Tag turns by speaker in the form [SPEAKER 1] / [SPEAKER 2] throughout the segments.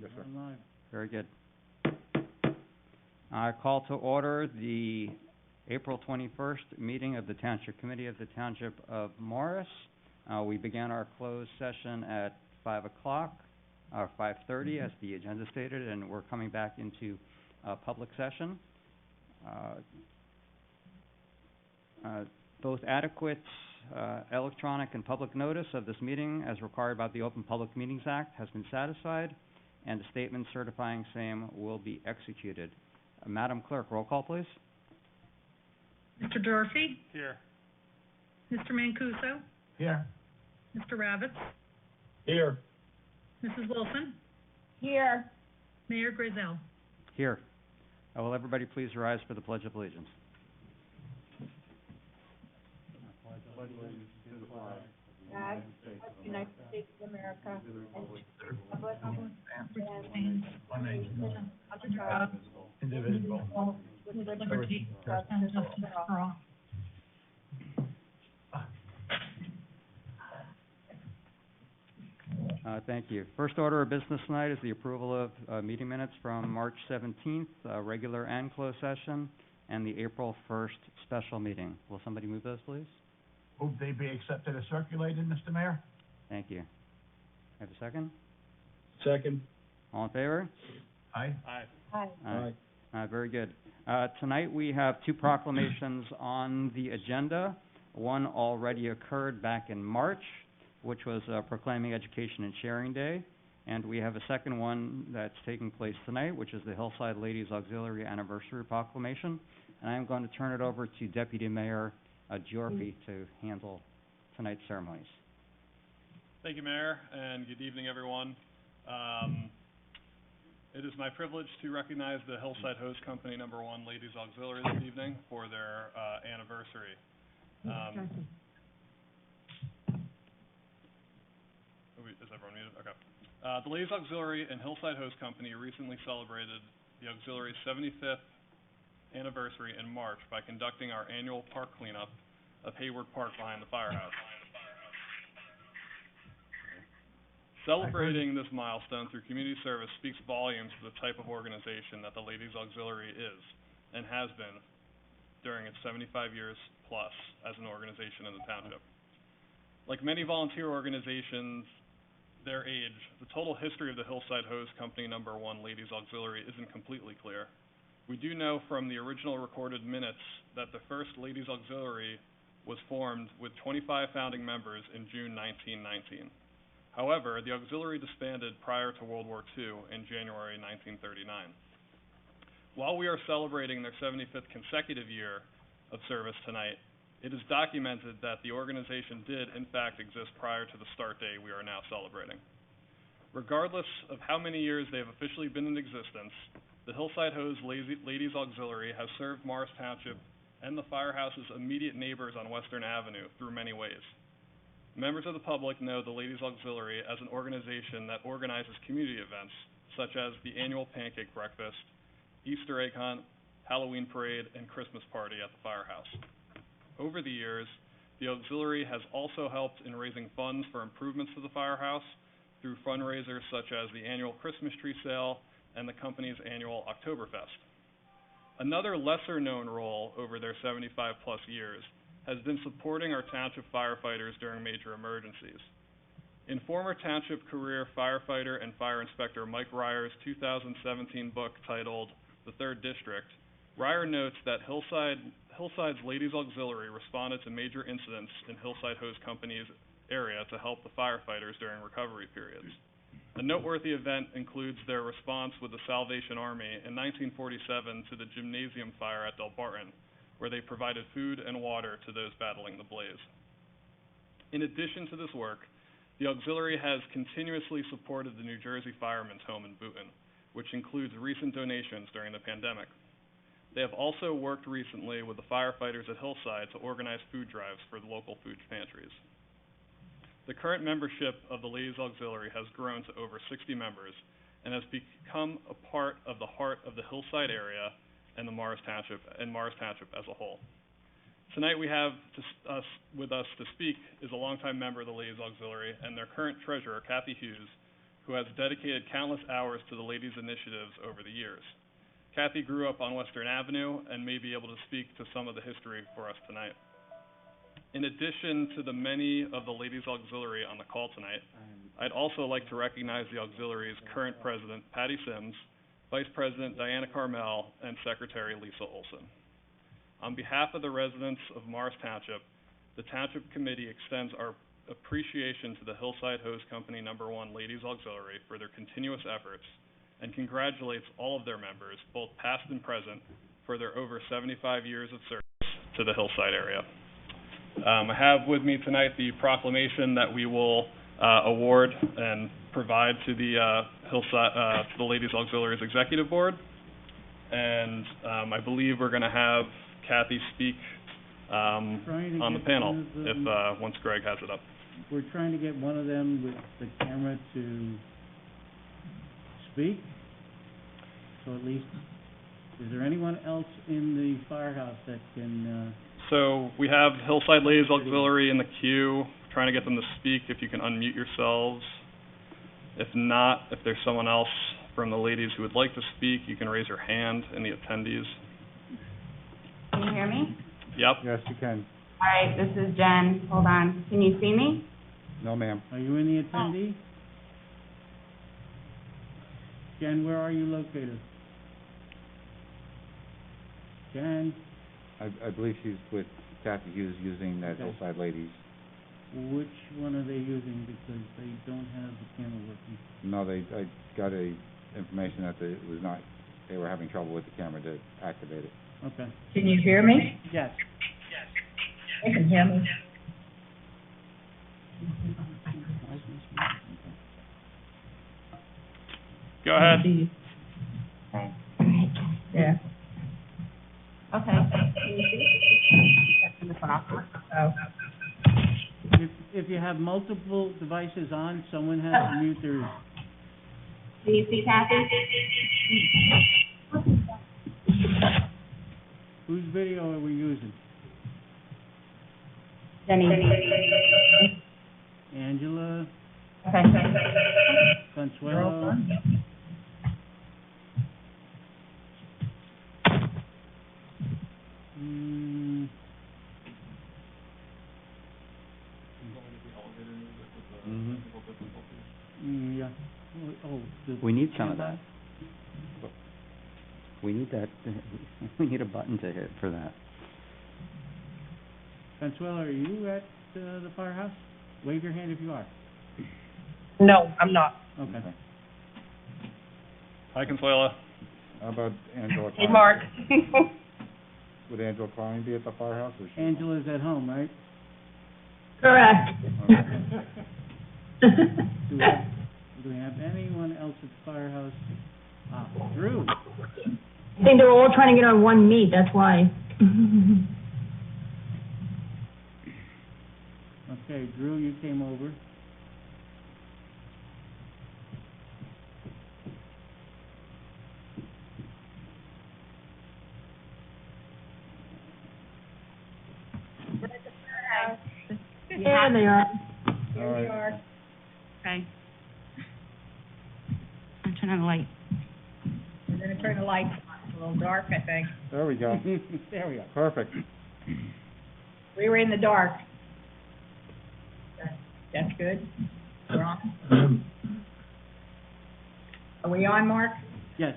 [SPEAKER 1] Yes, sir.
[SPEAKER 2] Very good. I call to order the April 21st meeting of the Township Committee of the Township of Morris. We began our closed session at 5 o'clock, or 5:30 as the agenda stated, and we're coming back into public session. Both adequate electronic and public notice of this meeting as required by the Open Public Meetings Act has been satisfied, and a statement certifying same will be executed. Madam Clerk, roll call, please.
[SPEAKER 3] Mr. Gyorfy?
[SPEAKER 1] Here.
[SPEAKER 3] Mr. Mancuso?
[SPEAKER 1] Here.
[SPEAKER 3] Mr. Ravitz?
[SPEAKER 1] Here.
[SPEAKER 3] Mrs. Wilson?
[SPEAKER 4] Here.
[SPEAKER 3] Mayor Grayzel?
[SPEAKER 2] Here. Will everybody please rise for the Pledge of Allegiance?
[SPEAKER 4] God, United States of America, and Republic
[SPEAKER 1] One nation.
[SPEAKER 4] under God,
[SPEAKER 1] Indivisible.
[SPEAKER 4] with
[SPEAKER 3] Liberty and justice for all.
[SPEAKER 2] Thank you. First order of business tonight is the approval of meeting minutes from March 17th, regular and closed session, and the April 1st special meeting. Will somebody move those, please?
[SPEAKER 1] Move they be accepted as circulated, Mr. Mayor?
[SPEAKER 2] Thank you. Have a second?
[SPEAKER 1] Second.
[SPEAKER 2] All in favor?
[SPEAKER 1] Aye.
[SPEAKER 4] Hi.
[SPEAKER 2] Very good. Tonight we have two proclamations on the agenda. One already occurred back in March, which was proclaiming Education and Sharing Day. And we have a second one that's taking place tonight, which is the Hillside Ladies Auxiliary Anniversary Proclamation. And I'm going to turn it over to Deputy Mayor Gyorfy to handle tonight's ceremonies.
[SPEAKER 5] Thank you, Mayor, and good evening, everyone. It is my privilege to recognize the Hillside Host Company #1 Ladies Auxiliary this evening for their anniversary. Is everyone muted? Okay. The Ladies Auxiliary and Hillside Host Company recently celebrated the Auxiliary's 75th anniversary in March by conducting our annual park cleanup of Hayward Park behind the firehouse. Celebrating this milestone through community service speaks volumes to the type of organization that the Ladies Auxiliary is and has been during its 75 years plus as an organization in the township. Like many volunteer organizations their age, the total history of the Hillside Host Company #1 Ladies Auxiliary isn't completely clear. We do know from the original recorded minutes that the first Ladies Auxiliary was formed with 25 founding members in June 1919. However, the auxiliary disbanded prior to World War II in January 1939. While we are celebrating their 75th consecutive year of service tonight, it is documented that the organization did, in fact, exist prior to the start date we are now celebrating. Regardless of how many years they have officially been in existence, the Hillside Hose Ladies Auxiliary has served Morris Township and the firehouse's immediate neighbors on Western Avenue through many ways. Members of the public know the Ladies Auxiliary as an organization that organizes community events, such as the annual pancake breakfast, Easter egg hunt, Halloween parade, and Christmas party at the firehouse. Over the years, the auxiliary has also helped in raising funds for improvements to the firehouse through fundraisers such as the annual Christmas tree sale and the company's annual Oktoberfest. Another lesser-known role over their 75-plus years has been supporting our township firefighters during major emergencies. In former township career firefighter and fire inspector Mike Ryer's 2017 book titled The Third District, Ryer notes that Hillside's Ladies Auxiliary responded to major incidents in Hillside Hose Company's area to help the firefighters during recovery periods. A noteworthy event includes their response with the Salvation Army in 1947 to the gymnasium fire at Del Barton, where they provided food and water to those battling the blaze. In addition to this work, the auxiliary has continuously supported the New Jersey Firemen's Home in Boonton, which includes recent donations during the pandemic. They have also worked recently with the firefighters at Hillside to organize food drives for the local food pantries. The current membership of the Ladies Auxiliary has grown to over 60 members and has become a part of the heart of the Hillside area and the Morris Township as a whole. Tonight we have with us to speak is a longtime member of the Ladies Auxiliary and their current treasurer, Cathy Hughes, who has dedicated countless hours to the ladies' initiatives over the years. Cathy grew up on Western Avenue and may be able to speak to some of the history for us tonight. In addition to the many of the Ladies Auxiliary on the call tonight, I'd also like to recognize the Auxiliary's current president, Patty Sims, Vice President Diana Carmel, and Secretary Lisa Olson. On behalf of the residents of Morris Township, the Township Committee extends our appreciation to the Hillside Hose Company No. 1 Ladies Auxiliary for their continuous efforts and congratulates all of their members, both past and present, for their over 75 years of service to the Hillside area. I have with me tonight the proclamation that we will award and provide to the Hillside, to the Ladies Auxiliary's Executive Board. And I believe we're going to have Cathy speak on the panel if once Greg has it up.
[SPEAKER 6] We're trying to get one of them with the camera to speak. So at least, is there anyone else in the firehouse that can...
[SPEAKER 5] So we have Hillside Ladies Auxiliary in the queue, trying to get them to speak. If you can unmute yourselves. If not, if there's someone else from the ladies who would like to speak, you can raise your hand in the attendees.
[SPEAKER 4] Can you hear me?
[SPEAKER 5] Yep.
[SPEAKER 6] Yes, you can.
[SPEAKER 4] All right, this is Jen. Hold on. Can you see me?
[SPEAKER 6] No, ma'am. Are you in the attendee? Jen, where are you located? Jen?
[SPEAKER 7] I believe she's with Cathy Hughes using that
[SPEAKER 6] Okay.
[SPEAKER 7] Hillside Ladies.
[SPEAKER 6] Which one are they using, because they don't have the camera working?
[SPEAKER 7] No, I got information that they were having trouble with the camera to activate it.
[SPEAKER 6] Okay.
[SPEAKER 4] Can you hear me?
[SPEAKER 6] Yes.
[SPEAKER 4] I can hear me.
[SPEAKER 5] Go ahead.
[SPEAKER 4] Okay. Yeah. Okay. Can you see? Turn this one off. Oh.
[SPEAKER 6] If you have multiple devices on, someone has to mute theirs.
[SPEAKER 4] Do you see Cathy?
[SPEAKER 6] Whose video are we using?
[SPEAKER 4] Jenny.
[SPEAKER 6] Angela,
[SPEAKER 4] Okay.
[SPEAKER 6] Consuelo. Yeah.
[SPEAKER 2] We need some of that. We need that, we need a button to hit for that.
[SPEAKER 6] Consuelo, are you at the firehouse? Wave your hand if you are.
[SPEAKER 8] No, I'm not.
[SPEAKER 6] Okay.
[SPEAKER 5] Hi, Consuela.
[SPEAKER 7] How about Angela
[SPEAKER 8] Hey,
[SPEAKER 7] Klein?
[SPEAKER 8] Mark.
[SPEAKER 7] Would Angela Klein be at the firehouse, or she?
[SPEAKER 6] Angela's at home, right?
[SPEAKER 8] Correct.
[SPEAKER 6] Do we have anyone else at the firehouse? Drew.
[SPEAKER 8] I think they're all trying to get on one meet, that's why.
[SPEAKER 6] Okay, Drew, you came over.
[SPEAKER 8] There they are.
[SPEAKER 7] All right.
[SPEAKER 4] Okay. I'm turning the light.
[SPEAKER 3] We're gonna turn the lights on. It's a little dark, I think.
[SPEAKER 7] There we go.
[SPEAKER 6] There we go.
[SPEAKER 7] Perfect.
[SPEAKER 3] We were in the dark. That's good. We're on. Are we on, Mark?
[SPEAKER 6] Yes.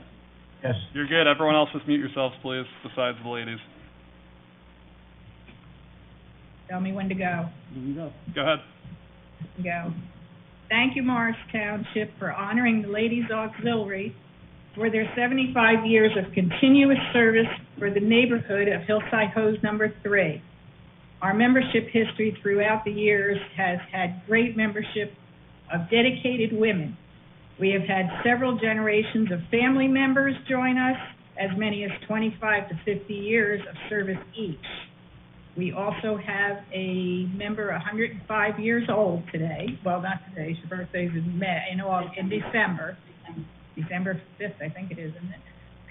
[SPEAKER 1] Yes.
[SPEAKER 5] You're good. Everyone else just mute yourselves, please, besides the ladies.
[SPEAKER 3] Tell me when to go.
[SPEAKER 6] You can go.
[SPEAKER 5] Go ahead.
[SPEAKER 3] Go. Thank you, Morris Township, for honoring the Ladies Auxiliary for their 75 years of continuous service for the neighborhood of Hillside Hose Number 3. Our membership history throughout the years has had great membership of dedicated women. We have had several generations of family members join us, as many as 25 to 50 years of service each. We also have a member 105 years old today. Well, not today, her birthday's in December. December 5th, I think it is, isn't it?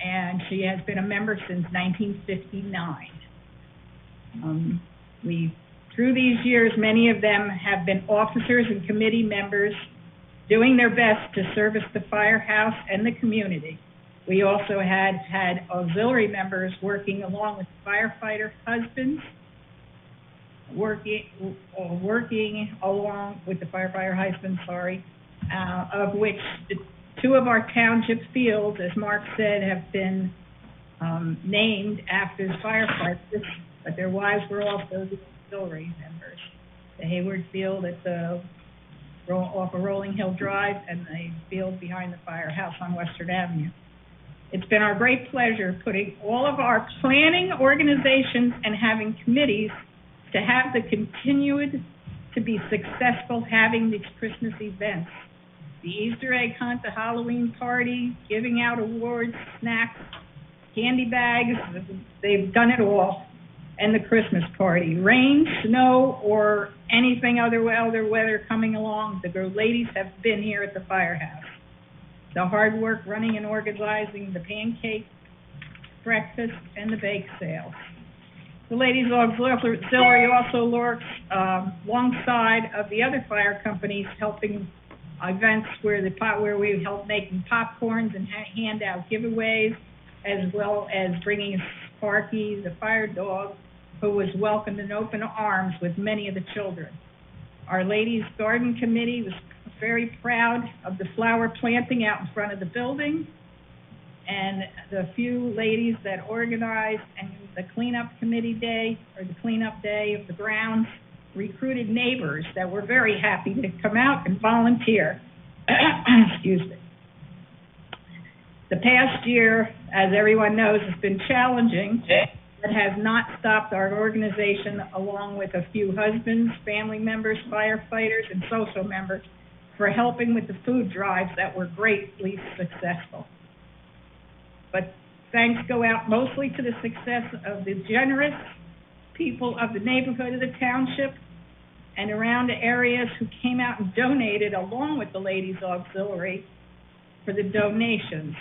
[SPEAKER 3] And she has been a member since 1959. Through these years, many of them have been officers and committee members doing their best to service the firehouse and the community. We also had auxiliary members working along with firefighter husbands, working along with the firefighter husbands, of which two of our township fields, as Mark said, have been named after the firefighters, but their wives were also the auxiliary members. The Hayward Field off of Rolling Hill Drive and the field behind the firehouse on Western Avenue. It's been our great pleasure putting all of our planning organizations and having committees to have the continued to be successful having these Christmas events. The Easter egg hunt, the Halloween party, giving out awards, snacks, candy bags, they've done it all. And the Christmas party. Rain, snow, or anything other weather coming along, the ladies have been here at the firehouse. The hard work running and organizing the pancake breakfast and the bake sale. The Ladies Auxiliary also works alongside of the other fire companies, helping events where we help making popcorns and hand out giveaways, as well as bringing Sparky, the fire dog, who was welcomed in open arms with many of the children. Our Ladies Garden Committee was very proud of the flower planting out in front of the building, and the few ladies that organized and the cleanup committee day, or the cleanup day of the grounds, recruited neighbors that were very happy to come out and volunteer. Excuse me. The past year, as everyone knows, has been challenging, but has not stopped our organization, along with a few husbands, family members, firefighters, and social members, for helping with the food drives that were greatly successful. But thanks go out mostly to the success of the generous people of the neighborhood of the township and around the areas who came out and donated along with the Ladies Auxiliary for the donations.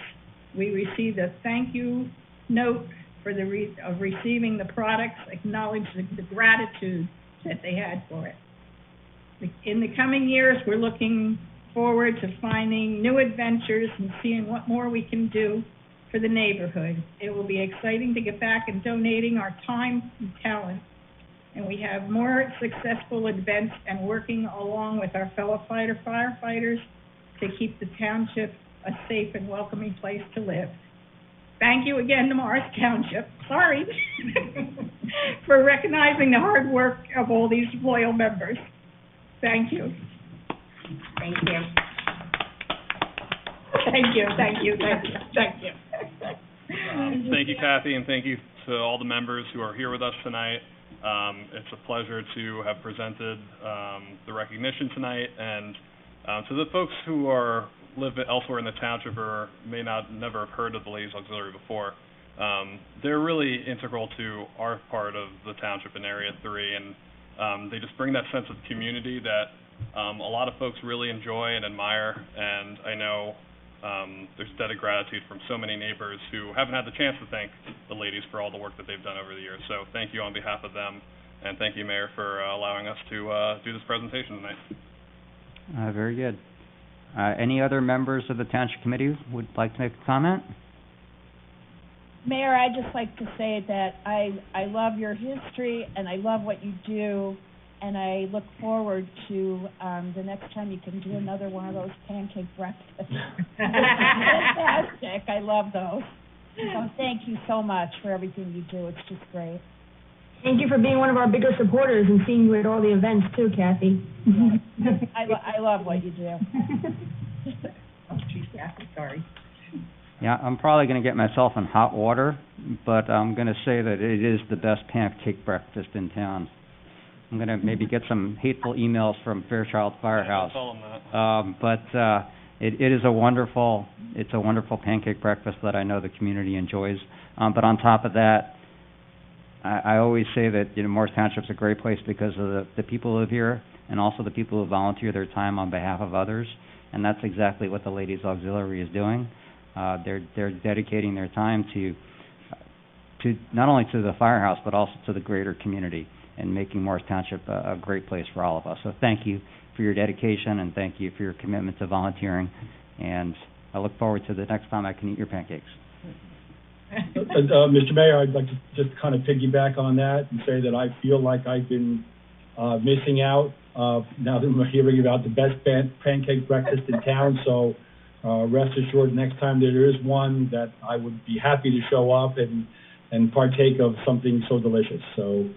[SPEAKER 3] We received a thank you note for of receiving the products, acknowledging the gratitude that they had for it. In the coming years, we're looking forward to finding new adventures and seeing what more we can do for the neighborhood. It will be exciting to get back and donating our time and talent, and we have more successful events and working along with our fellow firefighters to keep the township a safe and welcoming place to live. Thank you again to Morris Township, for recognizing the hard work of all these loyal members. Thank you.
[SPEAKER 4] Thank you.
[SPEAKER 3] Thank you, thank you, thank you, thank you.
[SPEAKER 5] Thank you, Cathy, and thank you to all the members who are here with us tonight. It's a pleasure to have presented the recognition tonight, and to the folks who live elsewhere in the township or never have heard of the Ladies Auxiliary before, they're really integral to our part of the township in Area 3, and they just bring that sense of community that a lot of folks really enjoy and admire, and I know there's a debt of gratitude from so many neighbors who haven't had the chance to thank the ladies for all the work that they've done over the years. So thank you on behalf of them, and thank you, Mayor, for allowing us to do this presentation tonight.
[SPEAKER 2] Very good. Any other members of the Township Committee would like to make a comment?
[SPEAKER 9] Mayor, I'd just like to say that I love your history and I love what you do, and I look forward to the next time you can do another one of those pancake breakfasts. Fantastic. I love those. So thank you so much for everything you do. It's just great.
[SPEAKER 8] Thank you for being one of our bigger supporters and seeing you at all the events too, Cathy.
[SPEAKER 9] I love what you do.
[SPEAKER 3] Oh, geez, Kathy, sorry.
[SPEAKER 2] Yeah, I'm probably going to get myself in hot water, but I'm going to say that it is the best pancake breakfast in town. I'm going to maybe get some hateful emails from Fairchild Firehouse. But it is a wonderful pancake breakfast that I know the community enjoys. But on top of that, I always say that, Morris Township's a great place because of the people who live here and also the people who volunteer their time on behalf of others. And that's exactly what the Ladies Auxiliary is doing. They're dedicating their time to not only to the firehouse but also to the greater community. and making Morris Township a great place for all of us. So thank you for your dedication, and thank you for your commitment to volunteering, and I look forward to the next time I can eat your pancakes.
[SPEAKER 1] Mr. Mayor, I'd like to just kind of piggyback on that and say that I feel like I've been missing out now that I'm hearing about the best pancake breakfast in town. So rest assured, next time there is one, that I would be happy to show up and partake of something so delicious. So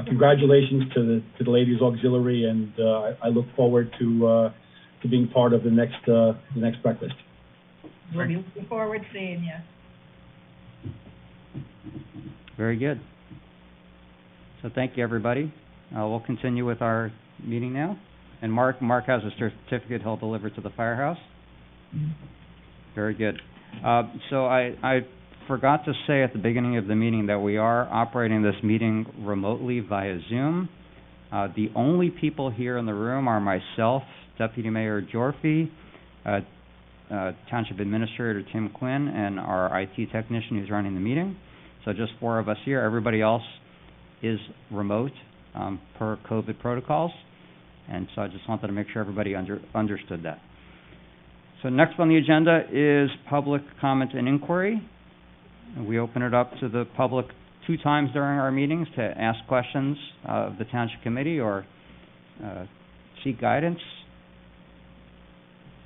[SPEAKER 1] congratulations to the Ladies Auxiliary, and I look forward to being part of the next breakfast.
[SPEAKER 3] We'll be looking forward to seeing you.
[SPEAKER 2] Very good. So thank you, everybody. We'll continue with our meeting now. And Mark has a certificate he'll deliver to the firehouse. Very good. So I forgot to say at the beginning of the meeting that we are operating this meeting remotely via Zoom. The only people here in the room are myself, Deputy Mayor Gyorfy, Township Administrator Tim Quinn, and our IT technician who's running the meeting. So just 4 of us here. Everybody else is remote per COVID protocols. And so I just wanted to make sure everybody understood that. So next on the agenda is public comment and inquiry. We open it up to the public 2 times during our meetings to ask questions of the Township Committee or seek guidance.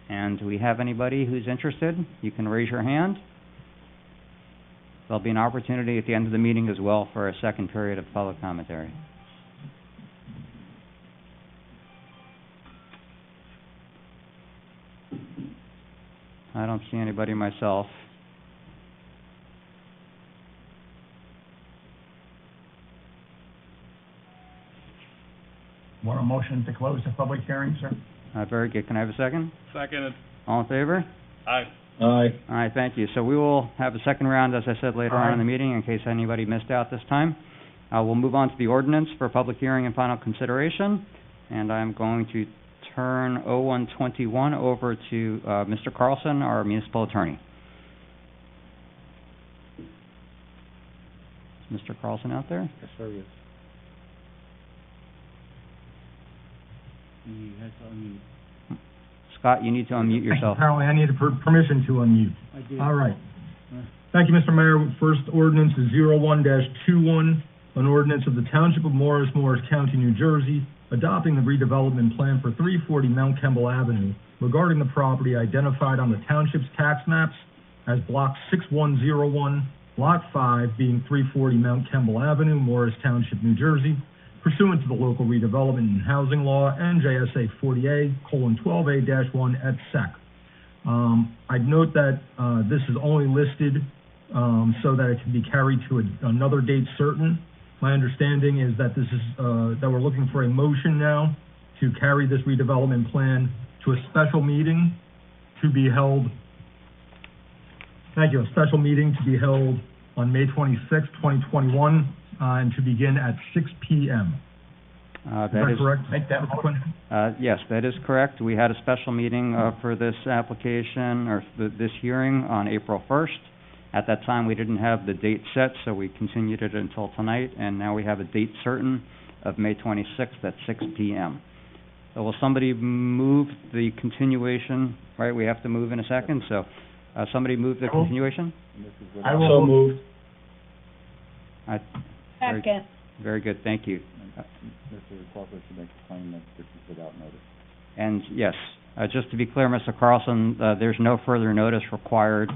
[SPEAKER 2] And do we have anybody who's interested? You can raise your hand. There'll be an opportunity at the end of the meeting as well for a second period of public commentary. I don't see anybody myself.
[SPEAKER 1] Want a motion to close the public hearing, sir?
[SPEAKER 2] Very good. Can I have a second?
[SPEAKER 5] Seconded.
[SPEAKER 2] All in favor?
[SPEAKER 5] Aye.
[SPEAKER 1] Aye.
[SPEAKER 2] All right, thank you. So we will have a second round, as I said, later on in the meeting, in case anybody missed out this time. We'll move on to the ordinance for public hearing and final consideration, and I'm going to turn 0121 over to Mr. Carlson, our municipal attorney. Is Mr. Carlson out there?
[SPEAKER 7] Yes, sir, yes.
[SPEAKER 6] He has to unmute.
[SPEAKER 2] Scott, you need to unmute yourself.
[SPEAKER 10] Apparently, I need permission to unmute.
[SPEAKER 6] I did.
[SPEAKER 10] All right. Thank you, Mr. Mayor. First ordinance is 01-21, an ordinance of the Township of Morris, Morris County, New Jersey, adopting the redevelopment plan for 340 Mount Kemble Avenue regarding the property identified on the Township's tax maps as Block 6101, Lot 5, being 340 Mount Kemble Avenue, Morris Township, New Jersey, pursuant to the local redevelopment and housing law, NJSA 40A:12A-1 et sec. I'd note that this is only listed so that it can be carried to another date certain. My understanding is that this is that we're looking for a motion now to carry this redevelopment plan to a special meeting to be held. Thank you. A special meeting to be held on May 26, 2021, and to begin at 6 p.m. Is that correct?
[SPEAKER 1] Make that motion.
[SPEAKER 2] Yes, that is correct. We had a special meeting for this application, or this hearing, on April 1st. At that time, we didn't have the date set, so we continued it until tonight, and now we have a date certain of May 26th at 6 p.m. So will somebody move the continuation? Right, we have to move in a second, so somebody move the continuation?
[SPEAKER 1] I will move.
[SPEAKER 9] Second.
[SPEAKER 2] Very good, thank you.
[SPEAKER 7] Mr. Crawford should make a claim that this is without notice.
[SPEAKER 2] And yes, just to be clear, Mr. Carlson, there's no further notice required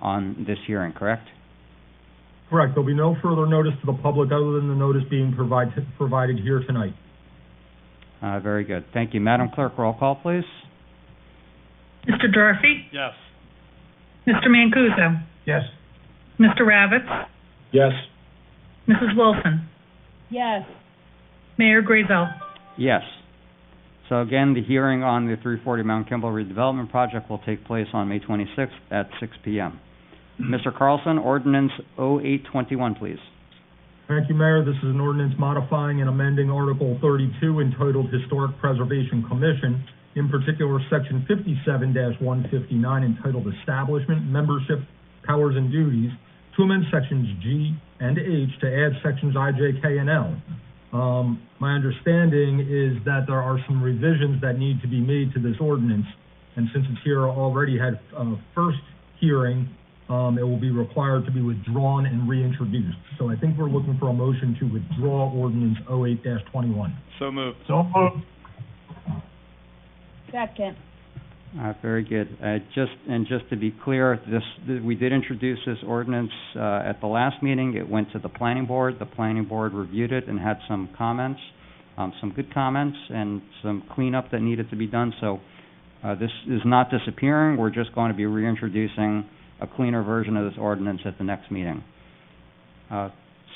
[SPEAKER 2] on this hearing, correct?
[SPEAKER 10] Correct. There'll be no further notice to the public other than the notice being provided here tonight.
[SPEAKER 2] Very good. Thank you. Madam Clerk, roll call, please.
[SPEAKER 3] Mr. Gyorfy?
[SPEAKER 5] Yes.
[SPEAKER 3] Mr. Mancuso?
[SPEAKER 1] Yes.
[SPEAKER 3] Mr. Ravitz?
[SPEAKER 1] Yes.
[SPEAKER 3] Mrs. Wilson?
[SPEAKER 9] Yes.
[SPEAKER 3] Mayor Grayzel?
[SPEAKER 2] Yes. So again, the hearing on the 340 Mount Kimball redevelopment project will take place on May 26th at 6 p.m. Mr. Carlson, ordinance 0821, please.
[SPEAKER 10] Thank you, Mayor. This is an ordinance modifying and amending Article 32 entitled Historic Preservation Commission, in particular Section 57-159 entitled Establishment, Membership, Powers and Duties, to amend Sections G and H to add Sections I, J, K, and L. My understanding is that there are some revisions that need to be made to this ordinance, and since it's here already had first hearing, it will be required to be withdrawn and reintroduced. So I think we're looking for a motion to withdraw ordinance 08-21.
[SPEAKER 5] So moved.
[SPEAKER 10] So moved.
[SPEAKER 9] Second.
[SPEAKER 2] Very good. Just to be clear, we did introduce this ordinance at the last meeting. It went to the planning board. The planning board reviewed it and had some comments, some good comments, and some cleanup that needed to be done. So this is not disappearing. We're just going to be reintroducing a cleaner version of this ordinance at the next meeting.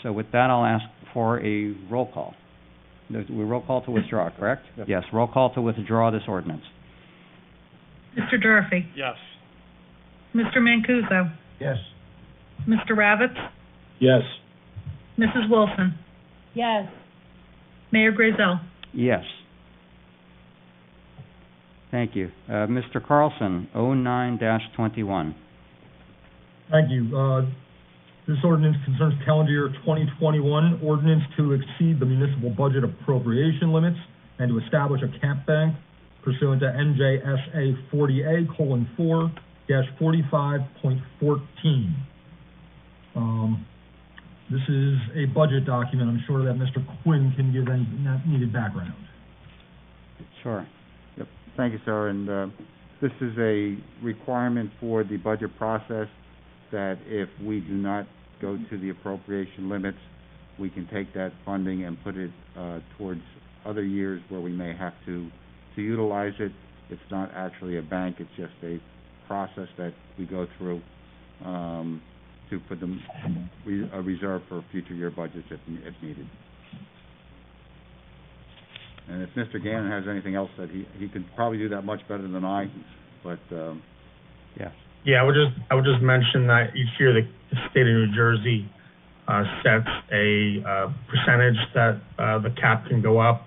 [SPEAKER 2] So with that, I'll ask for a roll call. Roll call to withdraw, correct?
[SPEAKER 7] Yep.
[SPEAKER 2] Yes, roll call to withdraw this ordinance.
[SPEAKER 3] Mr. Gyorfy?
[SPEAKER 5] Yes.
[SPEAKER 3] Mr. Mancuso?
[SPEAKER 10] Yes.
[SPEAKER 3] Mr. Ravitz?
[SPEAKER 1] Yes.
[SPEAKER 3] Mrs. Wilson?
[SPEAKER 9] Yes.
[SPEAKER 3] Mayor Grayzel?
[SPEAKER 2] Yes. Thank you. Mr. Carlson, 09-21.
[SPEAKER 10] Thank you. This ordinance concerns calendar year 2021 ordinance to exceed the municipal budget appropriation limits and to establish a cap bank pursuant to NJSA 40A:4-45.14. This is a budget document. I'm sure that Mr. Quinn can give any needed background.
[SPEAKER 2] Sure.
[SPEAKER 7] Yep, thank you, sir, and this is a requirement for the budget process that if we do not go to the appropriation limits, we can take that funding and put it towards other years where we may have to utilize it. It's not actually a bank, it's just a process that we go through to put them a reserve for future year budgets if needed. And if Mr. Gannon has anything else that he could probably do that much better than I, but
[SPEAKER 2] Yes.
[SPEAKER 11] Yeah, I would just mention that each year the state of New Jersey sets a percentage that the cap can go up.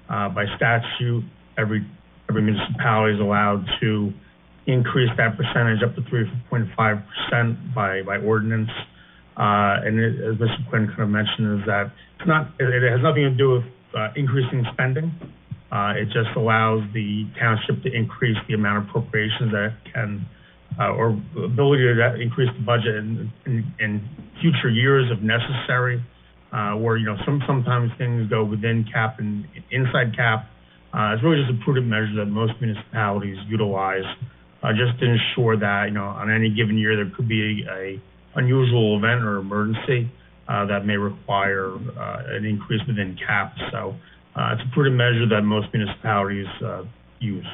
[SPEAKER 11] By statute, every municipality is allowed to increase that percentage up to 3.5% by ordinance. And as Mr. Quinn kind of mentioned, is that it has nothing to do with increasing spending. It just allows the township to increase the amount of appropriations that it can, or ability to increase the budget in future years if necessary, where, sometimes things go within cap and inside cap. It's really just a prudent measure that most municipalities utilize, just to ensure that, on any given year there could be a unusual event or emergency that may require an increase within cap. So it's a prudent measure that most municipalities use.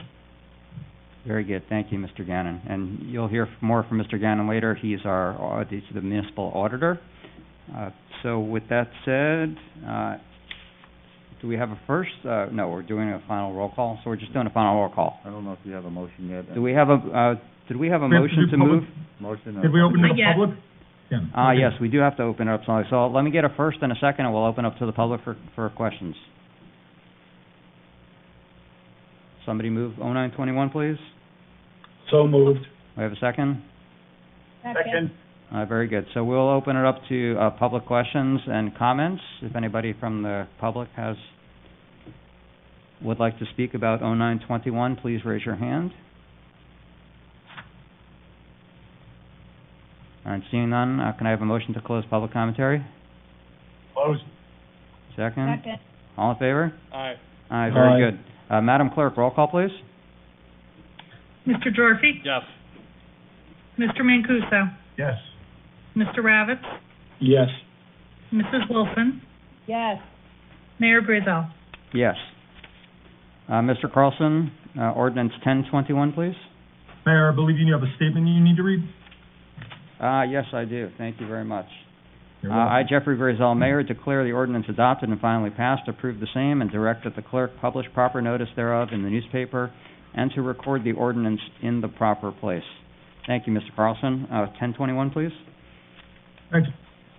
[SPEAKER 2] Very good. Thank you, Mr. Gannon. And you'll hear more from Mr. Gannon later. He's the municipal auditor. So with that said, do we have a first? No, we're doing a final roll call. So we're just doing a final roll call.
[SPEAKER 7] I don't know if you have a motion yet.
[SPEAKER 2] Did we have a motion to move?
[SPEAKER 7] Motion.
[SPEAKER 10] Did we open to the
[SPEAKER 3] Yes.
[SPEAKER 10] public? Yeah.
[SPEAKER 2] Yes, we do have to open it up. So let me get a first and a second, and we'll open up to the public for questions. Somebody move 0921, please.
[SPEAKER 1] So moved.
[SPEAKER 2] We have a second?
[SPEAKER 9] Second.
[SPEAKER 2] Very good. So we'll open it up to public questions and comments. If anybody from the public would like to speak about 0921, please raise your hand. And seeing none, can I have a motion to close public commentary?
[SPEAKER 1] Closed.
[SPEAKER 2] Second?
[SPEAKER 9] Second.
[SPEAKER 2] All in favor?
[SPEAKER 5] Aye.
[SPEAKER 2] Aye, very
[SPEAKER 1] Aye.
[SPEAKER 2] good. Madam Clerk, roll call, please.
[SPEAKER 3] Mr. Gyorfy?
[SPEAKER 5] Yes.
[SPEAKER 3] Mr. Mancuso?
[SPEAKER 10] Yes.
[SPEAKER 3] Mr. Ravitz?
[SPEAKER 1] Yes.
[SPEAKER 3] Mrs. Wilson?
[SPEAKER 9] Yes.
[SPEAKER 3] Mayor Grayzel?
[SPEAKER 2] Yes. Mr. Carlson, ordinance 1021, please.
[SPEAKER 10] Mayor, I believe you have a statement you need to read.
[SPEAKER 2] Yes, I do. Thank you very much.
[SPEAKER 10] You're welcome.
[SPEAKER 2] I, Jeffrey Grayzel, Mayor, declare the ordinance adopted and finally passed, approve the same, and direct that the clerk publish proper notice thereof in the newspaper and to record the ordinance in the proper place. Thank you, Mr. Carlson. 1021, please.
[SPEAKER 10] Thanks.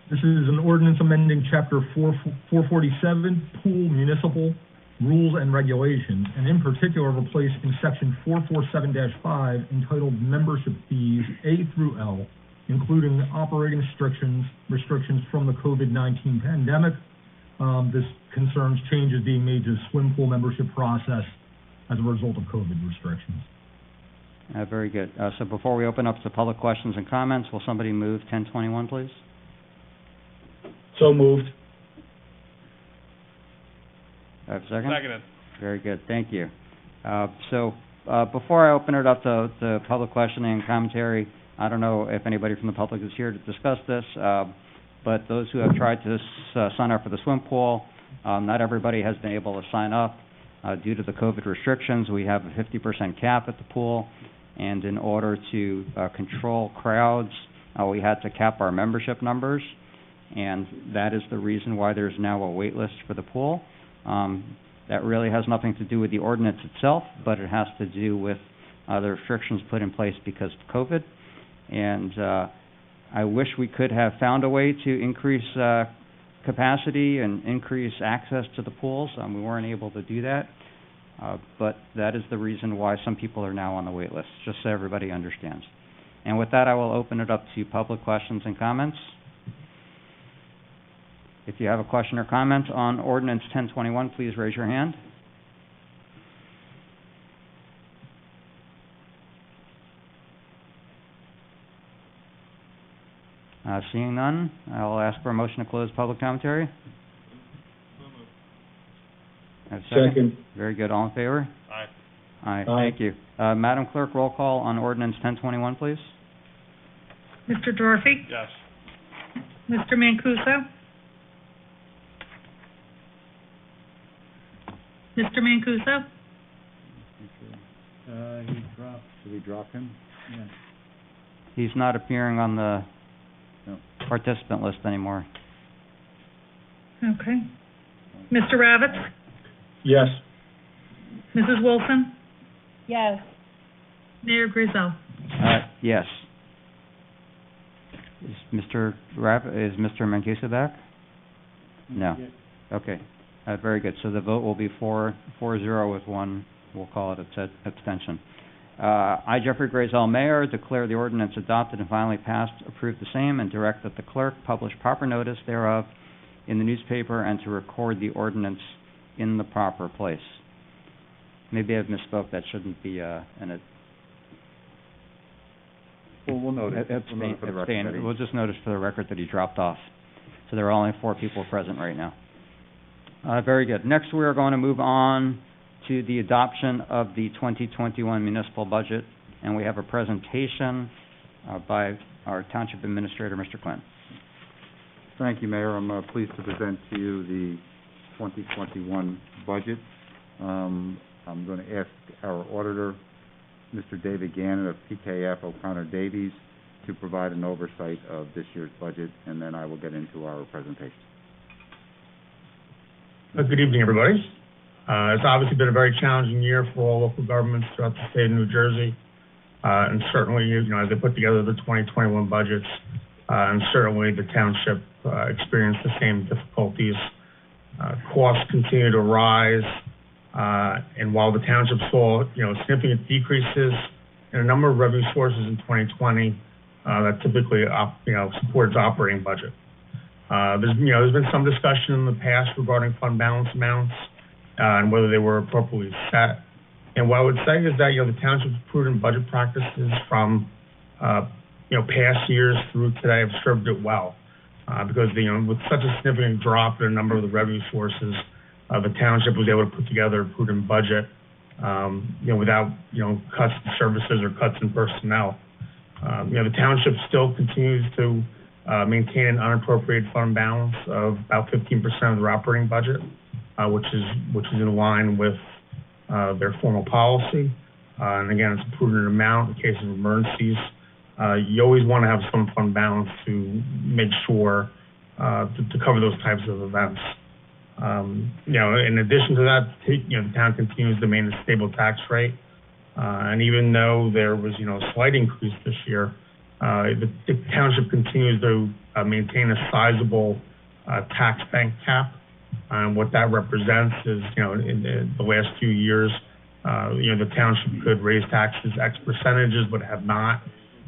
[SPEAKER 10] This is an ordinance amending Chapter 447, Pool Municipal Rules and Regulations, and in particular replacing Section 447-5 entitled Membership Fees A through L, including operating restrictions from the COVID-19 pandemic, This concerns changes being made to the swim pool membership process as a result of COVID restrictions.
[SPEAKER 2] Very good. So before we open up to public questions and comments, will somebody move 1021, please?
[SPEAKER 1] So moved.
[SPEAKER 2] I have a second?
[SPEAKER 5] Seconded.
[SPEAKER 2] Very good, thank you. Before I open it up to public questioning and commentary, I don't know if anybody from the public is here to discuss this, but those who have tried to sign up for the swim pool, not everybody has been able to sign up due to the COVID restrictions. We have a 50% cap at the pool, and in order to control crowds, we had to cap our membership numbers, and that is the reason why there's now a wait list for the pool. That really has nothing to do with the ordinance itself, but it has to do with the restrictions put in place because of COVID. And I wish we could have found a way to increase capacity and increase access to the pools. We weren't able to do that, but that is the reason why some people are now on the wait list, just so everybody understands. And with that, I will open it up to public questions and comments. If you have a question or comment on Ordinance 1021, please raise your hand. Seeing none, I will ask for a motion to close public commentary. I have a second. Very good. All in favor?
[SPEAKER 5] Aye.
[SPEAKER 2] Aye. Thank you. Madam Clerk, roll call on Ordinance 1021, please.
[SPEAKER 3] Mr. Gyorfy?
[SPEAKER 5] Yes.
[SPEAKER 3] Mr. Mancuso? Mr. Mancuso?
[SPEAKER 6] He dropped,
[SPEAKER 7] Should we drop him?
[SPEAKER 6] yeah.
[SPEAKER 2] He's not appearing on the participant list anymore.
[SPEAKER 3] Okay. Mr. Ravitz?
[SPEAKER 1] Yes.
[SPEAKER 3] Mrs. Wilson?
[SPEAKER 9] Yes.
[SPEAKER 3] Mayor Grayzel?
[SPEAKER 2] Yes. Is Mr. Mancuso back? No. Okay. Very good. So the vote will be 4-0 with one, we'll call it abstention. I, Jeffrey Grayzel, Mayor, declare the ordinance adopted and finally passed, approve the same, and direct that the clerk publish proper notice thereof in the newspaper and to record the ordinance in the proper place. Maybe I've misspoke. That shouldn't be
[SPEAKER 7] Well, we'll note it. We'll note it for the record that he-
[SPEAKER 2] We'll just notice for the record that he dropped off. So there are only 4 people present right now. Very good. Next, we are going to move on to the adoption of the 2021 municipal budget, and we have a presentation by our Township Administrator, Mr. Quinn.
[SPEAKER 7] Thank you, Mayor. I'm pleased to present to you the 2021 budget. I'm going to ask our auditor, Mr. David Gannon of PKF O'Connor Davies, to provide an oversight of this year's budget, and then I will get into our presentation.
[SPEAKER 11] Good evening, everybody. It's obviously been a very challenging year for all local governments throughout the state of New Jersey, and certainly, as they put together the 2021 budgets, and certainly the township experienced the same difficulties. Costs continue to rise, and while the township saw, significant decreases in a number of revenue sources in 2020, that typically, supports operating budget. There's been some discussion in the past regarding fund balance amounts and whether they were appropriately set. And what I would say is that, the township's prudent budget practices from, past years through today have served it well. Because, with such a significant drop in a number of the revenue sources, the township was able to put together a prudent budget, without, cuts in services or cuts in personnel. The township still continues to maintain an unappropriated fund balance of about 15% of their operating budget, which is in line with their formal policy. And again, it's a prudent amount in case of emergencies. You always want to have some fund balance to make sure to cover those types of events. In addition to that, the town continues to maintain a stable tax rate. And even though there was, a slight increase this year, the township continues to maintain a sizable tax bank cap. And what that represents is, in the last few years, the township could raise taxes X percentages, but have not.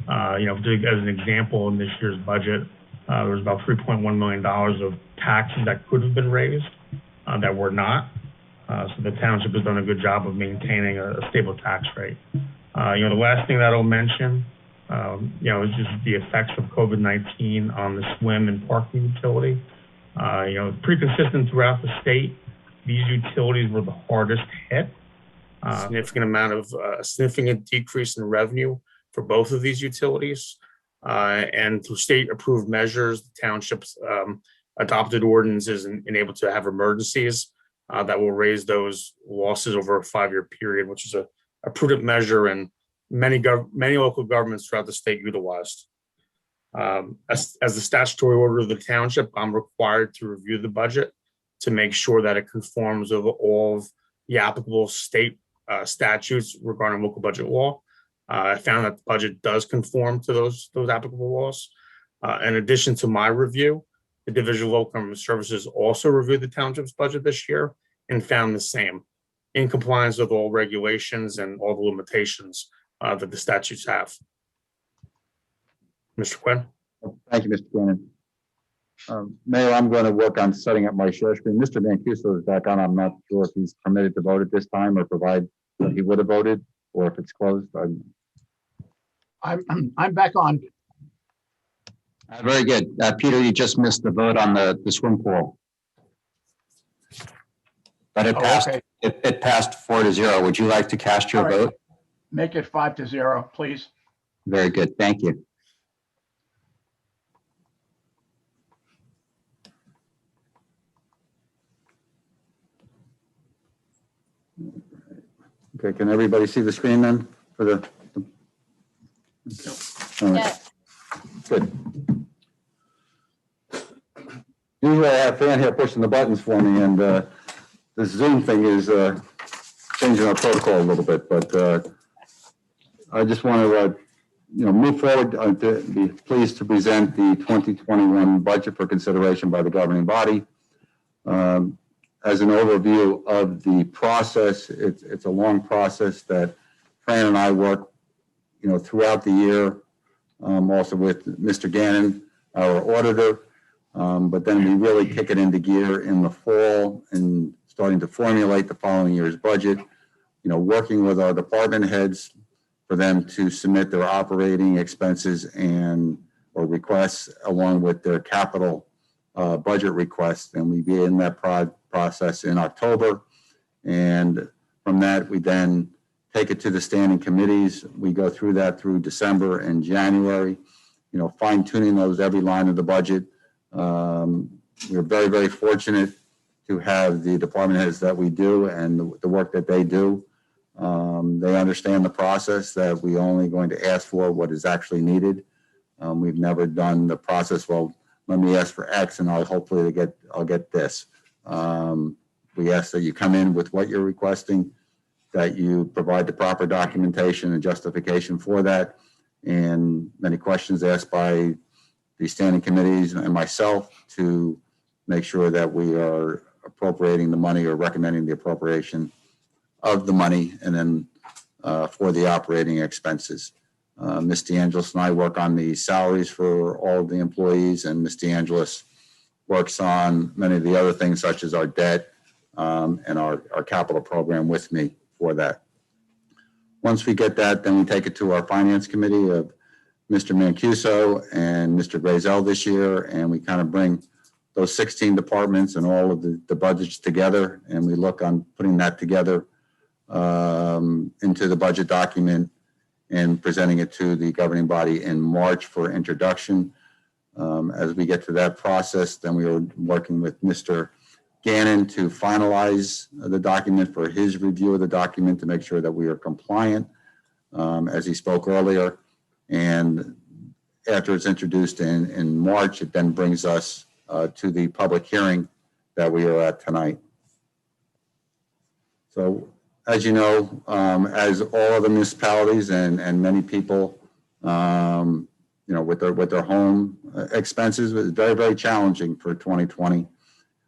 [SPEAKER 11] As an example, in this year's budget, There was about $3.1 million of taxes that could have been raised that were not. So the township has done a good job of maintaining a stable tax rate. The last thing that I'll mention, is just the effects of COVID-19 on the swim and parking utility. Pretty consistent throughout the state. These utilities were the hardest hit. A significant decrease in revenue for both of these utilities. And through state-approved measures, the townships adopted ordinances and able to have emergencies that will raise those losses over a 5-year period, which is a prudent measure and many local governments throughout the state utilized. As the statutory order of the township, I'm required to review the budget to make sure that it conforms with all of the applicable state statutes regarding local budget law. I found that the budget does conform to those applicable laws. In addition to my review, the Division of Local Government Services also reviewed the township's budget this year and found the same, in compliance with all regulations and all the limitations that the statutes have. Mr. Quinn?
[SPEAKER 7] Thank you, Mr. Gannon. Mayor, I'm going to work on setting up my share screen. Mr. Mancuso is back on. I'm not sure if he's permitted to vote at this time or provide that he would have voted, or if it's closed.
[SPEAKER 12] I'm back on.
[SPEAKER 13] Very good. Peter, you just missed the vote on the swim pool. But it passed.
[SPEAKER 12] Okay.
[SPEAKER 13] It passed 4-0. Would you like to cast your vote?
[SPEAKER 12] Make it 5-0, please.
[SPEAKER 13] Very good. Thank you.
[SPEAKER 7] Okay, can everybody see the screen then for the all right.
[SPEAKER 9] Yes.
[SPEAKER 7] Good. Usually I have Fran here pushing the buttons for me, and this Zoom thing is changing our protocol a little bit, but I just want to move forward to be pleased to present the 2021 budget for consideration by the governing body. As an overview of the process, it's a long process that Fran and I work, throughout the year, also with Mr. Gannon, our auditor, but then we really kick it into gear in the fall and starting to formulate the following year's budget, working with our department heads for them to submit their operating expenses or requests along with their capital budget requests, and we begin that process in October. And from that, we then take it to the standing committees. We go through that through December and January, fine tuning those every line of the budget. We're very, very fortunate to have the department heads that we do and the work that they do. They understand the process that we're only going to ask for what is actually needed. We've never done the process, well, let me ask for X and I'll get this. We ask that you come in with what you're requesting, that you provide the proper documentation and justification for that, and many questions asked by the standing committees and myself to make sure that we are appropriating the money or recommending the appropriation of the money, and then for the operating expenses. Ms. DeAngelis and I work on the salaries for all of the employees, and Ms. DeAngelis works on many of the other things such as our debt and our capital program with me for that. Once we get that, then we take it to our finance committee of Mr. Mancuso and Mr. Grayzel this year, and we kind of bring those 16 departments and all of the budgets together, and we look on putting that together into the budget document and presenting it to the governing body in March for introduction. As we get to that process, then we are working with Mr. Gannon to finalize the document for his review of the document to make sure that we are compliant, as he spoke earlier. And after it's introduced in March, it then brings us to the public hearing that we are at tonight. So, as you know, as all of the municipalities and many people, with their home expenses, it was very, very challenging for 2020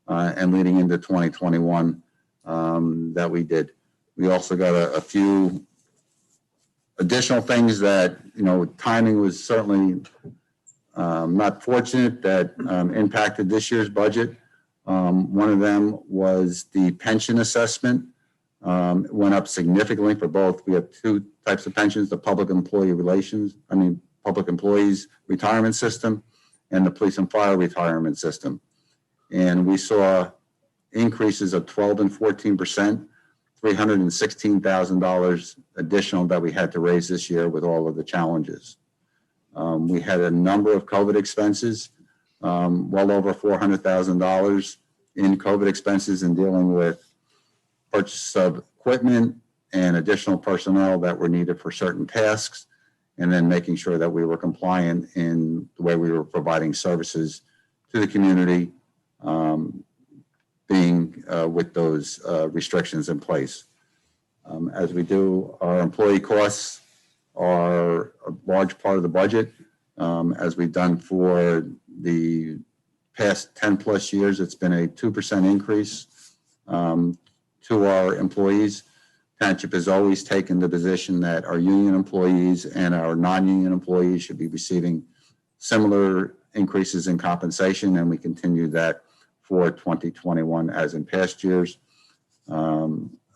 [SPEAKER 7] and leading into 2021 that we did. We also got a few additional things that, timing was certainly not fortunate that impacted this year's budget. One of them was the pension assessment. It went up significantly for both. We have two types of pensions, the public employees retirement system and the police and fire retirement system. And we saw increases of 12 and 14%, $316,000 additional that we had to raise this year with all of the challenges. We had a number of COVID expenses, well over $400,000 in COVID expenses in dealing with purchase of equipment and additional personnel that were needed for certain tasks, and then making sure that we were compliant in the way we were providing services to the community, with those restrictions in place. As we do, our employee costs are a large part of the budget. As we've done for the past 10 plus years, it's been a 2% increase to our employees. Township has always taken the position that our union employees and our non-union employees should be receiving similar increases in compensation, and we continue that for 2021 as in past years.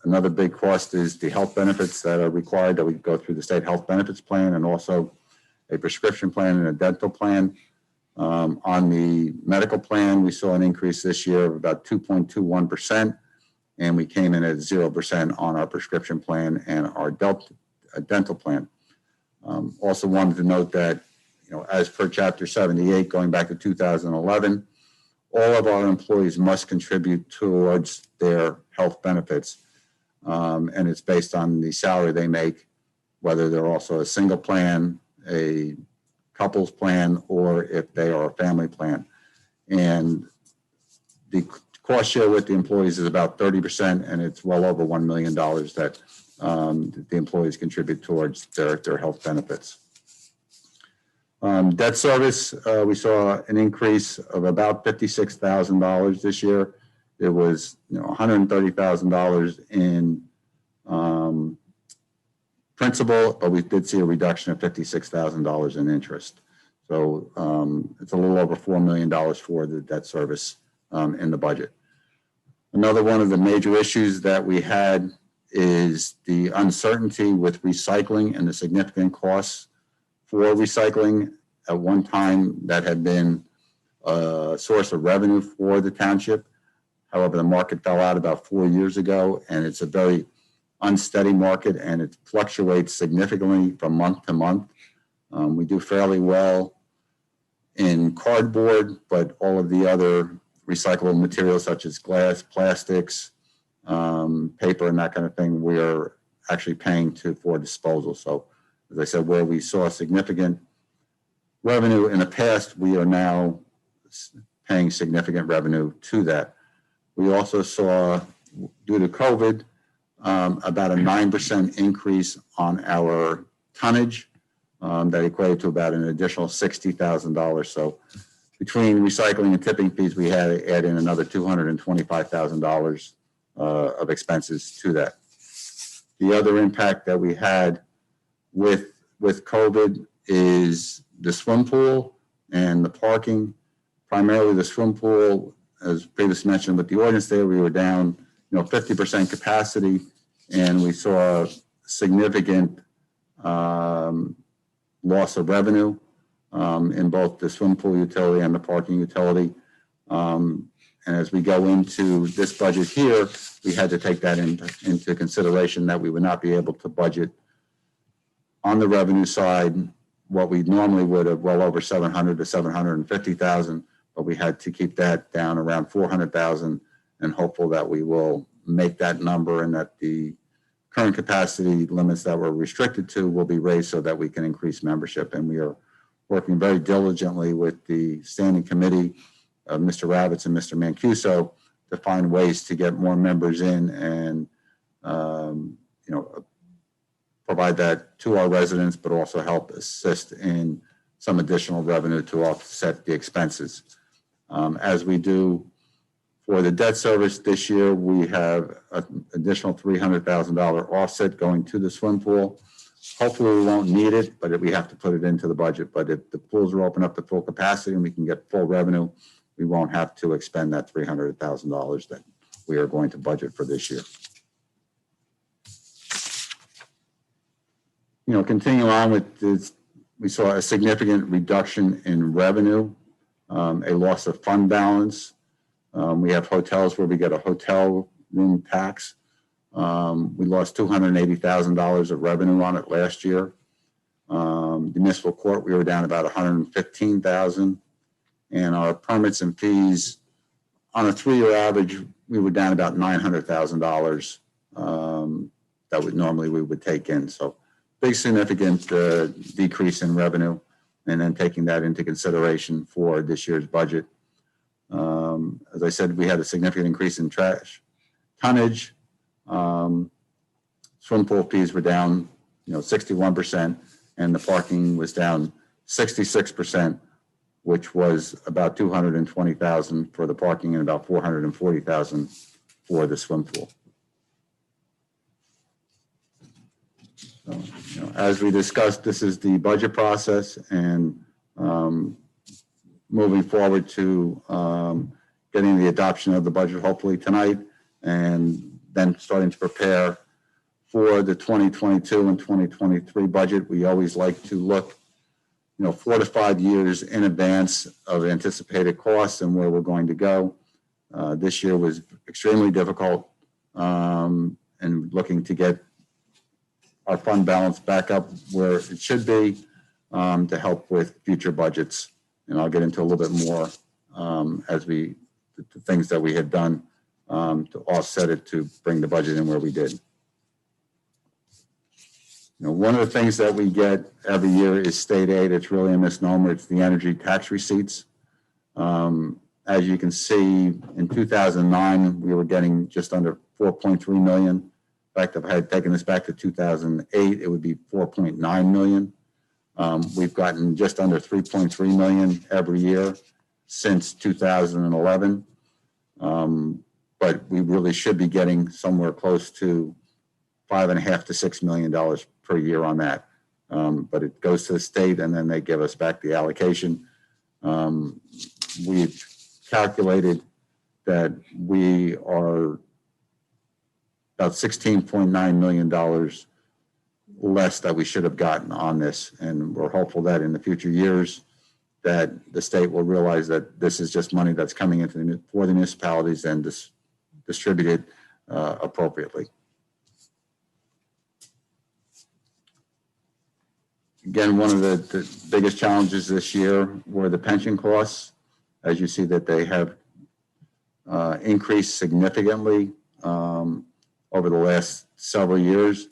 [SPEAKER 7] Another big cost is the health benefits that are required that we go through the state health benefits plan, and also a prescription plan and a dental plan. On the medical plan, we saw an increase this year of about 2.21%, and we came in at 0% on our prescription plan and our dental plan. Also wanted to note that, as per Chapter 78, going back to 2011, all of our employees must contribute towards their health benefits. And it's based on the salary they make, whether they're also a single plan, a couples plan, or if they are a family plan. And the cost share with the employees is about 30%, and it's well over $1 million that the employees contribute towards their health benefits. Debt service, we saw an increase of about $56,000 this year. It was $130,000 in principal, but we did see a reduction of $56,000 in interest. So it's a little over $4 million for the debt service in the budget. Another one of the major issues that we had is the uncertainty with recycling and the significant costs for recycling. At one time, that had been a source of revenue for the township. However, the market fell out about 4 years ago, and it's a very unsteady market, and it fluctuates significantly from month to month. We do fairly well in cardboard, but all of the other recyclable materials such as glass, plastics, paper, and that kind of thing, we are actually paying for disposal. So, as I said, where we saw significant revenue in the past, we are now paying significant revenue to that. We also saw, due to COVID, about a 9% increase on our tonnage that equated to about an additional $60,000. So between recycling and tipping fees, we had to add in another $225,000 of expenses to that. The other impact that we had with COVID is the swim pool and the parking. Primarily the swim pool, as previously mentioned with the ordinance there, we were down 50% capacity, and we saw significant loss of revenue in both the swim pool utility and the parking utility. And as we go into this budget here, we had to take that into consideration, that we would not be able to budget on the revenue side what we normally would have, well over $700,000 to $750,000, but we had to keep that down around $400,000, and hopeful that we will make that number, and that the current capacity limits that we're restricted to will be raised so that we can increase membership. And we are working very diligently with the standing committee of Mr. Ravitz and Mr. Mancuso to find ways to get more members in and provide that to our residents, but also help assist in some additional revenue to offset the expenses. As we do for the debt service this year, we have an additional $300,000 offset going to the swim pool. Hopefully, we won't need it, but we have to put it into the budget. But if the pools are open up to full capacity and we can get full revenue, we won't have to expend that $300,000 that we are going to budget for this year. You know, continuing on with this, we saw a significant reduction in revenue, a loss of fund balance. We have hotels where we get a hotel room tax. We lost $280,000 of revenue on it last year. The municipal court, we were down about $115,000, and our permits and fees, on a 3-year average, we were down about $900,000 that we would take in. So, big significant decrease in revenue, and then taking that into consideration for this year's budget. As I said, we had a significant increase in trash tonnage. Swim pool fees were down, 61%, and the parking was down 66%, which was about $220,000 for the parking and about $440,000 for the swim pool. So, as we discussed, this is the budget process, and moving forward to getting the adoption of the budget hopefully tonight, and then starting to prepare for the 2022 and 2023 budget. We always like to look, 4 to 5 years in advance of anticipated costs and where we're going to go. This year was extremely difficult, and looking to get our fund balance back up where it should be to help with future budgets. And I'll get into a little bit more as the things that we had done to offset it to bring the budget in where we did. One of the things that we get every year is state aid. It's really a misnomer. It's the energy tax receipts. As you can see, in 2009, we were getting just under 4.3 million. In fact, if I had taken this back to 2008, it would be 4.9 million. We've gotten just under 3.3 million every year since 2011. But we really should be getting somewhere close to $5.5 to $6 million per year on that. But it goes to the state, and then they give us back the allocation. We've calculated that we are about $16.9 million less that we should have gotten on this. And we're hopeful that in the future years that the state will realize that this is just money that's coming into for the municipalities and distributed appropriately. Again, one of the biggest challenges this year were the pension costs. As you see that they have increased significantly over the last several years,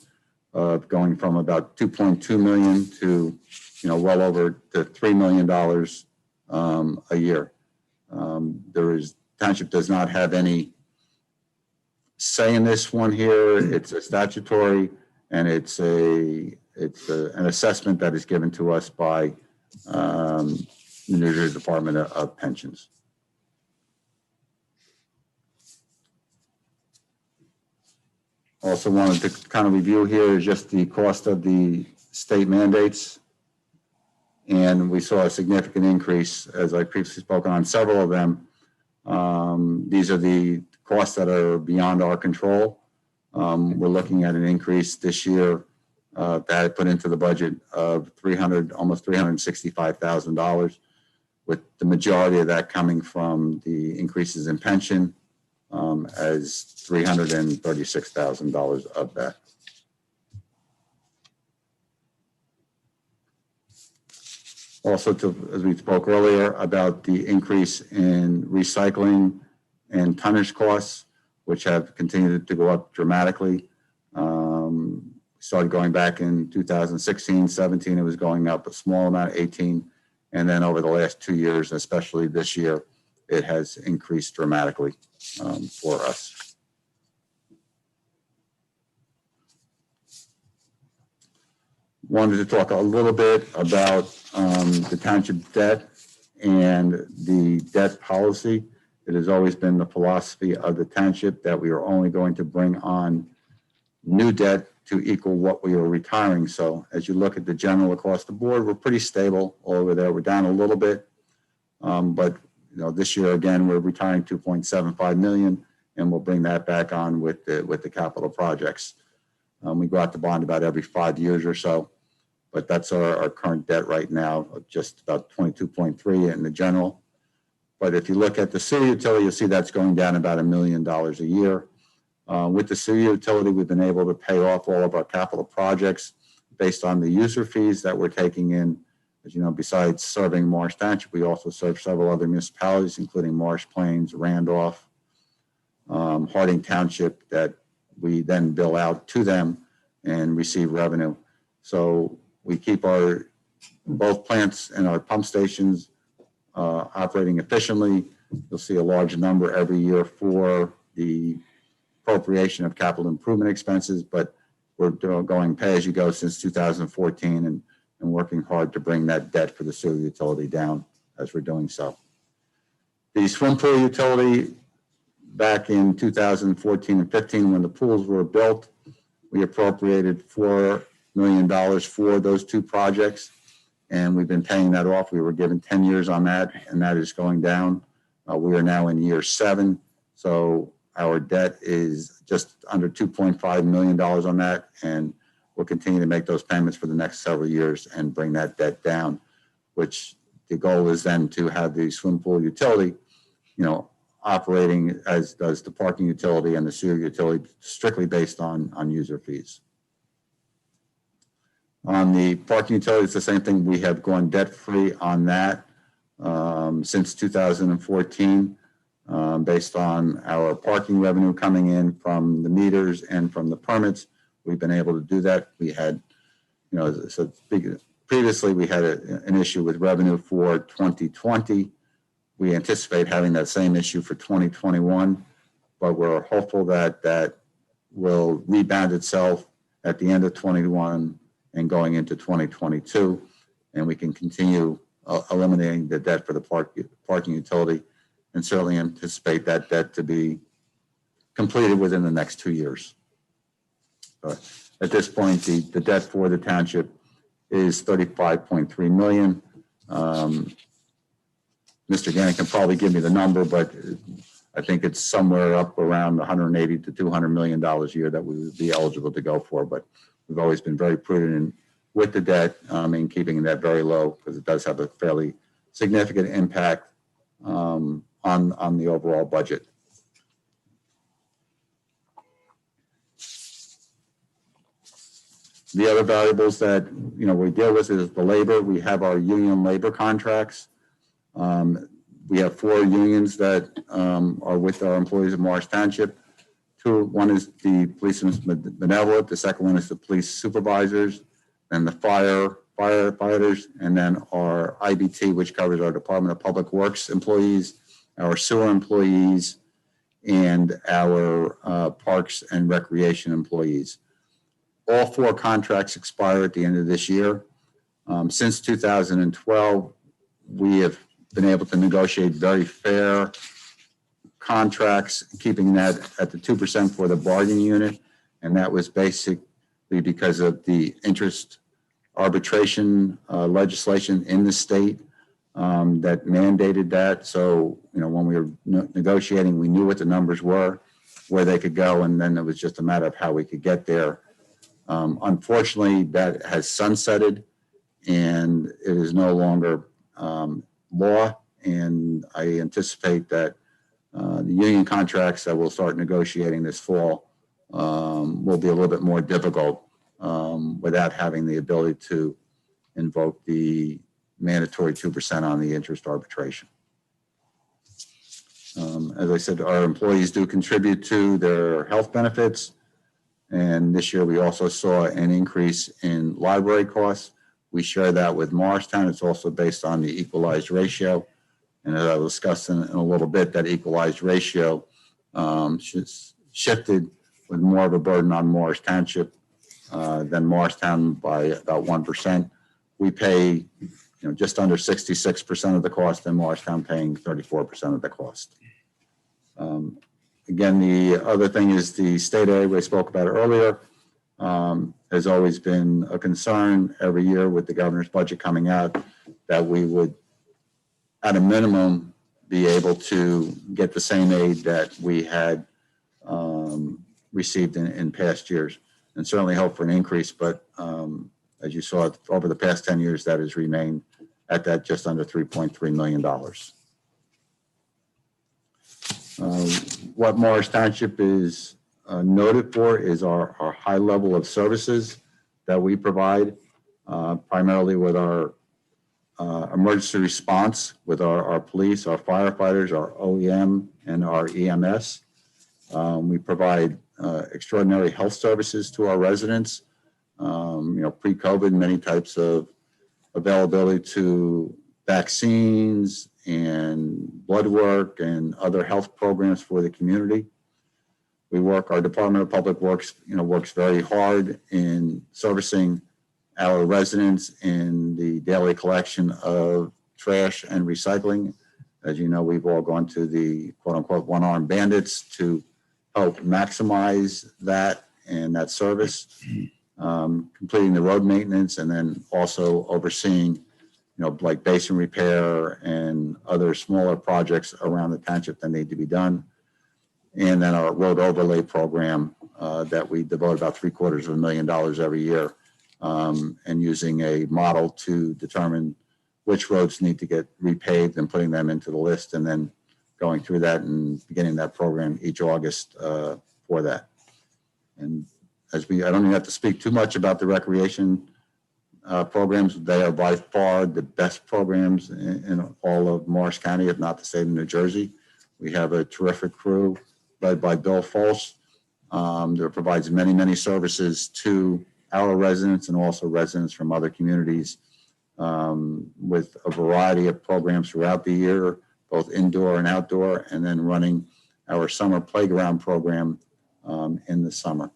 [SPEAKER 7] going from about 2.2 million to well over to $3 million a year. Township does not have any say in this one here. It's a statutory, and it's an assessment that is given to us by the New Jersey Department of Pensions. Also wanted to kind of review here is just the cost of the state mandates. And we saw a significant increase, as I previously spoken on several of them. These are the costs that are beyond our control. We're looking at an increase this year that I put into the budget of almost $365,000, with the majority of that coming from the increases in pension, as $336,000 of that. Also, as we spoke earlier about the increase in recycling and tonnage costs, which have continued to go up dramatically. Started going back in 2016, 17, it was going up a small amount, 18. And then over the last 2 years, especially this year, it has increased dramatically for us. Wanted to talk a little bit about the township debt and the debt policy. It has always been the philosophy of the township that we are only going to bring on new debt to equal what we were retiring. So as you look at the general across the board, we're pretty stable all over there. We're down a little bit, but this year again we're retiring 2.75 million, and we'll bring that back on with the capital projects. We go out to bond about every 5 years or so, but that's our current debt right now, of just about 22.3 in the general. But if you look at the sewer utility, you'll see that's going down about $1 million a year. With the sewer utility, we've been able to pay off all of our capital projects based on the user fees that we're taking in. As you know, besides serving Morris Township, we also serve several other municipalities, including Morris Plains, Randolph, Harding Township, that we then bill out to them and receive revenue. So we keep both plants and our pump stations operating efficiently. You'll see a large number every year for the appropriation of capital improvement expenses, but we're going pay-as-you-go since 2014 and working hard to bring that debt for the sewer utility down as we're doing so. The swim pool utility, back in 2014 and 15, when the pools were built, we appropriated $4 million for those two projects, and we've been paying that off. We were given 10 years on that, and that is going down. We are now in year 7, so our debt is just under $2.5 million on that, and we'll continue to make those payments for the next several years and bring that debt down, which the goal is then to have the swim pool utility, operating as does the parking utility and the sewer utility, strictly based on user fees. On the parking utility, it's the same thing. We have gone debt-free on that since 2014, based on our parking revenue coming in from the meters and from the permits. We've been able to do that. We had, previously we had an issue with revenue for 2020. We anticipate having that same issue for 2021, but we're hopeful that that will rebound itself at the end of 21 and going into 2022, and we can continue eliminating the debt for the parking utility, and certainly anticipate that debt to be completed within the next 2 years. At this point, the debt for the township is $35.3 million. Mr. Gannon can probably give me the number, but I think it's somewhere up around $180 to $200 million a year that we would be eligible to go for. But we've always been very prudent with the debt and keeping that very low, because it does have a fairly significant impact on the overall budget. The other variables that we deal with is the labor. We have our union labor contracts. We have 4 unions that are with our employees of Morris Township. One is the Policemen's Benevolent, the second one is the police supervisors, and the firefighters, and then our IBT, which covers our Department of Public Works employees, our sewer employees, and our Parks and Recreation employees. All 4 contracts expire at the end of this year. Since 2012, we have been able to negotiate very fair contracts, keeping that at the 2% for the bargaining unit, and that was basically because of the interest arbitration legislation in the state that mandated that. So, when we were negotiating, we knew what the numbers were, where they could go, and then it was just a matter of how we could get there. Unfortunately, that has sunsetted, and it is no longer law, and I anticipate that the union contracts that we'll start negotiating this fall will be a little bit more difficult without having the ability to invoke the mandatory 2% on the interest arbitration. As I said, our employees do contribute to their health benefits, and this year we also saw an increase in library costs. We share that with Morristown. It's also based on the equalized ratio. And as I'll discuss in a little bit, that equalized ratio shifted with more of a burden on Morris Township than Morristown by about 1%. We pay just under 66% of the cost, and Morristown paying 34% of the cost. Again, the other thing is the state aid we spoke about earlier. has always been a concern every year with the governor's budget coming out, that we would, at a minimum, be able to get the same aid that we had received in past years, and certainly hope for an increase. But as you saw, over the past 10 years, that has remained at that just under $3.3 million. What Morris Township is noted for is our high level of services that we provide, primarily with our emergency response, with our police, our firefighters, our OEM, and our EMS. We provide extraordinary health services to our residents. Pre-COVID, many types of availability to vaccines and blood work and other health programs for the community. Our Department of Public Works, works very hard in servicing our residents in the daily collection of trash and recycling. As you know, we've all gone to the quote-unquote one-armed bandits to help maximize that and that service, completing the road maintenance, and then also overseeing, like basin repair and other smaller projects around the township that need to be done. And then our road overlay program that we devote about $750,000 every year, and using a model to determine which roads need to get repaved and putting them into the list, and then going through that and beginning that program each August for that. And I don't even have to speak too much about the recreation programs. They are by far the best programs in all of Morris County, if not the state of New Jersey. We have a terrific crew led by Bill Folse that provides many, many services to our residents and also residents from other communities, with a variety of programs throughout the year, both indoor and outdoor, and then running our summer playground program in the summer.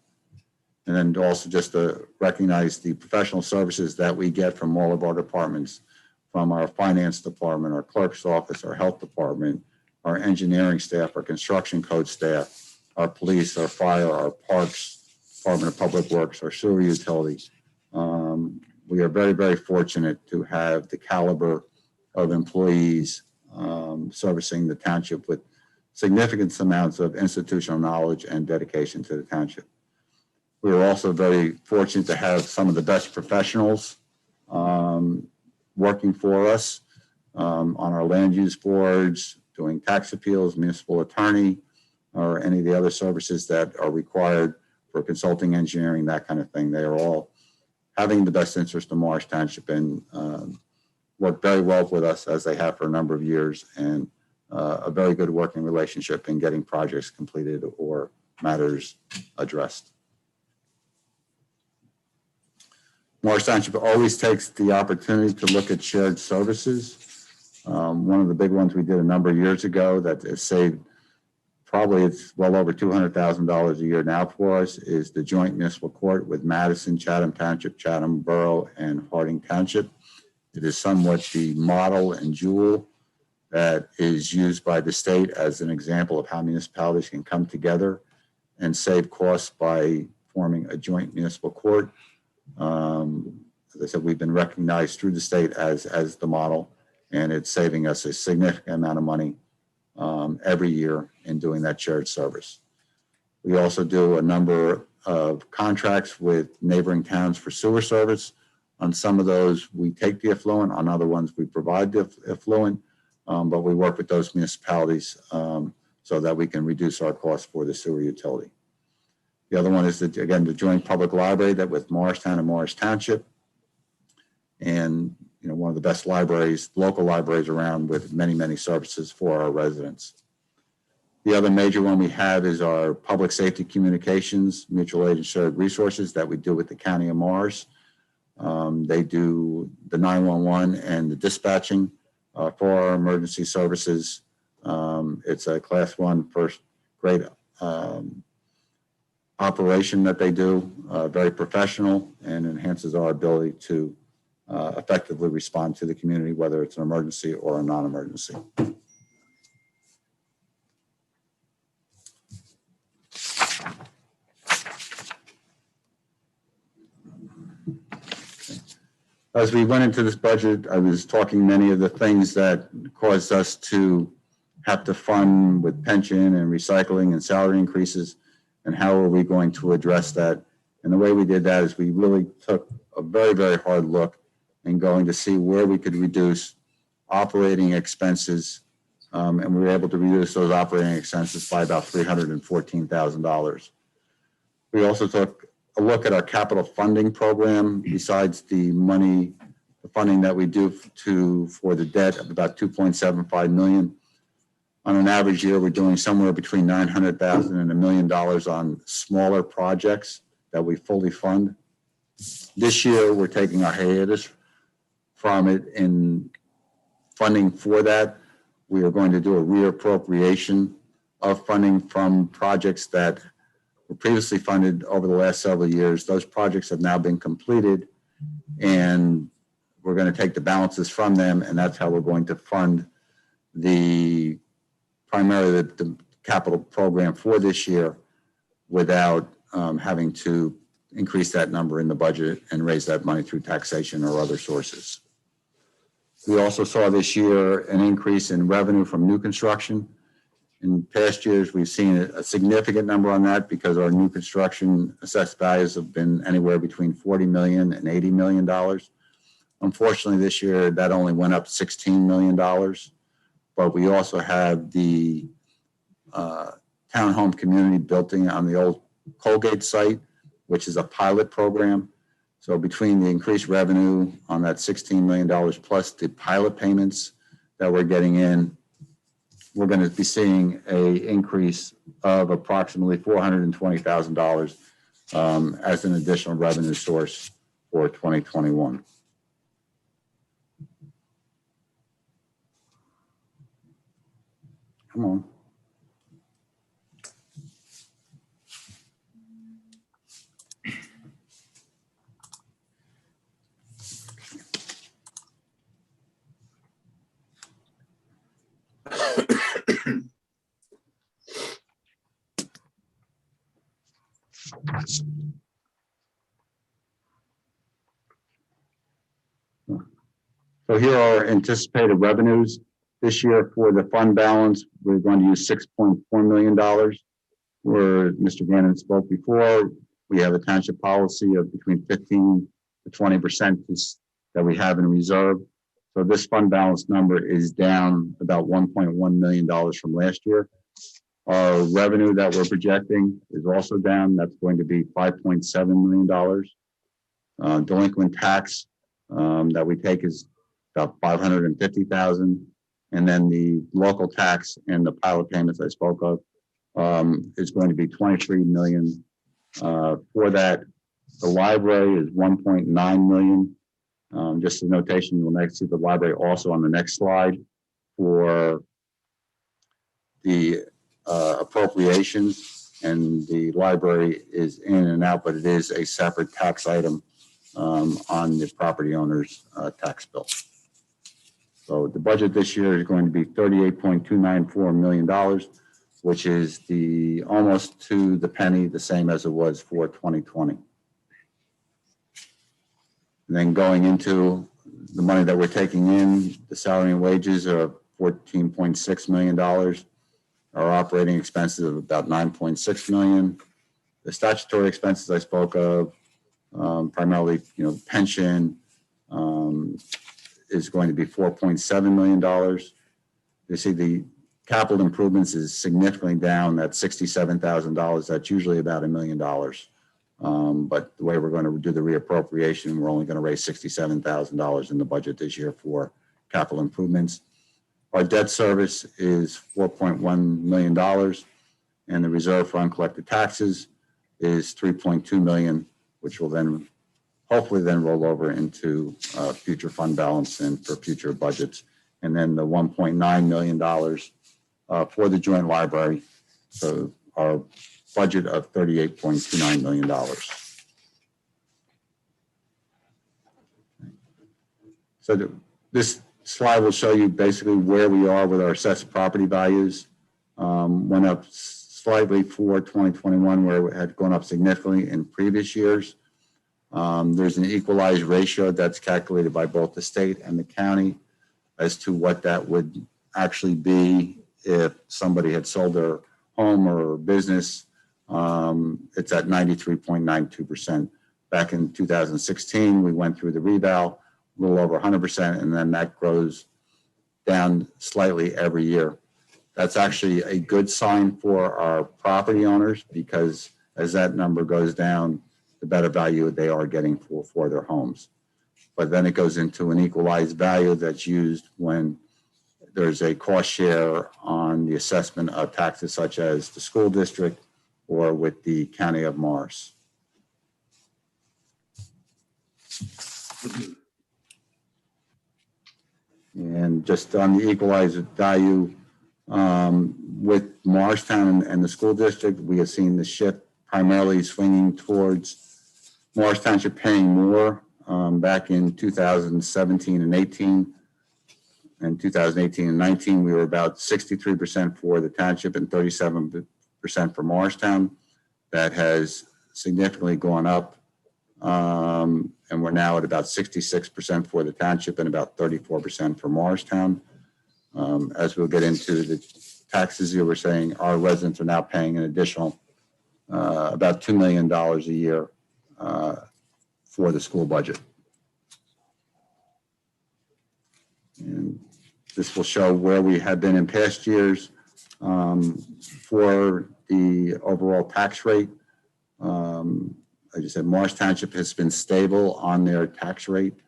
[SPEAKER 7] And then also just to recognize the professional services that we get from all of our departments, from our finance department, our clerk's office, our health department, our engineering staff, our construction code staff, our police, our fire, our parks, Department of Public Works, our sewer utility. We are very, very fortunate to have the caliber of employees servicing the township with significant amounts of institutional knowledge and dedication to the township. We are also very fortunate to have some of the best professionals working for us on our land use boards, doing tax appeals, municipal attorney, or any of the other services that are required for consulting, engineering, that kind of thing. They are all having the best interest of Morris Township and work very well with us, as they have for a number of years, and a very good working relationship in getting projects completed or matters addressed. Morris Township always takes the opportunity to look at shared services. One of the big ones we did a number of years ago that has saved probably it's well over $200,000 a year now for us is the joint municipal court with Madison, Chatham Township, Chatham Borough, and Harding Township. It is somewhat the model and jewel that is used by the state as an example of how municipalities can come together and save costs by forming a joint municipal court. As I said, we've been recognized through the state as the model, and it's saving us a significant amount of money every year in doing that shared service. We also do a number of contracts with neighboring towns for sewer service. On some of those, we take the effluent. On other ones, we provide the effluent, but we work with those municipalities so that we can reduce our costs for the sewer utility. The other one is, the joint public library that with Morristown and Morris Township. And, one of the best libraries, local libraries around, with many, many services for our residents. The other major one we have is our public safety communications, mutual aid and shared resources that we do with the County of Morris. They do the 911 and the dispatching for our emergency services. It's a Class 1 first grade operation that they do, very professional, and enhances our ability to effectively respond to the community, whether it's an emergency or a non-emergency. As we went into this budget, I was talking many of the things that caused us to have to fund with pension and recycling and salary increases, and how are we going to address that? And the way we did that is we really took a very, very hard look and going to see where we could reduce operating expenses, and we were able to reduce those operating expenses by about $314,000. We also took a look at our capital funding program. Besides the funding that we do for the debt of about $2.75 million. On an average year, we're doing somewhere between $900,000 and $1 million on smaller projects that we fully fund. This year, we're taking a hiatus from it in funding for that. We are going to do a reappropriation of funding from projects that were previously funded over the last several years. Those projects have now been completed, and we're going to take the balances from them, and that's how we're going to fund primarily the capital program for this year without having to increase that number in the budget and raise that money through taxation or other sources. We also saw this year an increase in revenue from new construction. In past years, we've seen a significant number on that because our new construction assessed values have been anywhere between $40 million and $80 million. Unfortunately, this year, that only went up $16 million. But we also have the townhome community building on the old Colgate site, which is a pilot program. So between the increased revenue on that $16 million plus the pilot payments that we're getting in, we're going to be seeing an increase of approximately $420,000 as an additional revenue source for 2021. Come on. So here are anticipated revenues this year for the fund balance. We're going to use $6.4 million. Where Mr. Gannon spoke before, we have a township policy of between 15 to 20% that we have in reserve. So this fund balance number is down about $1.1 million from last year. Our revenue that we're projecting is also down. That's going to be $5.7 million. Delinquent tax that we take is about $550,000. And then the local tax and the pilot payments I spoke of is going to be $23 million. For that, the library is $1.9 million. Just a notation, you'll next see the library also on the next slide for the appropriations, and the library is in and out, but it is a separate tax item on the property owner's tax bill. So the budget this year is going to be $38.294 million, which is almost to the penny the same as it was for 2020. And then going into the money that we're taking in, the salary and wages are $14.6 million. Our operating expenses of about $9.6 million. The statutory expenses I spoke of, primarily, pension, is going to be $4.7 million. You see the capital improvements is significantly down. That's $67,000. That's usually about $1 million. But the way we're going to do the reappropriation, we're only going to raise $67,000 in the budget this year for capital improvements. Our debt service is $4.1 million, and the reserve for uncollected taxes is $3.2 million, which will then hopefully roll over into future fund balance and for future budgets. And then the $1.9 million for the joint library. So our budget of $38.29 million. So this slide will show you basically where we are with our assessed property values. Went up slightly for 2021, where it had gone up significantly in previous years. There's an equalized ratio that's calculated by both the state and the county as to what that would actually be if somebody had sold their home or business. It's at 93.92%. Back in 2016, we went through the reval, a little over 100%, and then that grows down slightly every year. That's actually a good sign for our property owners, because as that number goes down, the better value they are getting for their homes. But then it goes into an equalized value that's used when there's a cost share on the assessment of taxes such as the school district or with the county of Morris. And just on the equalized value, with Morristown and the school district, we have seen the shift primarily swinging towards Morris Township paying more. Back in 2017 and 18, and 2018 and 19, we were about 63% for the township and 37% for Morristown. That has significantly gone up, and we're now at about 66% for the township and about 34% for Morristown. As we'll get into the taxes, you were saying our residents are now paying an additional about $2 million a year for the school budget. And this will show where we have been in past years for the overall tax rate. Like I said, Morris Township has been stable on their tax rate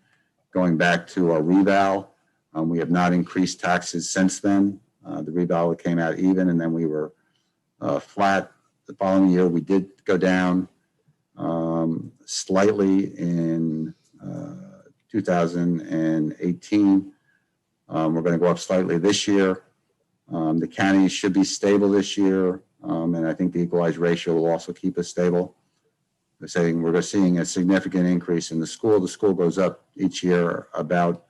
[SPEAKER 7] going back to our reval. We have not increased taxes since then. The reval came out even, and then we were flat. The following year, we did go down slightly in 2018. We're going to go up slightly this year. The county should be stable this year, and I think the equalized ratio will also keep us stable. We're saying we're seeing a significant increase in the school. The school goes up each year about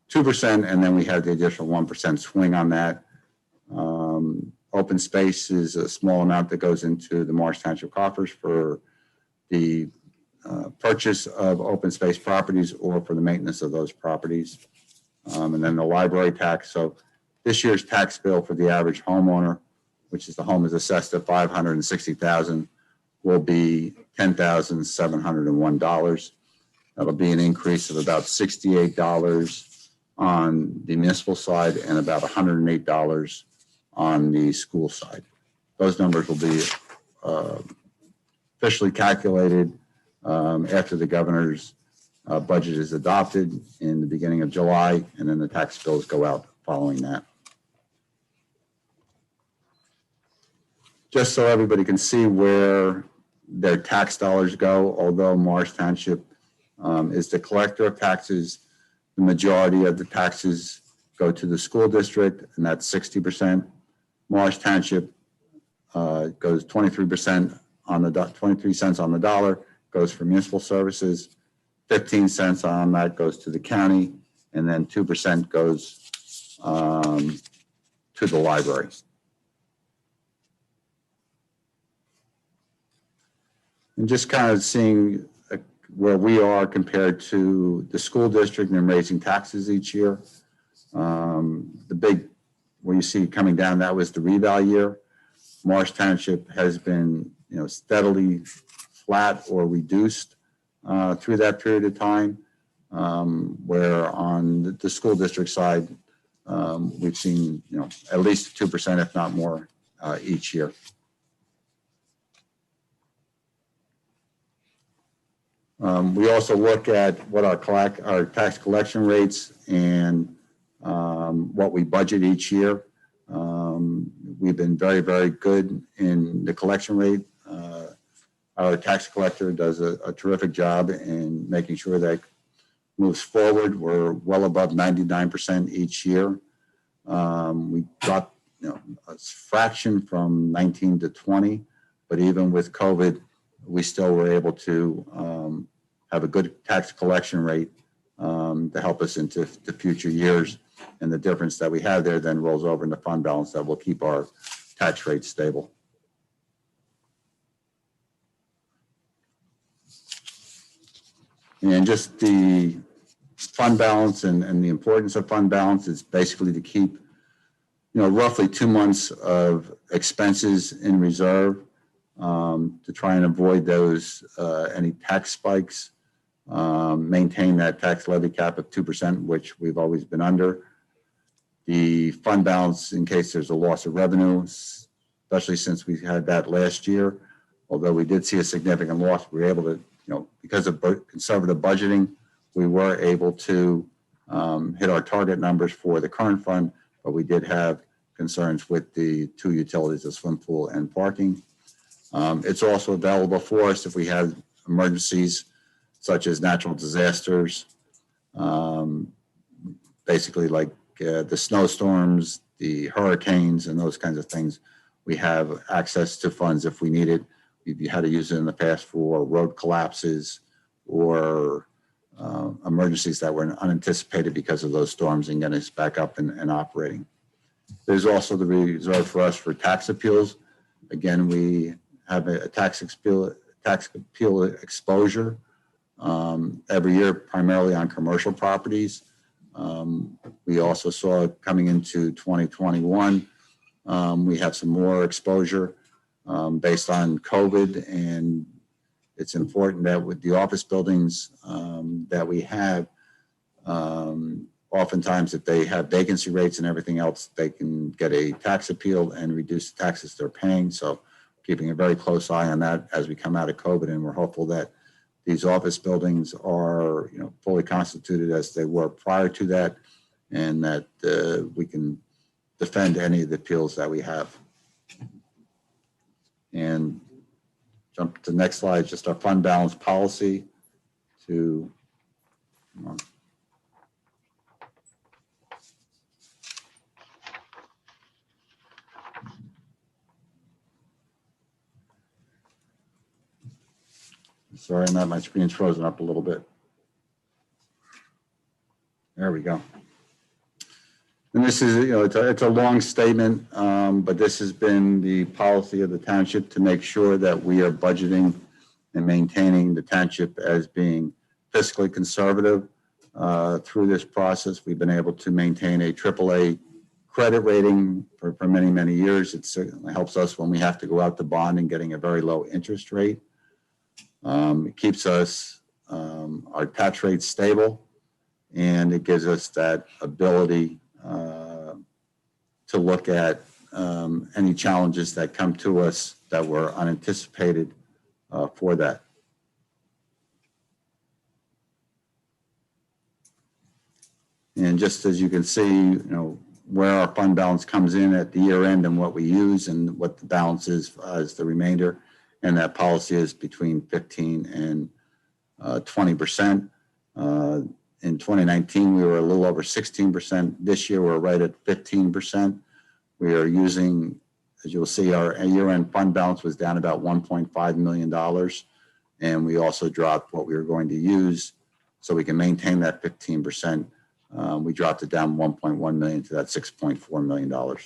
[SPEAKER 7] 2%, and then we have the additional 1% swing on that. Open space is a small amount that goes into the Morris Township coffers for the purchase of open space properties or for the maintenance of those properties. And then the library tax. So this year's tax bill for the average homeowner, which is the home is assessed at $560,000, will be $10,701. That'll be an increase of about $68 on the municipal side and about $108 on the school side. Those numbers will be officially calculated after the governor's budget is adopted in the beginning of July, and then the tax bills go out following that. Just so everybody can see where their tax dollars go, although Morris Township is the collector of taxes, the majority of the taxes go to the school district, and that's 60%. Morris Township goes 23% on the 23 cents on the dollar goes for municipal services, 15 cents on that goes to the county, and then 2% goes to the library. And just kind of seeing where we are compared to the school district and raising taxes each year. The big, where you see coming down, that was the reval year. Morris Township has been, steadily flat or reduced through that period of time, where on the school district side, we've seen, at least 2%, if not more, each year. We also look at what our tax collection rates and what we budget each year. We've been very, very good in the collection rate. Our tax collector does a terrific job in making sure that moves forward. We're well above 99% each year. We dropped, a fraction from 19 to 20, but even with COVID, we still were able to have a good tax collection rate to help us into the future years. And the difference that we have there then rolls over into fund balance that will keep our tax rate stable. And just the fund balance and the importance of fund balance is basically to keep, roughly 2 months of expenses in reserve, to try and avoid those, any tax spikes, maintain that tax levy cap of 2%, which we've always been under. The fund balance in case there's a loss of revenue, especially since we had that last year. Although we did see a significant loss, we were able to, because of conservative budgeting, we were able to hit our target numbers for the current fund, but we did have concerns with the 2 utilities, the swim pool and parking. It's also available for us if we have emergencies such as natural disasters, basically like the snowstorms, the hurricanes, and those kinds of things. We have access to funds if we need it. We've had to use it in the past for road collapses or emergencies that were unanticipated because of those storms and getting us back up and operating. There's also the reserve for us for tax appeals. Again, we have a tax appeal exposure every year, primarily on commercial properties. We also saw coming into 2021, we have some more exposure based on COVID, and it's important that with the office buildings that we have, oftentimes if they have vacancy rates and everything else, they can get a tax appeal and reduce the taxes they're paying. So keeping a very close eye on that as we come out of COVID, and we're hopeful that these office buildings are, fully constituted as they were prior to that, and that we can defend any of the appeals that we have. And jump to the next slide, just our fund balance policy to, sorry, my screen's frozen up a little bit. There we go. And this is, it's a long statement, but this has been the policy of the township to make sure that we are budgeting and maintaining the township as being fiscally conservative. Through this process, we've been able to maintain a AAA credit rating for many, many years. It certainly helps us when we have to go out to bond and getting a very low interest rate. It keeps us, our tax rate stable, and it gives us that ability to look at any challenges that come to us that were unanticipated for that. And just as you can see, where our fund balance comes in at the year end and what we use and what the balance is as the remainder, and that policy is between 15 and 20%. In 2019, we were a little over 16%. This year, we're right at 15%. We are using, as you'll see, our year-end fund balance was down about $1.5 million. And we also dropped what we were going to use so we can maintain that 15%. We dropped it down 1.1 million to that $6.4 million.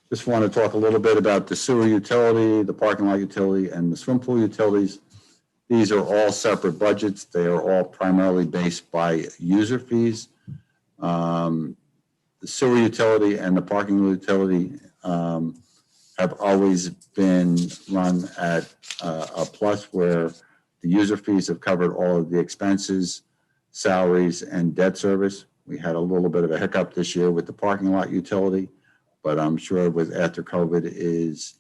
[SPEAKER 7] Just want to talk a little bit about the sewer utility, the parking lot utility, and the swim pool utilities. These are all separate budgets. They are all primarily based by user fees. The sewer utility and the parking utility have always been run at a plus, where the user fees have covered all of the expenses, salaries, and debt service. We had a little bit of a hiccup this year with the parking lot utility, but I'm sure with after COVID is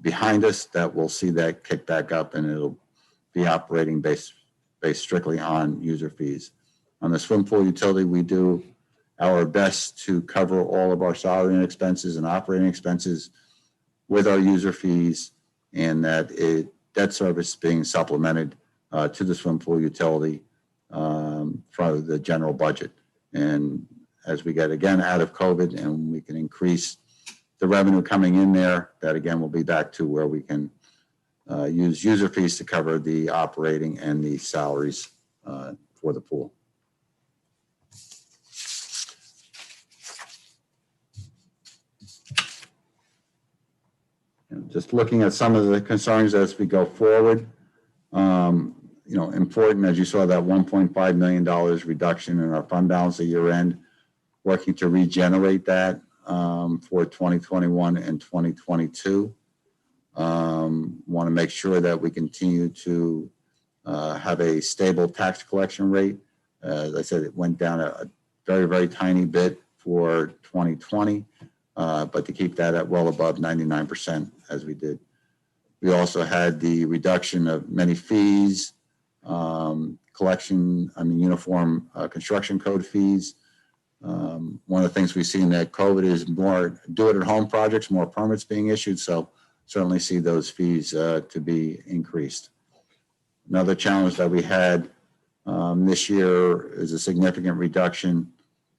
[SPEAKER 7] behind us, that we'll see that kick back up, and it'll be operating based strictly on user fees. On the swim pool utility, we do our best to cover all of our salary and expenses and operating expenses with our user fees, and that debt service being supplemented to the swim pool utility from the general budget. And as we get again out of COVID and we can increase the revenue coming in there, that again will be back to where we can use user fees to cover the operating and the salaries for the pool. Just looking at some of the concerns as we go forward, important, as you saw, that $1.5 million reduction in our fund balance at year end, working to regenerate that for 2021 and 2022. Want to make sure that we continue to have a stable tax collection rate. As I said, it went down a very, very tiny bit for 2020, but to keep that at well above 99% as we did. We also had the reduction of many fees, uniform construction code fees. One of the things we've seen that COVID is more do-it-at-home projects, more permits being issued, so certainly see those fees to be increased. Another challenge that we had this year is a significant reduction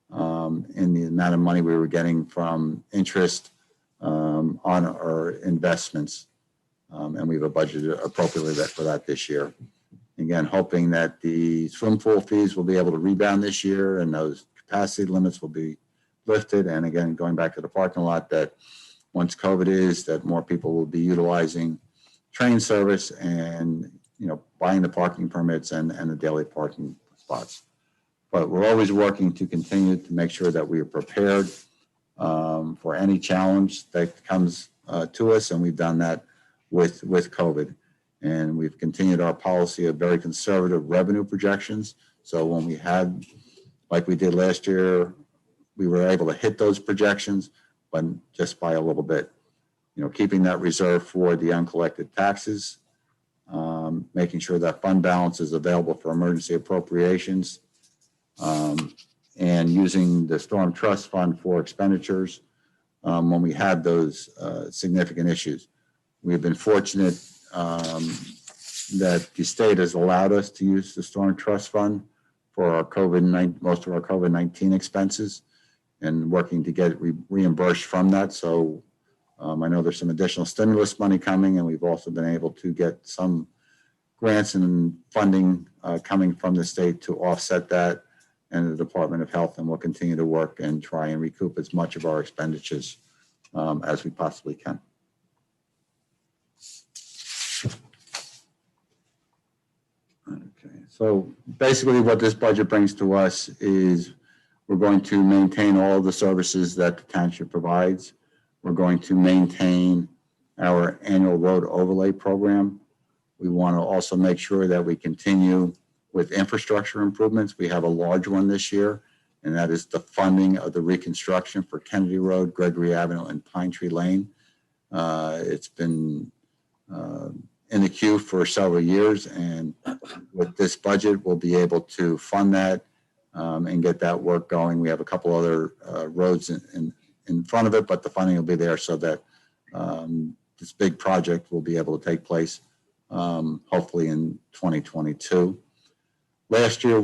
[SPEAKER 7] in the amount of money we were getting from interest on our investments, and we've budgeted appropriately for that this year. Again, hoping that the swim pool fees will be able to rebound this year and those capacity limits will be lifted. And again, going back to the parking lot, that once COVID is, that more people will be utilizing train service and, buying the parking permits and the daily parking spots. But we're always working to continue to make sure that we are prepared for any challenge that comes to us. And we've done that with COVID. And we've continued our policy of very conservative revenue projections. So when we had, like we did last year, we were able to hit those projections, but just by a little bit. Keeping that reserve for the uncollected taxes, making sure that fund balance is available for emergency appropriations, and using the Storm Trust Fund for expenditures when we had those significant issues. We've been fortunate that the state has allowed us to use the Storm Trust Fund for our most of our COVID-19 expenses, and working to get reimbursed from that. So I know there's some additional stimulus money coming, and we've also been able to get some grants and funding coming from the state to offset that, and the Department of Health, and we'll continue to work and try and recoup as much of our expenditures as we possibly can. Okay, so basically what this budget brings to us is we're going to maintain all of the services that the township provides. We're going to maintain our annual road overlay program. We want to also make sure that we continue with infrastructure improvements. We have a large one this year, and that is the funding of the reconstruction for Kennedy Road, Gregory Avenue, and Pine Tree Lane. It's been in the queue for several years, and with this budget, we'll be able to fund that and get that work going. We have a couple other roads in front of it, but the funding will be there so that this big project will be able to take place hopefully in 2022. Last year,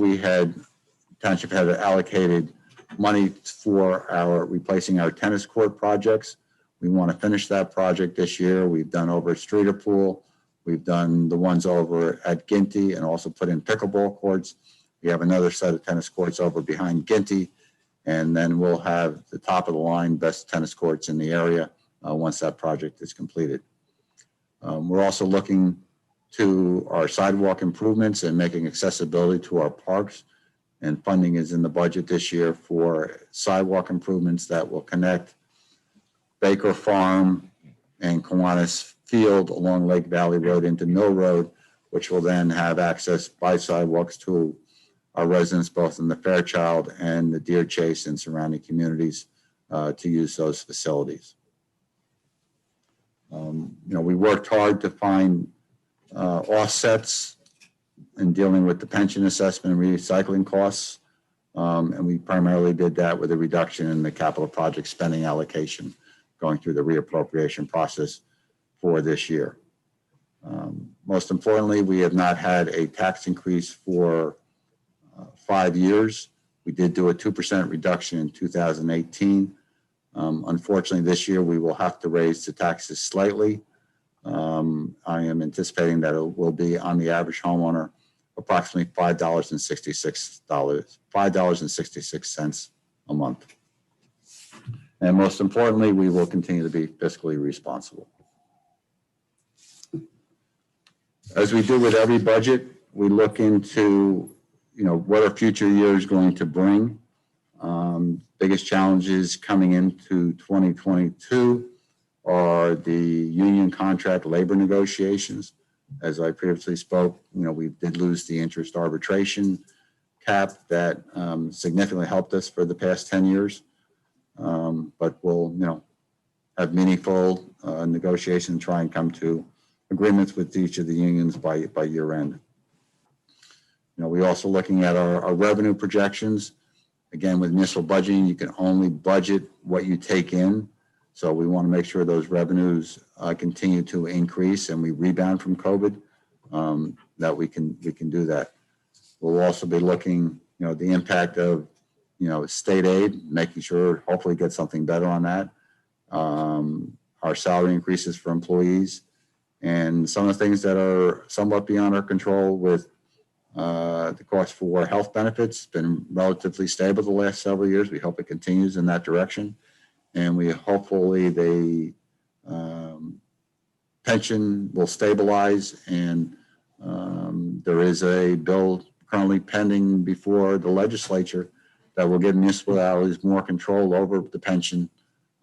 [SPEAKER 7] Township had allocated money for replacing our tennis court projects. We want to finish that project this year. We've done over at Streeter Pool. We've done the ones over at Ginty and also put in pickleball courts. We have another set of tennis courts over behind Ginty, and then we'll have the top of the line best tennis courts in the area once that project is completed. We're also looking to our sidewalk improvements and making accessibility to our parks, and funding is in the budget this year for sidewalk improvements that will connect Baker Farm and Kiwanis Field along Lake Valley Road into Mill Road, which will then have access by sidewalks to our residents both in the Fairchild and the Deer Chase and surrounding communities to use those facilities. We worked hard to find offsets in dealing with the pension assessment and recycling costs, and we primarily did that with a reduction in the capital project spending allocation going through the reappropriation process for this year. Most importantly, we have not had a tax increase for 5 years. We did do a 2% reduction in 2018. Unfortunately, this year we will have to raise the taxes slightly. I am anticipating that it will be on the average homeowner approximately $5.66 a month. And most importantly, we will continue to be fiscally responsible. As we do with every budget, we look into, what are future years going to bring. Biggest challenges coming into 2022 are the union contract labor negotiations. As I previously spoke, we did lose the interest arbitration cap that significantly helped us for the past 10 years. But we'll, have meaningful negotiations and try and come to agreements with each of the unions by year end. We're also looking at our revenue projections. Again, with municipal budgeting, you can only budget what you take in. So we want to make sure those revenues continue to increase and we rebound from COVID, that we can do that. We'll also be looking, the impact of, state aid, making sure hopefully get something better on that. Our salary increases for employees and some of the things that are somewhat beyond our control with the cost for health benefits been relatively stable the last several years. We hope it continues in that direction. And we hopefully the pension will stabilize and there is a bill currently pending before the legislature that will give municipalities more control over the pension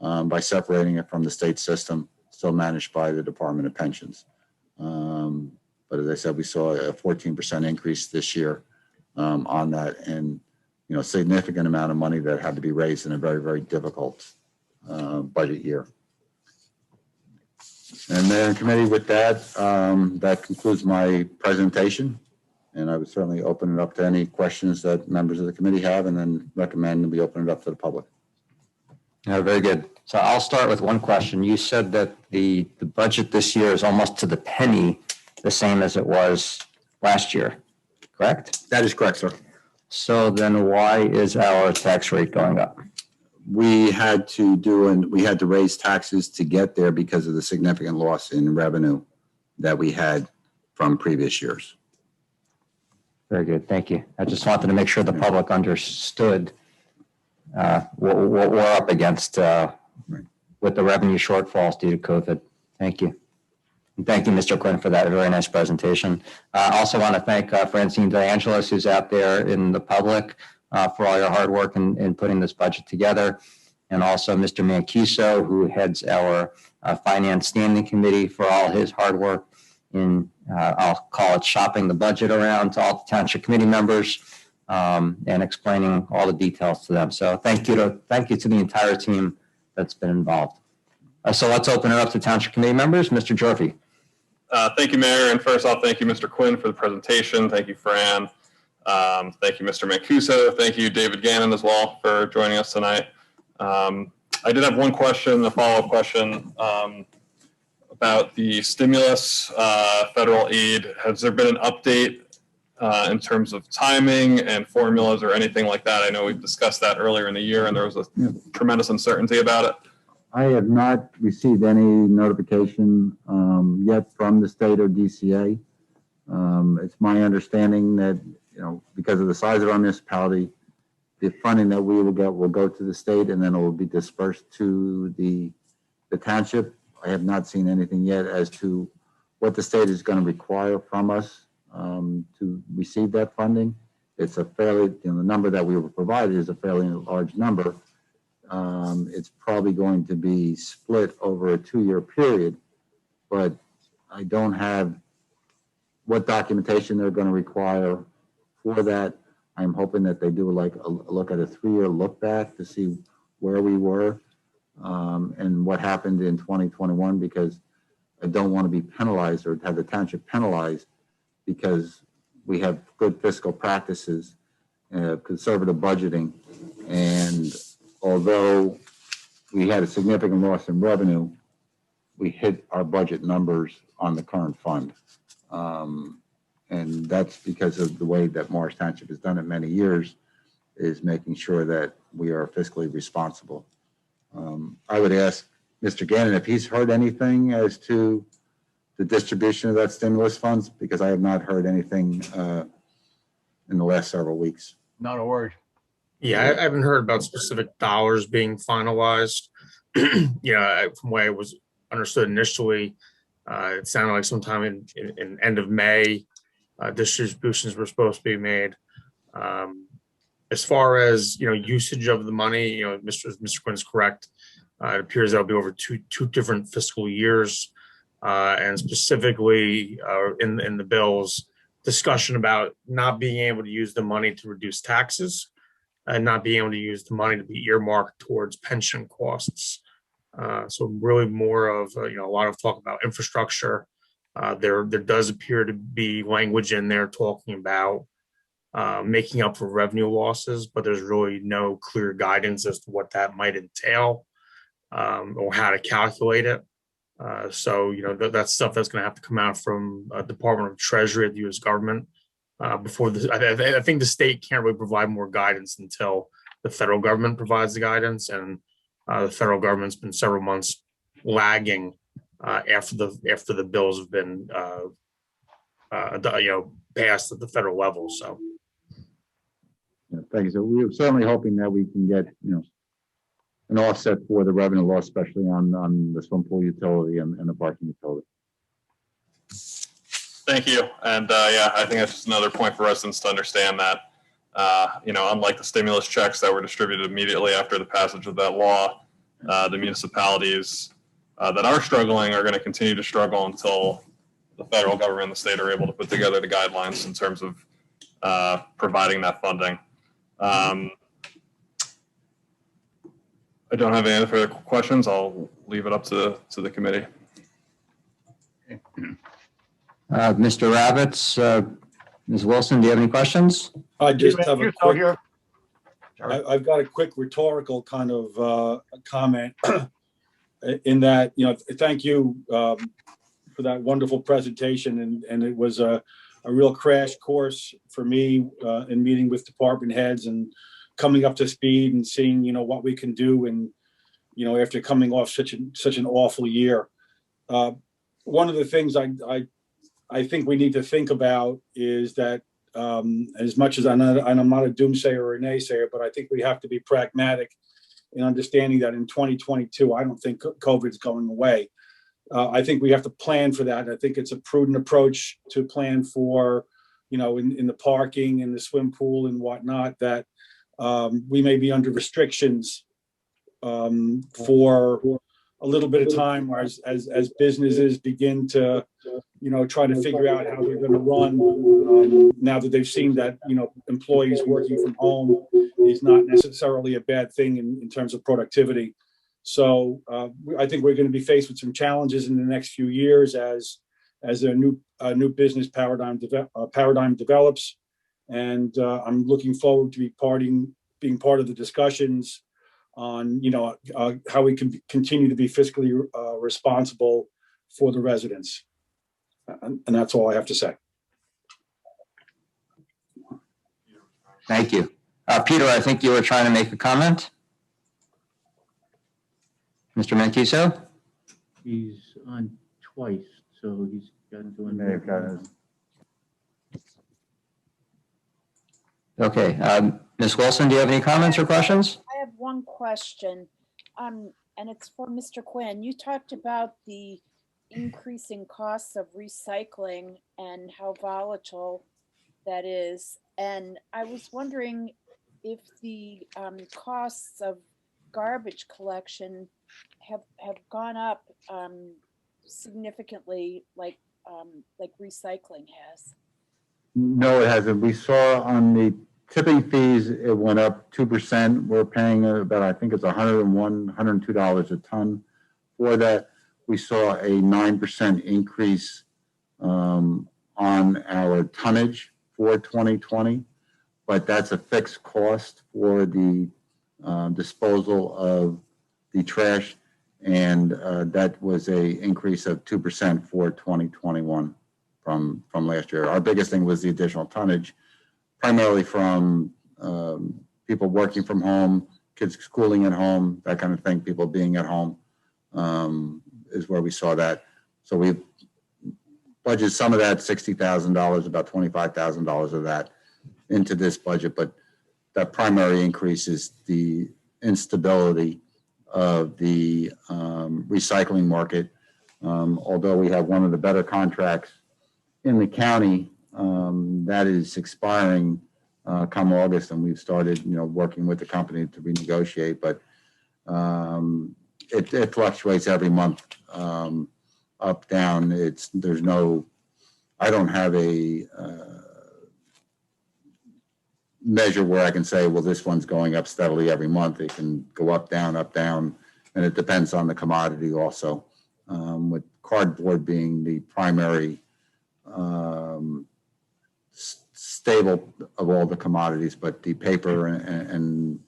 [SPEAKER 7] by separating it from the state system, still managed by the Department of Pensions. But as I said, we saw a 14% increase this year on that and, significant amount of money that had to be raised in a very, very difficult budget year. And Mayor and Committee, with that, that concludes my presentation. And I would certainly open it up to any questions that members of the committee have and then recommend that we open it up to the public.
[SPEAKER 13] Very good. So I'll start with one question. You said that the budget this year is almost to the penny the same as it was last year, correct?
[SPEAKER 7] That is correct, sir.
[SPEAKER 13] So then why is our tax rate going up?
[SPEAKER 7] We had to raise taxes to get there because of the significant loss in revenue that we had from previous years.
[SPEAKER 13] Very good, thank you. I just wanted to make sure the public understood what we're up against with the revenue shortfalls due to COVID. Thank you. And thank you, Mr. Quinn, for that very nice presentation. I also want to thank Francine DeAngelis, who's out there in the public, for all your hard work in putting this budget together. And also Mr. Mancuso, who heads our Finance Standing Committee, for all his hard work in, I'll call it shopping the budget around to all the Township Committee members and explaining all the details to them. So thank you to the entire team that's been involved. So let's open it up to Township Committee members. Mr. Gyorfy.
[SPEAKER 5] Thank you, Mayor. And first off, thank you, Mr. Quinn, for the presentation. Thank you, Fran. Thank you, Mr. Mancuso. Thank you, David Gannon, as well, for joining us tonight. I did have one question, a follow-up question about the stimulus, federal aid. Has there been an update in terms of timing and formulas or anything like that? I know we've discussed that earlier in the year, and there was a tremendous uncertainty about it.
[SPEAKER 7] I have not received any notification yet from the state or DCA. It's my understanding that, because of the size of our municipality, the funding that we will get will go to the state and then it will be dispersed to the township. I have not seen anything yet as to what the state is going to require from us to receive that funding. It's a fairly, the number that we were provided is a fairly large number. It's probably going to be split over a 2-year period, but I don't have what documentation they're going to require for that. I'm hoping that they do like a look at a 3-year look back to see where we were and what happened in 2021, because I don't want to be penalized or have the township penalized because we have good fiscal practices, conservative budgeting, and although we had a significant loss in revenue, we hit our budget numbers on the current fund. And that's because of the way that Morris Township has done it many years, is making sure that we are fiscally responsible. I would ask Mr. Gannon if he's heard anything as to the distribution of that stimulus funds, because I have not heard anything in the last several weeks.
[SPEAKER 12] Not a word.
[SPEAKER 11] Yeah, I haven't heard about specific dollars being finalized. From what I was understood initially, It sounded like sometime in end of May, distributions were supposed to be made. As far as, usage of the money, Mr. Quinn's correct. It appears that'll be over two different fiscal years. And specifically in the bills, discussion about not being able to use the money to reduce taxes and not being able to use the money to be earmarked towards pension costs. So really more of, a lot of talk about infrastructure. There does appear to be language in there talking about making up for revenue losses, but there's really no clear guidance as to what that might entail or how to calculate it. So, that's stuff that's going to have to come out from Department of Treasury of the U.S. government before this. I think the state can't really provide more guidance until the federal government provides the guidance, and the federal government's been several months lagging after the bills have been passed at the federal level. So.
[SPEAKER 7] Yeah, thank you. So we're certainly hoping that we can get, an offset for the revenue loss, especially on the swim pool utility and the parking utility.
[SPEAKER 5] Thank you. And I think that's just another point for residents to understand that, unlike the stimulus checks that were distributed immediately after the passage of that law, the municipalities that are struggling are going to continue to struggle until the federal government and the state are able to put together the guidelines in terms of providing that funding. I don't have any further questions. I'll leave it up to the committee.
[SPEAKER 13] Mr. Ravitz, Ms. Wilson, do you have any questions?
[SPEAKER 1] I just have a quick,
[SPEAKER 12] here.
[SPEAKER 1] I've got a quick rhetorical kind of comment in that, thank you for that wonderful presentation. And it was a real crash course for me in meeting with department heads and coming up to speed and seeing, what we can do. And, after coming off such an awful year, one of the things I think we need to think about is that as much as I'm not a doomsayer or a naysayer, but I think we have to be pragmatic in understanding that in 2022, I don't think COVID's going away. I think we have to plan for that. I think it's a prudent approach to plan for, in the parking and the swim pool and whatnot, that we may be under restrictions for a little bit of time as businesses begin to, try to figure out how they're going to run now that they've seen that, employees working from home is not necessarily a bad thing in terms of productivity. So I think we're going to be faced with some challenges in the next few years as a new business paradigm develops. And I'm looking forward to being part of the discussions on, how we can continue to be fiscally responsible for the residents. And that's all I have to say.
[SPEAKER 13] Thank you. Peter, I think you were trying to make a comment. Mr. Mancuso?
[SPEAKER 6] He's on twice, so he's gotten to
[SPEAKER 7] May have gotten
[SPEAKER 13] Okay. Ms. Wilson, do you have any comments or questions?
[SPEAKER 9] I have one question, and it's for Mr. Quinn. You talked about the increasing costs of recycling and how volatile that is. And I was wondering if the costs of garbage collection have gone up significantly like recycling has.
[SPEAKER 7] No, it hasn't. We saw on the tipping fees, it went up 2%. We're paying about, I think it's $102 a ton for that. We saw a 9% increase on our tonnage for 2020, but that's a fixed cost for the disposal of the trash, and that was a increase of 2% for 2021 from last year. Our biggest thing was the additional tonnage, primarily from people working from home, kids schooling at home, that kind of thing, people being at home is where we saw that. So we budgeted some of that, $60,000, about $25,000 of that into this budget, but that primary increase is the instability of the recycling market Although we have one of the better contracts in the county, that is expiring come August, and we've started, working with the company to renegotiate, but it fluctuates every month, up, down. I don't have a measure where I can say, well, this one's going up steadily every month. It can go up, down, and it depends on the commodity also. With cardboard being the primary stable of all the commodities, but the paper and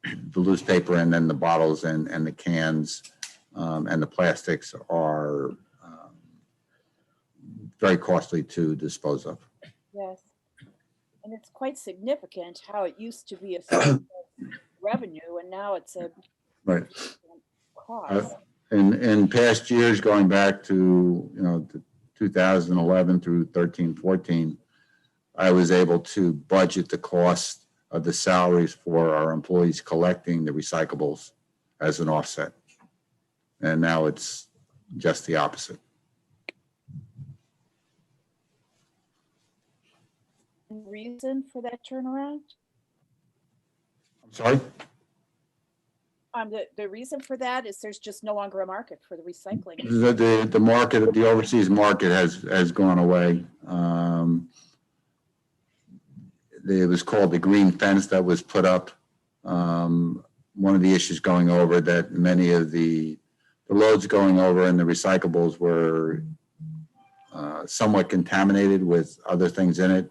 [SPEAKER 7] the loose paper, and then the bottles and the cans and the plastics are very costly to dispose of.
[SPEAKER 9] Yes. And it's quite significant how it used to be a source of revenue and now it's a
[SPEAKER 7] Right.
[SPEAKER 9] cost.
[SPEAKER 7] In past years, going back to, to 2011 through 13, 14, I was able to budget the cost of the salaries for our employees collecting the recyclables as an offset. And now it's just the opposite.
[SPEAKER 9] Reason for that turnaround?
[SPEAKER 7] I'm sorry?
[SPEAKER 9] The reason for that is there's just no longer a market for the recycling.
[SPEAKER 7] The market, the overseas market has gone away. It was called the green fence that was put up. One of the issues going over that many of the loads going over in the recyclables were somewhat contaminated with other things in it.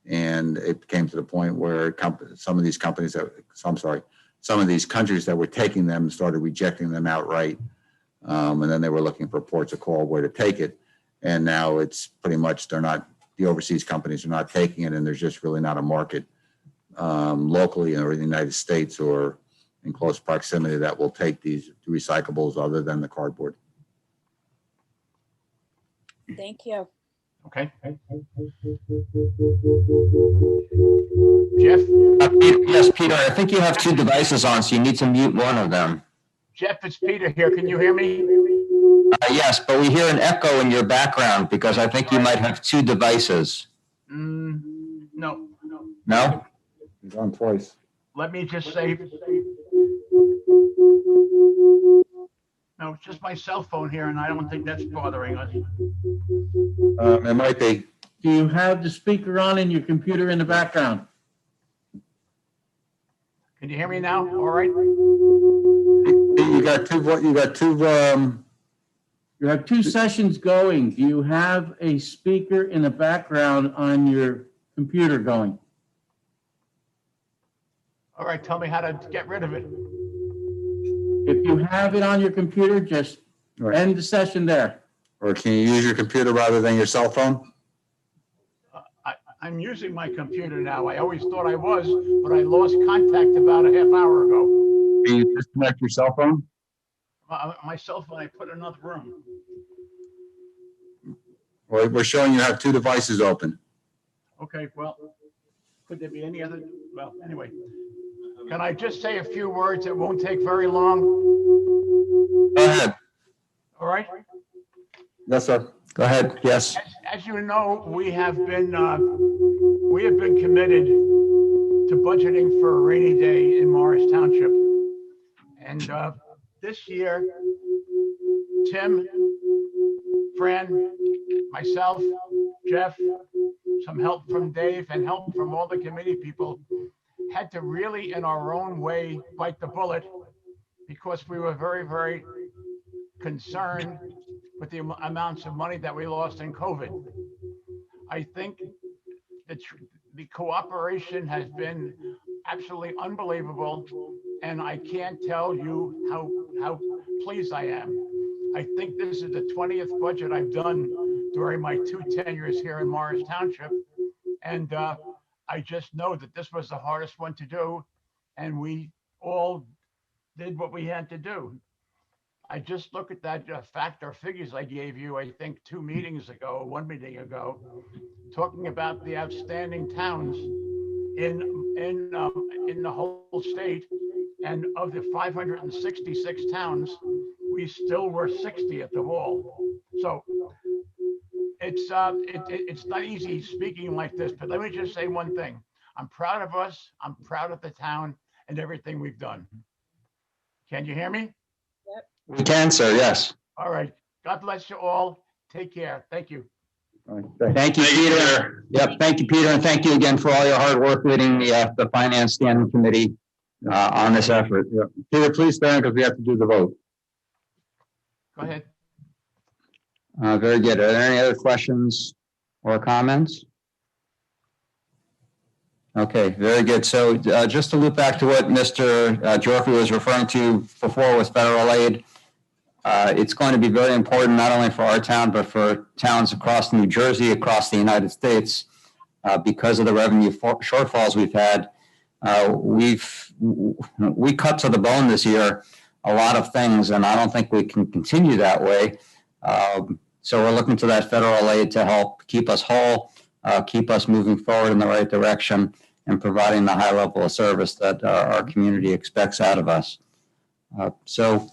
[SPEAKER 7] And it came to the point where some of these countries that were taking them started rejecting them outright. And then they were looking for ports of call where to take it. And now it's pretty much, the overseas companies are not taking it, and there's just really not a market locally or in the United States or in close proximity that will take these recyclables other than the cardboard.
[SPEAKER 9] Thank you.
[SPEAKER 12] Okay. Jeff?
[SPEAKER 13] Yes, Peter, I think you have two devices on, so you need to mute one of them.
[SPEAKER 12] Jeff, it's Peter here. Can you hear me?
[SPEAKER 13] Yes, but we hear an echo in your background because I think you might have two devices.
[SPEAKER 12] No.
[SPEAKER 13] No?
[SPEAKER 7] He's on twice.
[SPEAKER 12] Let me just say. No, it's just my cell phone here, and I don't think that's bothering us.
[SPEAKER 7] It might be.
[SPEAKER 6] Do you have the speaker on and your computer in the background?
[SPEAKER 12] Can you hear me now? All right.
[SPEAKER 7] You
[SPEAKER 6] have two sessions going. Do you have a speaker in the background on your computer going?
[SPEAKER 12] All right, tell me how to get rid of it.
[SPEAKER 6] If you have it on your computer, just end the session there.
[SPEAKER 7] Or can you use your computer rather than your cell phone?
[SPEAKER 12] I'm using my computer now. I always thought I was, but I lost contact about a half hour ago.
[SPEAKER 7] Can you disconnect your cell phone?
[SPEAKER 12] My cell phone, I put in another room.
[SPEAKER 7] Well, we're showing you have two devices open.
[SPEAKER 12] Okay, well, could there be any other? Well, anyway, can I just say a few words? It won't take very long.
[SPEAKER 7] Go ahead.
[SPEAKER 12] All right.
[SPEAKER 7] Yes, sir.
[SPEAKER 13] Go ahead. Yes.
[SPEAKER 12] As you know, we have been committed to budgeting for a rainy day in Morris Township, and this year, Tim, Fran, myself, Jeff, some help from Dave, and help from all the committee people, had to really, in our own way, bite the bullet, because we were very, very concerned with the amounts of money that we lost in COVID. I think the cooperation has been absolutely unbelievable, and I can't tell you how pleased I am. I think this is the 20th budget I've done during my 2 tenures here in Morris Township, and I just know that this was the hardest one to do, and we all did what we had to do. I just look at that fact or figures I gave you, I think 1 meeting ago, talking about the outstanding towns in the whole state, and of the 566 towns, we still were 60th of all. So it's not easy speaking like this, but let me just say one thing. I'm proud of us. I'm proud of the town and everything we've done. Can you hear me?
[SPEAKER 13] We can, sir, yes.
[SPEAKER 12] All right. God bless you all. Take care. Thank you.
[SPEAKER 13] Thank you, Peter. Yep, thank you, Peter, and thank you again for all your hard work leading the Finance Standing Committee on this effort. Yep. Peter, please stand because we have to do the vote.
[SPEAKER 12] Go ahead.
[SPEAKER 13] Very good. Are there any other questions or comments? Okay, very good. So just to loop back to what Mr. Gyorfy was referring to before with federal aid, it's going to be very important not only for our town, but for towns across New Jersey, across the United States, because of the revenue shortfalls we've had. We cut to the bone this year a lot of things, and I don't think we can continue that way. So we're looking to that federal aid to help keep us whole, keep us moving forward in the right direction, and providing the high level of service that our community expects out of us. So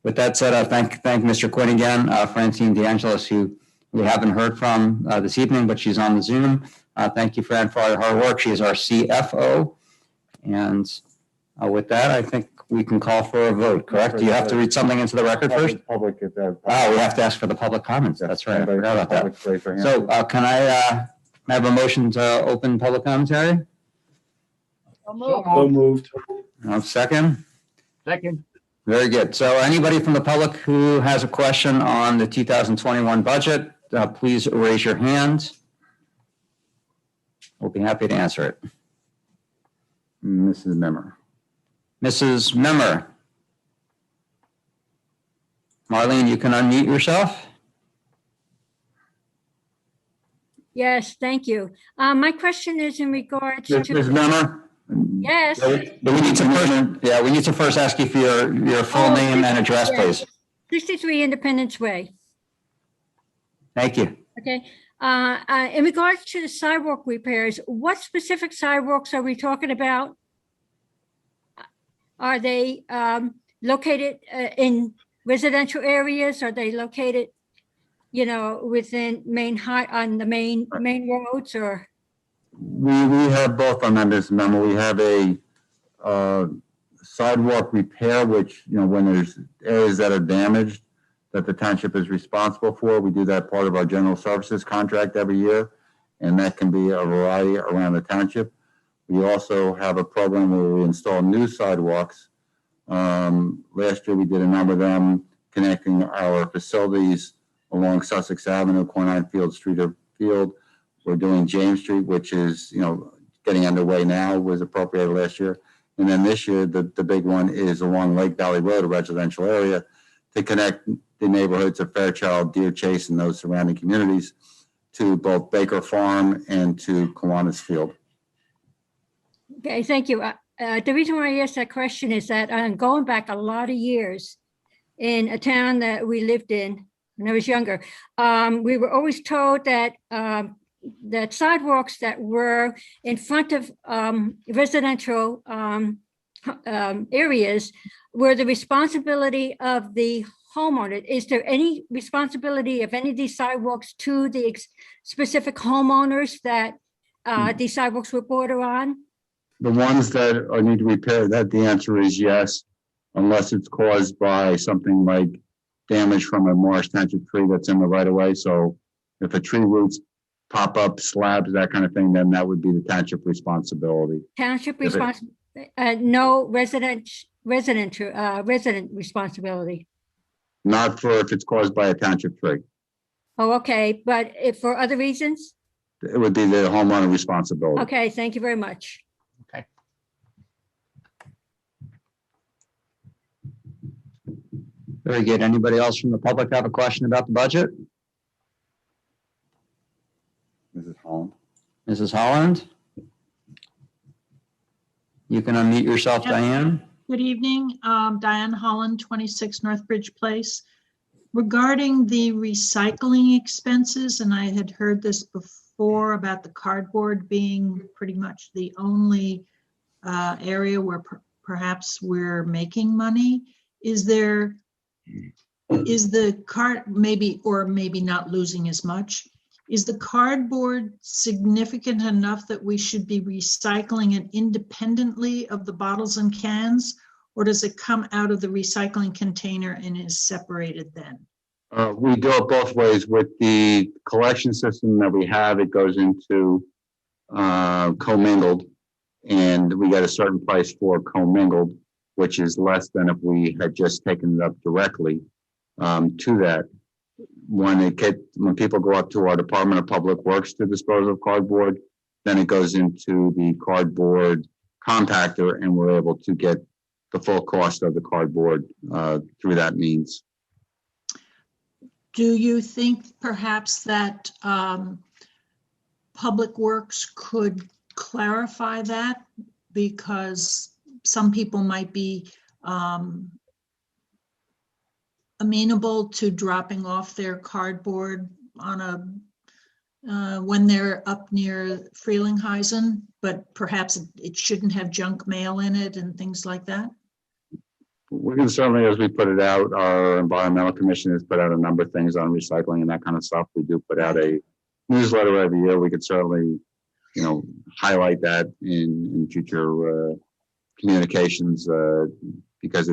[SPEAKER 13] with that said, I thank Mr. Quinn again, Francine DeAngelis, who we haven't heard from this evening, but she's on the Zoom. Thank you, Fran, for all your hard work. She is our CFO. And with that, I think we can call for a vote, correct? Do you have to read something into the record first?
[SPEAKER 7] Public, if that.
[SPEAKER 13] Oh, we have to ask for the public comments. That's right. I forgot about that. So can I have a motion to open public commentary?
[SPEAKER 1] So moved.
[SPEAKER 13] Second?
[SPEAKER 12] Second.
[SPEAKER 13] Very good. So anybody from the public who has a question on the 2021 budget, please raise your hand. We'll be happy to answer it.
[SPEAKER 7] Mrs. Memmer.
[SPEAKER 13] Mrs. Memmer. Marlene, you can unmute yourself.
[SPEAKER 14] Yes, thank you. My question is in regards to.
[SPEAKER 13] Ms. Memmer?
[SPEAKER 14] Yes.
[SPEAKER 13] We need to first ask you for your full name and address, please.
[SPEAKER 14] 63 Independence Way.
[SPEAKER 13] Thank you.
[SPEAKER 14] Okay. In regards to the sidewalk repairs, what specific sidewalks are we talking about? Are they located in residential areas? Are they located, within on the main roads, or?
[SPEAKER 7] We have both on that, Ms. Memmer. We have a sidewalk repair, which, when there's areas that are damaged that the township is responsible for. We do that part of our general services contract every year, and that can be a variety around the township. We also have a program where we install new sidewalks. Last year we did a number of them connecting our facilities along Sussex Avenue, Quinine Field Street or Field. We're doing James Street, which is, getting underway now, was appropriated last year. And then this year, the big one is along Lake Valley Road, a residential area, to connect the neighborhoods of Fairchild, Deer Chase, and those surrounding communities to both Baker Farm and to Kiwanis Field.
[SPEAKER 14] Okay, thank you. The reason why I asked that question is that I'm going back a lot of years in a town that we lived in when I was younger. We were always told that that sidewalks that were in front of residential areas were the responsibility of the homeowner. Is there any responsibility of any of these sidewalks to the specific homeowners that these sidewalks were bordered on?
[SPEAKER 7] The ones that need repair, the answer is yes, unless it's caused by something like damage from a Morris Township tree that's in the right of way. So if a tree roots pop up, slabs, that kind of thing, then that would be the township responsibility.
[SPEAKER 14] Township responsibility, no resident responsibility.
[SPEAKER 7] Not for if it's caused by a township tree.
[SPEAKER 14] Oh, okay, but if for other reasons?
[SPEAKER 7] It would be the homeowner responsibility.
[SPEAKER 14] Okay, thank you very much.
[SPEAKER 12] Okay.
[SPEAKER 13] Very good. Anybody else from the public have a question about the budget?
[SPEAKER 7] Mrs. Holland.
[SPEAKER 13] Mrs. Holland? You can unmute yourself,
[SPEAKER 15] Yep.
[SPEAKER 13] Diane.
[SPEAKER 15] Good evening, Diane Holland, 26 Northbridge Place. Regarding the recycling expenses, and I had heard this before about the cardboard being pretty much the only area where perhaps we're making money. Is there is the maybe, or maybe not losing as much, is the cardboard significant enough that we should be recycling it independently of the bottles and cans? Or does it come out of the recycling container and is separated then?
[SPEAKER 7] We do it both ways. With the collection system that we have, it goes into commingled, and we get a certain price for commingled, which is less than if we had just taken it up directly to that. When people go up to our Department of Public Works to dispose of cardboard, then it goes into the cardboard compactor, and we're able to get the full cost of the cardboard through that means.
[SPEAKER 15] Do you think perhaps that Public Works could clarify that? Because some people might be amenable to dropping off their cardboard on a when they're up near Frelinghuysen, but perhaps it shouldn't have junk mail in it and things like that?
[SPEAKER 7] We can certainly, as we put it out, our environmental commission has put out a number of things on recycling and that kind of stuff. We do put out a newsletter every year. We could certainly, highlight that in future communications because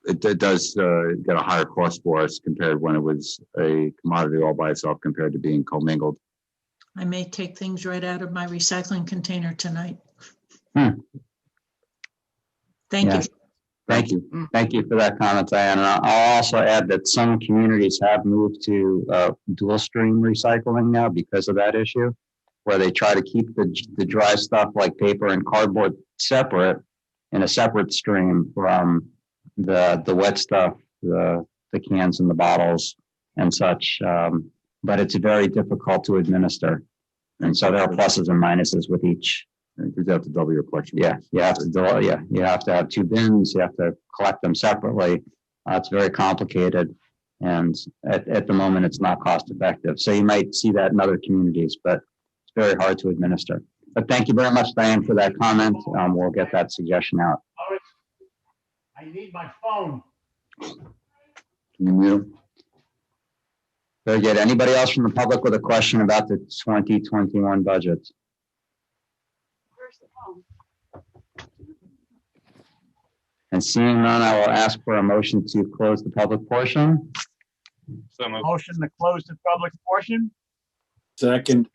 [SPEAKER 7] it does get a higher cost for us compared when it was a commodity all by itself compared to being commingled.
[SPEAKER 15] I may take things right out of my recycling container tonight. Thank you.
[SPEAKER 13] Thank you. Thank you for that comment, Diane. And I'll also add that some communities have moved to dual stream recycling now because of that issue, where they try to keep the dry stuff like paper and cardboard separate in a separate stream from the wet stuff, the cans and the bottles and such. But it's very difficult to administer. And so there are pluses and minuses with each. You have to double your collection. Yeah, you have to have two bins. You have to collect them separately. It's very complicated, and at the moment, it's not cost effective. So you might see that in other communities, but it's very hard to administer. But thank you very much, Diane, for that comment. We'll get that suggestion out.
[SPEAKER 12] I need my phone.
[SPEAKER 7] Can you mute him?
[SPEAKER 13] Very good. Anybody else from the public with a question about the 2021 budget? And seeing none, I will ask for a motion to close the public portion.
[SPEAKER 12] So motion to close the public portion.
[SPEAKER 1] Second.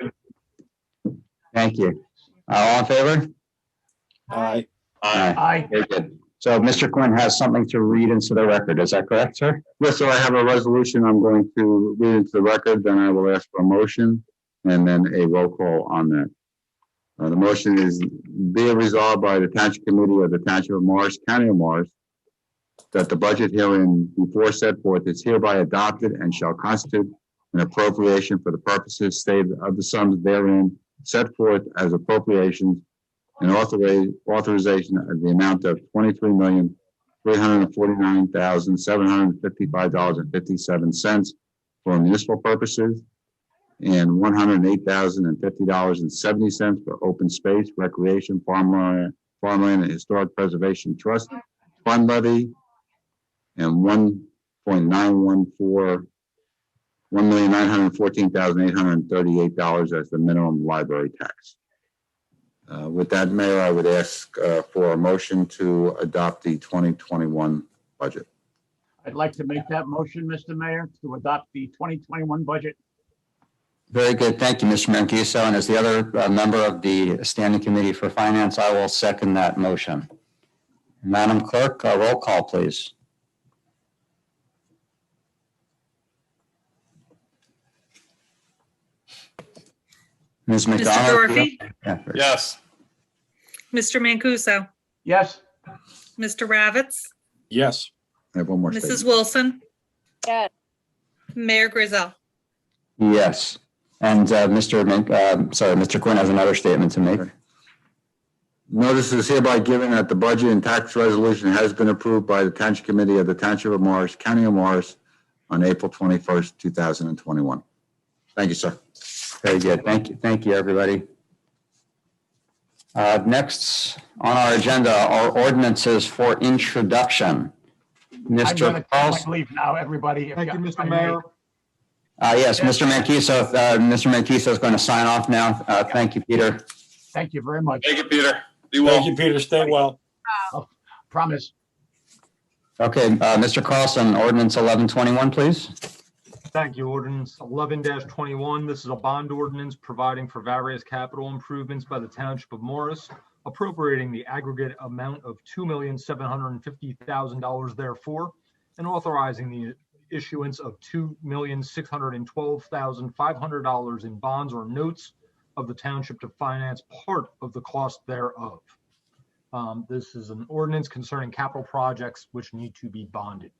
[SPEAKER 13] Thank you. All in favor?
[SPEAKER 1] Aye.
[SPEAKER 12] Aye.
[SPEAKER 13] Very good. So Mr. Quinn has something to read into the record. Is that correct, sir?
[SPEAKER 7] Yes, so I have a resolution I'm going to read into the record, then I will ask for a motion and then a roll call on that. The motion is, be it resolved by the Township Committee of the Township of Morris, County of Morris, that the budget herein before set forth is hereby adopted and shall constitute an appropriation for the purposes stated of the sums therein set forth as appropriations and authorization of the amount of $23,349,755.57 for municipal purposes, and $108,050.70 for open space, recreation, farmland, and historic preservation trust fund levy, and $1,914,838 as the minimum library tax. With that, Mayor, I would ask for a motion to adopt the 2021 budget.
[SPEAKER 12] I'd like to make that motion, Mr. Mayor, to adopt the 2021 budget.
[SPEAKER 13] Very good. Thank you, Mr. Mancuso. And as the other member of the Standing Committee for Finance, I will second that motion. Madam Clerk, a roll call, please. Ms. McDonald?
[SPEAKER 16] Mr. Gyorfy?
[SPEAKER 5] Yes.
[SPEAKER 16] Mr. Mancuso?
[SPEAKER 12] Yes.
[SPEAKER 16] Mr. Ravitz?
[SPEAKER 1] Yes.
[SPEAKER 7] I have one more
[SPEAKER 16] Mrs.
[SPEAKER 7] statement.
[SPEAKER 16] Wilson?
[SPEAKER 9] Yes.
[SPEAKER 16] Mayor Grayzel?
[SPEAKER 13] Yes. And Mr. Quinn has another statement to make.
[SPEAKER 7] Notice is hereby given that the budget and tax resolution has been approved by the Township Committee of the Township of Morris, County of Morris on April 21st, 2021. Thank you, sir.
[SPEAKER 13] Very good. Thank you. Thank you, everybody. Next on our agenda are ordinances for introduction.
[SPEAKER 12] I'm
[SPEAKER 13] Mr.
[SPEAKER 12] gonna take
[SPEAKER 13] Carlson?
[SPEAKER 12] my leave now, everybody.
[SPEAKER 10] Thank you,
[SPEAKER 12] If I
[SPEAKER 10] Mr.
[SPEAKER 12] may.
[SPEAKER 10] Mayor.
[SPEAKER 13] Yes, Mr. Mancuso is going to sign off now. Thank you, Peter.
[SPEAKER 12] Thank you very much.
[SPEAKER 5] Thank you, Peter. Be well.
[SPEAKER 1] Thank you, Peter. Stay well.
[SPEAKER 12] Promise.
[SPEAKER 13] Okay, Mr. Carlson, ordinance 1121, please.
[SPEAKER 10] Thank you. Ordinance 11-21. This is a bond ordinance providing for various capital improvements by the Township of Morris, appropriating the aggregate amount of $2,750,000 therefore, and authorizing the issuance of $2,612,500 in bonds or notes of the township to finance part of the cost thereof. This is an ordinance concerning capital projects which need to be bonded.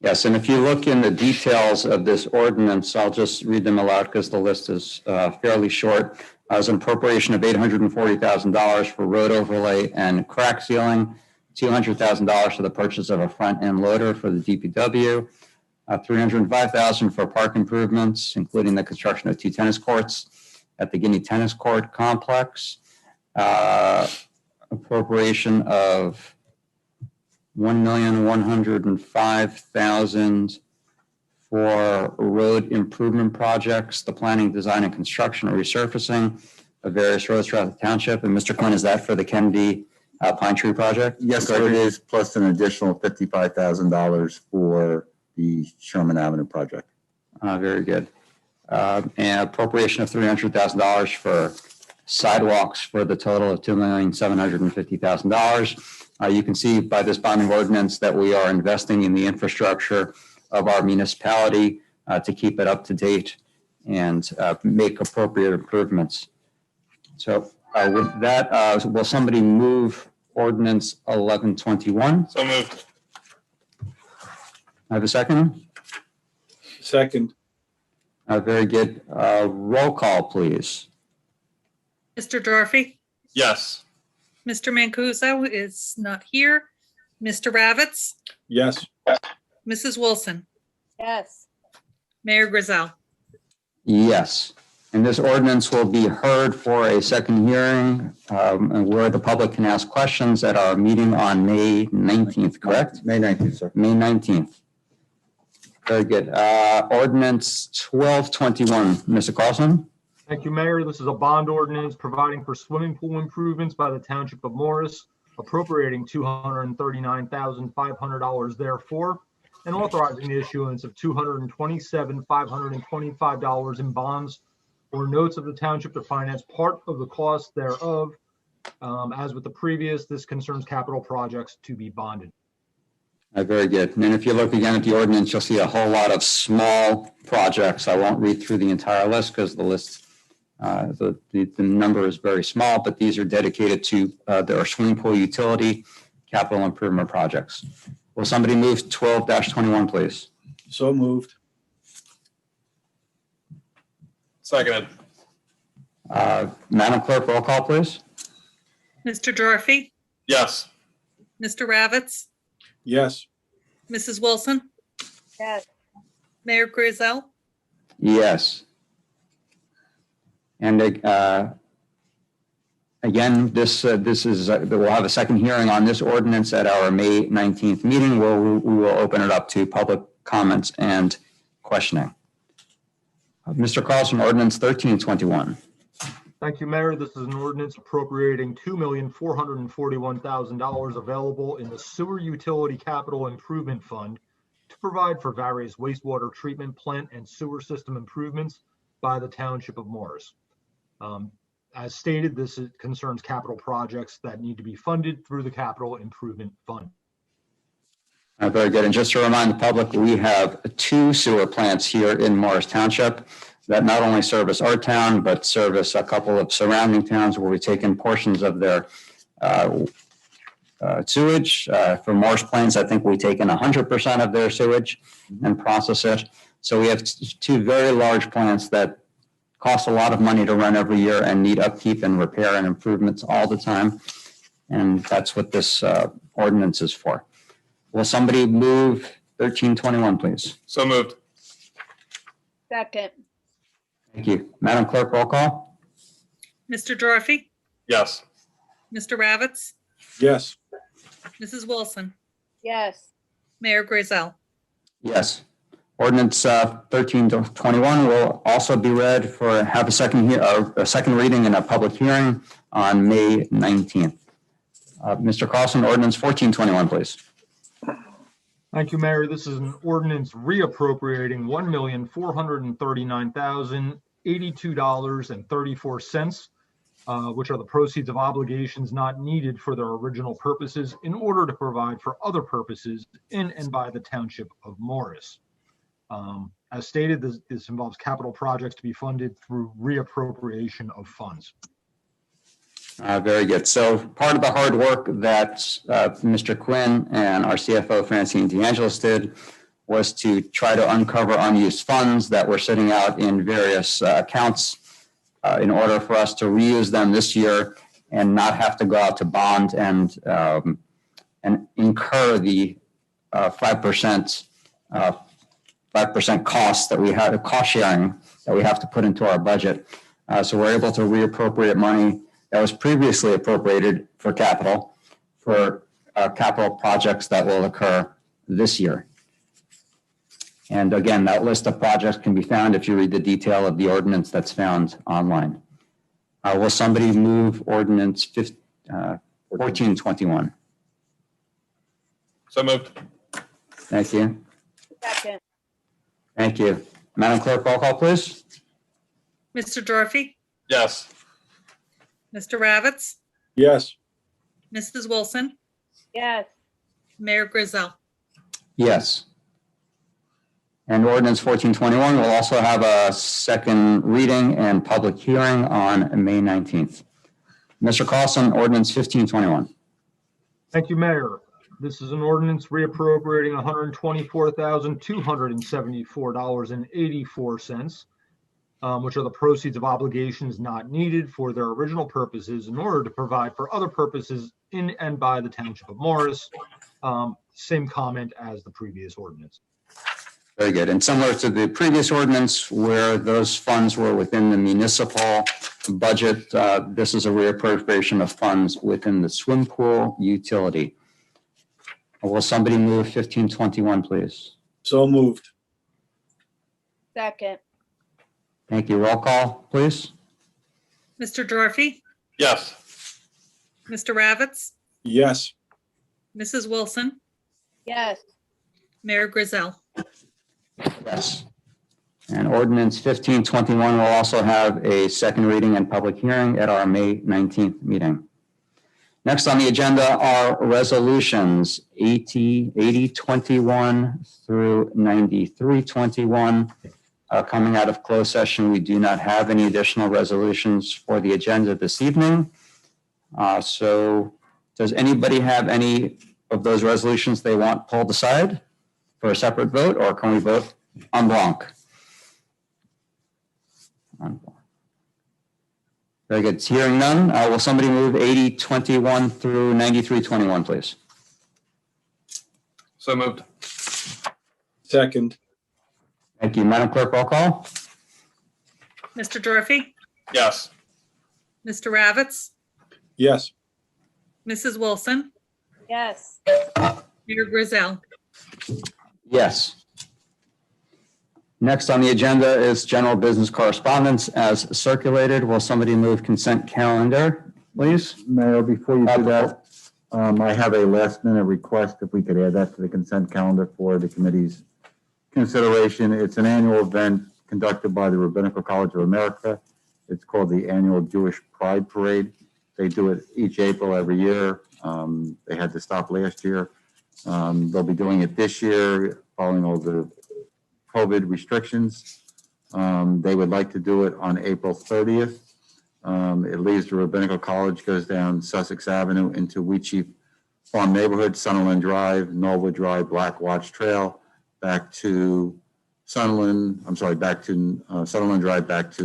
[SPEAKER 13] Yes, and if you look in the details of this ordinance, I'll just read them aloud because the list is fairly short. As an appropriation of $840,000 for road overlay and crack sealing, $200,000 for the purchase of a front end loader for the DPW, $305,000 for park improvements, including the construction of 2 tennis courts at the Guinea Tennis Court Complex, appropriation of $1,105,000 for road improvement projects, the planning, design, and construction or resurfacing of various roads throughout the township. And Mr. Quinn, is that for the Kennedy Pine Tree Project?
[SPEAKER 7] Yes, sir, it is, plus an additional $55,000 for the Sherman Avenue project.
[SPEAKER 13] Very good. And appropriation of $300,000 for sidewalks for the total of $2,750,000. You can see by this bonding ordinance that we are investing in the infrastructure of our municipality to keep it up to date and make appropriate improvements. So with that, will somebody move ordinance 1121?
[SPEAKER 5] So moved.
[SPEAKER 13] I have a second?
[SPEAKER 1] Second.
[SPEAKER 13] Very good. Roll call, please.
[SPEAKER 16] Mr. Gyorfy?
[SPEAKER 5] Yes.
[SPEAKER 16] Mr. Mancuso is not here. Mr. Ravitz?
[SPEAKER 1] Yes.
[SPEAKER 16] Mrs. Wilson?
[SPEAKER 9] Yes.
[SPEAKER 16] Mayor Grayzel?
[SPEAKER 13] Yes. And this ordinance will be heard for a second hearing where the public can ask questions at our meeting on May 19th, correct?
[SPEAKER 7] May 19th, sir.
[SPEAKER 13] May 19th. Very good. Ordinance 1221, Mr. Carlson?
[SPEAKER 10] Thank you, Mayor. This is a bond ordinance providing for swimming pool improvements by the Township of Morris, appropriating $239,500 therefore, and authorizing the issuance of $227,525 in bonds or notes of the township to finance part of the cost thereof. As with the previous, this concerns capital projects to be bonded.
[SPEAKER 13] Very good. And then if you look again at the ordinance, you'll see a whole lot of small projects. I won't read through the entire list because the list, the number is very small, but these are dedicated to their swimming pool utility capital improvement projects. Will somebody move 12-21, please?
[SPEAKER 1] So moved.
[SPEAKER 5] Seconded.
[SPEAKER 13] Madam Clerk, roll call, please.
[SPEAKER 16] Mr. Gyorfy?
[SPEAKER 5] Yes.
[SPEAKER 16] Mr. Ravitz?
[SPEAKER 1] Yes.
[SPEAKER 16] Mrs. Wilson?
[SPEAKER 9] Yes.
[SPEAKER 16] Mayor Grayzel?
[SPEAKER 13] Yes. And again, this is, we'll have a second hearing on this ordinance at our May 19th meeting where we will open it up to public comments and questioning. Mr. Carlson, ordinance 1321.
[SPEAKER 10] Thank you, Mayor. This is an ordinance appropriating $2,441,000 available in the Sewer Utility Capital Improvement Fund to provide for various wastewater treatment plant and sewer system improvements by the Township of Morris. As stated, this concerns capital projects that need to be funded through the Capital Improvement Fund.
[SPEAKER 13] Very good. And just to remind the public, we have 2 sewer plants here in Morris Township that not only service our town, but service a couple of surrounding towns where we take in portions of their sewage. For Morris Plains, I think we take in 100% of their sewage and process it. So we have 2 very large plants that cost a lot of money to run every year and need upkeep and repair and improvements all the time. And that's what this ordinance is for. Will somebody move 1321, please?
[SPEAKER 5] So moved.
[SPEAKER 9] Second.
[SPEAKER 13] Thank you. Madam Clerk, roll call.
[SPEAKER 16] Mr. Gyorfy?
[SPEAKER 5] Yes.
[SPEAKER 16] Mr. Ravitz?
[SPEAKER 1] Yes.
[SPEAKER 16] Mrs. Wilson?
[SPEAKER 9] Yes.
[SPEAKER 16] Mayor Grayzel.
[SPEAKER 13] Yes. Ordinance 1321 will also be read for, have a second reading and a public hearing on May 19th. Mr. Carlson, ordinance 1421, please.
[SPEAKER 10] Thank you, Mayor. This is an ordinance reappropriating $1,439,082.34, which are the proceeds of obligations not needed for their original purposes in order to provide for other purposes in and by the Township of Morris. As stated, this involves capital projects to be funded through reappropriation of funds.
[SPEAKER 13] Very good. So part of the hard work that Mr. Quinn and our CFO, Francine DeAngelis, did was to try to uncover unused funds that were sitting out in various accounts in order for us to reuse them this year and not have to go out to bond and incur the 5% cost that we had, cost sharing that we have to put into our budget. So we're able to reappropriate money that was previously appropriated for capital projects that will occur this year. And again, that list of projects can be found if you read the detail of the ordinance that's found online. Will somebody move ordinance 1421?
[SPEAKER 5] So moved.
[SPEAKER 13] Thank you.
[SPEAKER 9] Second.
[SPEAKER 13] Thank you. Madam Clerk, roll call, please.
[SPEAKER 16] Mr. Gyorfy,
[SPEAKER 5] Yes.
[SPEAKER 16] Mr. Ravitz,
[SPEAKER 1] Yes.
[SPEAKER 16] Mrs. Wilson,
[SPEAKER 9] Yes.
[SPEAKER 16] Mayor Grayzel.
[SPEAKER 13] Yes. And ordinance 1421 will also have a second reading and public hearing on May 19th. Mr. Carlson, ordinance 1521.
[SPEAKER 10] Thank you, Mayor. This is an ordinance reappropriating $124,274.84, which are the proceeds of obligations not needed for their original purposes in order to provide for other purposes in and by the Township of Morris. Same comment as the previous ordinance.
[SPEAKER 13] Very good. And similar to the previous ordinance where those funds were within the municipal budget, this is a reappropriation of funds within the swim pool utility. Will somebody move 1521, please?
[SPEAKER 1] So moved.
[SPEAKER 9] Second.
[SPEAKER 13] Thank you. Roll call, please.
[SPEAKER 16] Mr. Gyorfy,
[SPEAKER 5] Yes.
[SPEAKER 16] Mr. Ravitz,
[SPEAKER 1] Yes.
[SPEAKER 16] Mrs. Wilson,
[SPEAKER 9] Yes.
[SPEAKER 16] Mayor Grayzel.
[SPEAKER 13] Yes. And ordinance 1521 will also have a second reading and public hearing at our May 19th meeting. Next on the agenda are resolutions 8021 through 9321. Coming out of closed session, we do not have any additional resolutions for the agenda this evening. So does anybody have any of those resolutions they want pulled aside for a separate vote, or can we vote en bloc? Very good. Hearing none, will somebody move 8021 through 9321, please?
[SPEAKER 5] So moved.
[SPEAKER 1] Second.
[SPEAKER 13] Thank you. Madam Clerk, roll call.
[SPEAKER 16] Mr. Gyorfy,
[SPEAKER 5] Yes.
[SPEAKER 16] Mr. Ravitz,
[SPEAKER 1] Yes.
[SPEAKER 16] Mrs. Wilson,
[SPEAKER 9] Yes.
[SPEAKER 16] Mayor Grayzel.
[SPEAKER 13] Yes. Next on the agenda is general business correspondence as circulated. Will somebody move consent calendar, please?
[SPEAKER 7] Mayor, before you do that, I have a last minute request if we could add that to the consent calendar for the committee's consideration. It's an annual event conducted by the Rabbinical College of America. It's called the Annual Jewish Pride Parade. They do it each April every year. They had to stop last year. They'll be doing it this year following all the COVID restrictions. They would like to do it on April 30th. It leaves the Rabbinical College, goes down Sussex Avenue into Wheat Sheep Farm neighborhood, Sunderland Drive, Norwood Drive, Black Watch Trail, back to Sunderland Drive, back to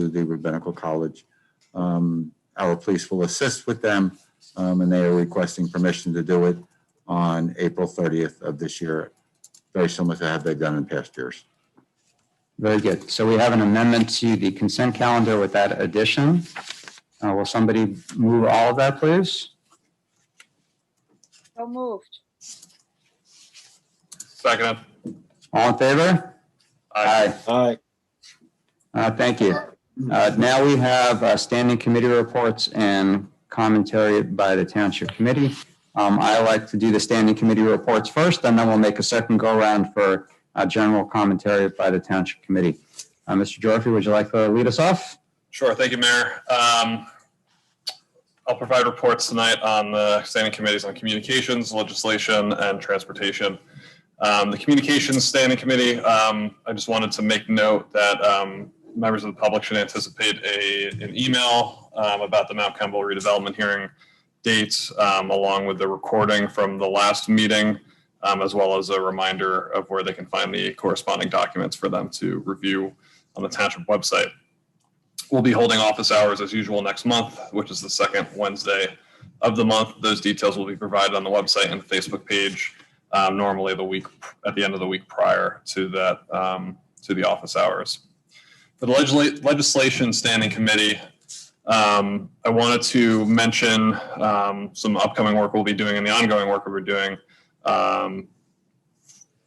[SPEAKER 7] the Rabbinical College. Our police will assist with them, and they are requesting permission to do it on April 30th of this year, very similar to how they've done in past years.
[SPEAKER 13] Very good. So we have an amendment to the consent calendar with that addition. Will somebody move all of that, please?
[SPEAKER 9] So moved.
[SPEAKER 5] Second.
[SPEAKER 13] All in favor?
[SPEAKER 5] Aye.
[SPEAKER 13] Thank you. Now we have standing committee reports and commentary by the Township Committee. I like to do the standing committee reports first, and then we'll make a second go-around for general commentary by the Township Committee. Mr. Gyorfy, would you like to lead us off?
[SPEAKER 5] Sure. Thank you, Mayor. I'll provide reports tonight on the standing committees on communications, legislation, and transportation. The Communications Standing Committee, I just wanted to make note that members of the public should anticipate an email about the Mount Campbell redevelopment hearing dates, along with the recording from the last meeting, as well as a reminder of where they can find the corresponding documents for them to review on the Township website. We'll be holding office hours as usual next month, which is the second Wednesday of the month. Those details will be provided on the website and the Facebook page, normally at the end of the week prior to that, to the office hours. For the Legislation Standing Committee, I wanted to mention some upcoming work we'll be doing and the ongoing work we're doing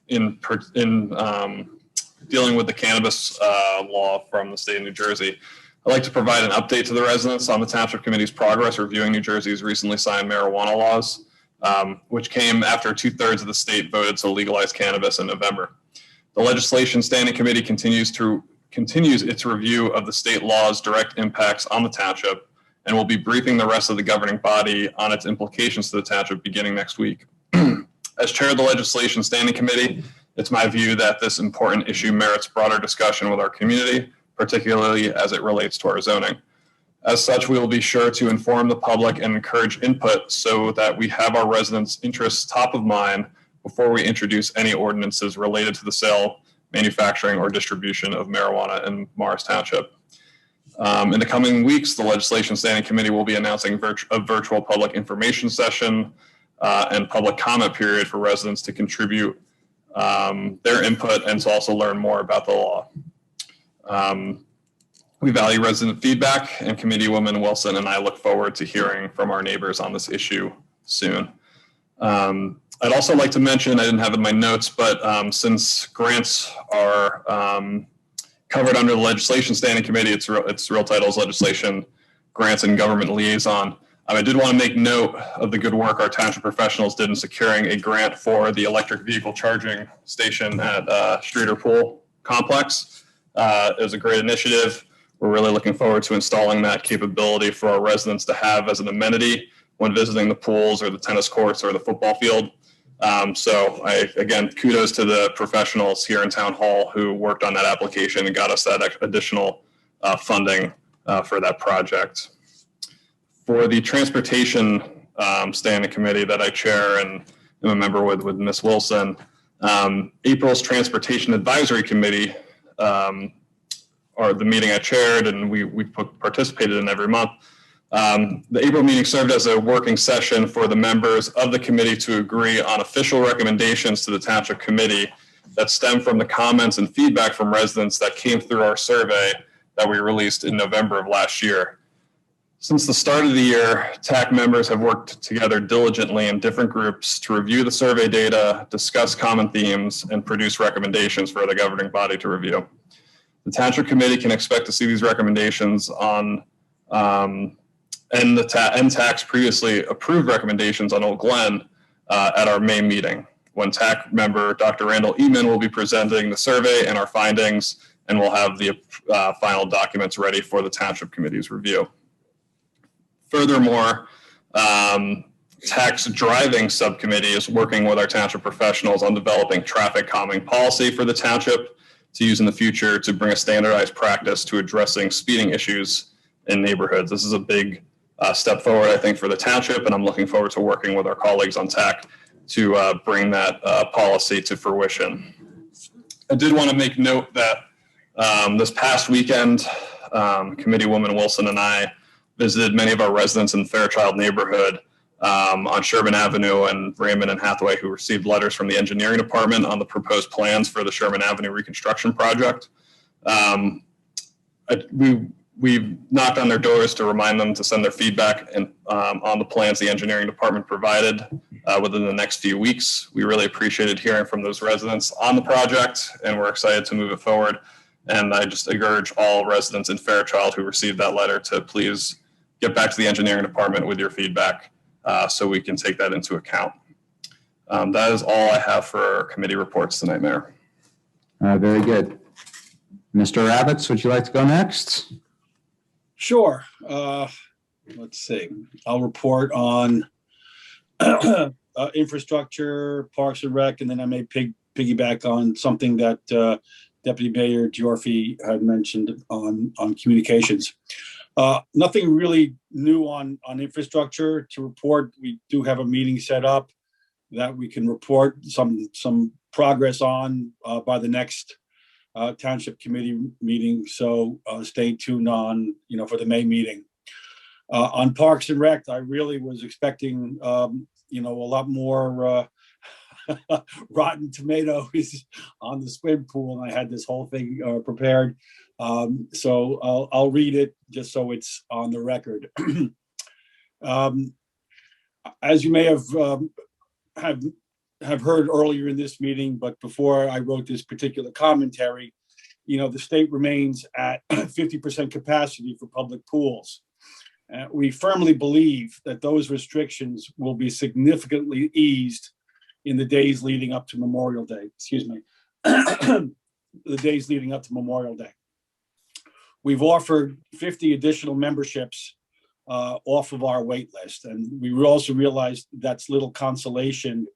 [SPEAKER 5] in dealing with the cannabis law from the state of New Jersey. I'd like to provide an update to the residents on the Township Committee's progress reviewing New Jersey's recently signed marijuana laws, which came after 2/3 of the state voted to legalize cannabis in November. The Legislation Standing Committee continues its review of the state law's direct impacts on the Township and will be briefing the rest of the governing body on its implications to the Township beginning next week. As chair of the Legislation Standing Committee, it's my view that this important issue merits broader discussion with our community, particularly as it relates to our zoning. As such, we will be sure to inform the public and encourage input so that we have our residents' interests top of mind before we introduce any ordinances related to the sale, manufacturing, or distribution of marijuana in Morris Township. In the coming weeks, the Legislation Standing Committee will be announcing a virtual public information session and public comment period for residents to contribute their input and to also learn more about the law. We value resident feedback, and Committeewoman Wilson and I look forward to hearing from our neighbors on this issue soon. I'd also like to mention, I didn't have it in my notes, but since grants are covered under the Legislation Standing Committee, its real title is Legislation, Grants, and Government Liaison. I did want to make note of the good work our Township professionals did in securing a grant for the electric vehicle charging station at Streeter Pool Complex. It was a great initiative. We're really looking forward to installing that capability for our residents to have as an amenity when visiting the pools or the tennis courts or the football field. So again, kudos to the professionals here in Town Hall who worked on that application and got us that additional funding for that project. For the Transportation Standing Committee that I chair and am a member with Ms. Wilson, April's Transportation Advisory Committee, or the meeting I chaired and we participated in every month. The April meeting served as a working session for the members of the committee to agree on official recommendations to the Township Committee that stem from the comments and feedback from residents that came through our survey that we released in November of last year. Since the start of the year, TAC members have worked together diligently in different groups to review the survey data, discuss common themes, and produce recommendations for the governing body to review. The Township Committee can expect to see these recommendations on and TAC's previously approved recommendations on Old Glen at our May meeting, when TAC member Dr. Randall Eman will be presenting the survey and our findings, and we'll have the final documents ready for the Township Committee's review. Furthermore, TAC's driving subcommittee is working with our Township professionals on developing traffic calming policy for the Township to use in the future to bring a standardized practice to addressing speeding issues in neighborhoods. This is a big step forward, I think, for the Township, and I'm looking forward to working with our colleagues on TAC to bring that policy to fruition. I did want to make note that this past weekend, Committeewoman Wilson and I visited many of our residents in the Fairchild neighborhood on Sherman Avenue and Raymond and Hathaway, who received letters from the engineering department on the proposed plans for the Sherman Avenue reconstruction project. We've knocked on their doors to remind them to send their feedback and, on the plans the engineering department provided within the next few weeks. We really appreciated hearing from those residents on the project, and we're excited to move it forward. And I just urge all residents in Fairchild who received that letter to please get back to the engineering department with your feedback so we can take that into account. That is all I have for committee reports tonight, Mayor.
[SPEAKER 13] Very good. Mr. Ravitz, would you like to go next?
[SPEAKER 17] Sure. Let's see. I'll report on infrastructure, Parks and Rec, and then I may piggyback on something that Deputy Mayor Gyorfy had mentioned on communications. Nothing really new on infrastructure to report. We do have a meeting set up that we can report some progress on by the next Township Committee meeting. So stay tuned on, for the May meeting. On Parks and Rec, I really was expecting, a lot more rotten tomatoes on the swim pool, and I had this whole thing prepared. So I'll read it just so it's on the record. As you may have heard earlier in this meeting, but before I wrote this particular commentary, the state remains at 50% capacity for public pools. We firmly believe that those restrictions will be significantly eased in the days leading up to Memorial Day, the days leading up to Memorial Day. We've offered 50 additional memberships off of our wait list, and we also realized that's little consolation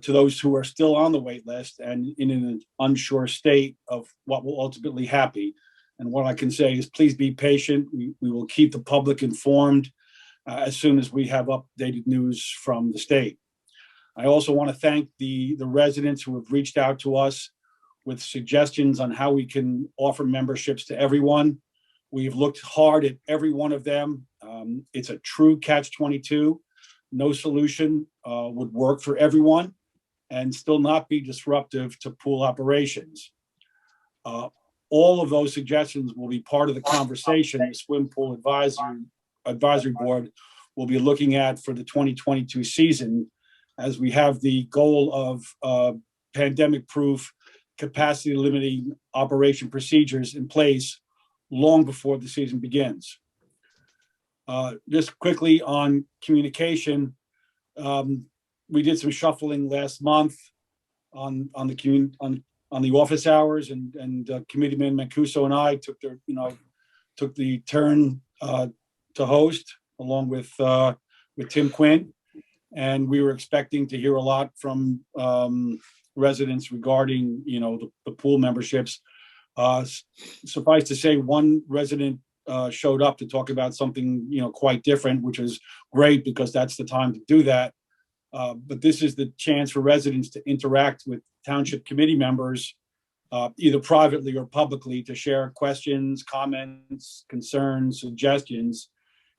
[SPEAKER 17] to those who are still on the wait list and in an unsure state of what will ultimately happen. And what I can say is please be patient. We will keep the public informed as soon as we have updated news from the state. I also want to thank the residents who have reached out to us with suggestions on how we can offer memberships to everyone. We've looked hard at every one of them. It's a true catch-22. No solution would work for everyone and still not be disruptive to pool operations. All of those suggestions will be part of the conversation the Swim Pool Advisory Board will be looking at for the 2022 season, as we have the goal of pandemic-proof, capacity-limiting operation procedures in place long before the season begins. Just quickly on communication, we did some shuffling last month on the office hours, and Committeeman Mancuso and I took the turn to host along with Tim Quinn, and we were expecting to hear a lot from residents regarding the pool memberships. Suffice to say, one resident showed up to talk about something quite different, which is great because that's the time to do that. But this is the chance for residents to interact with Township Committee members, either privately or publicly, to share questions, comments, concerns, suggestions.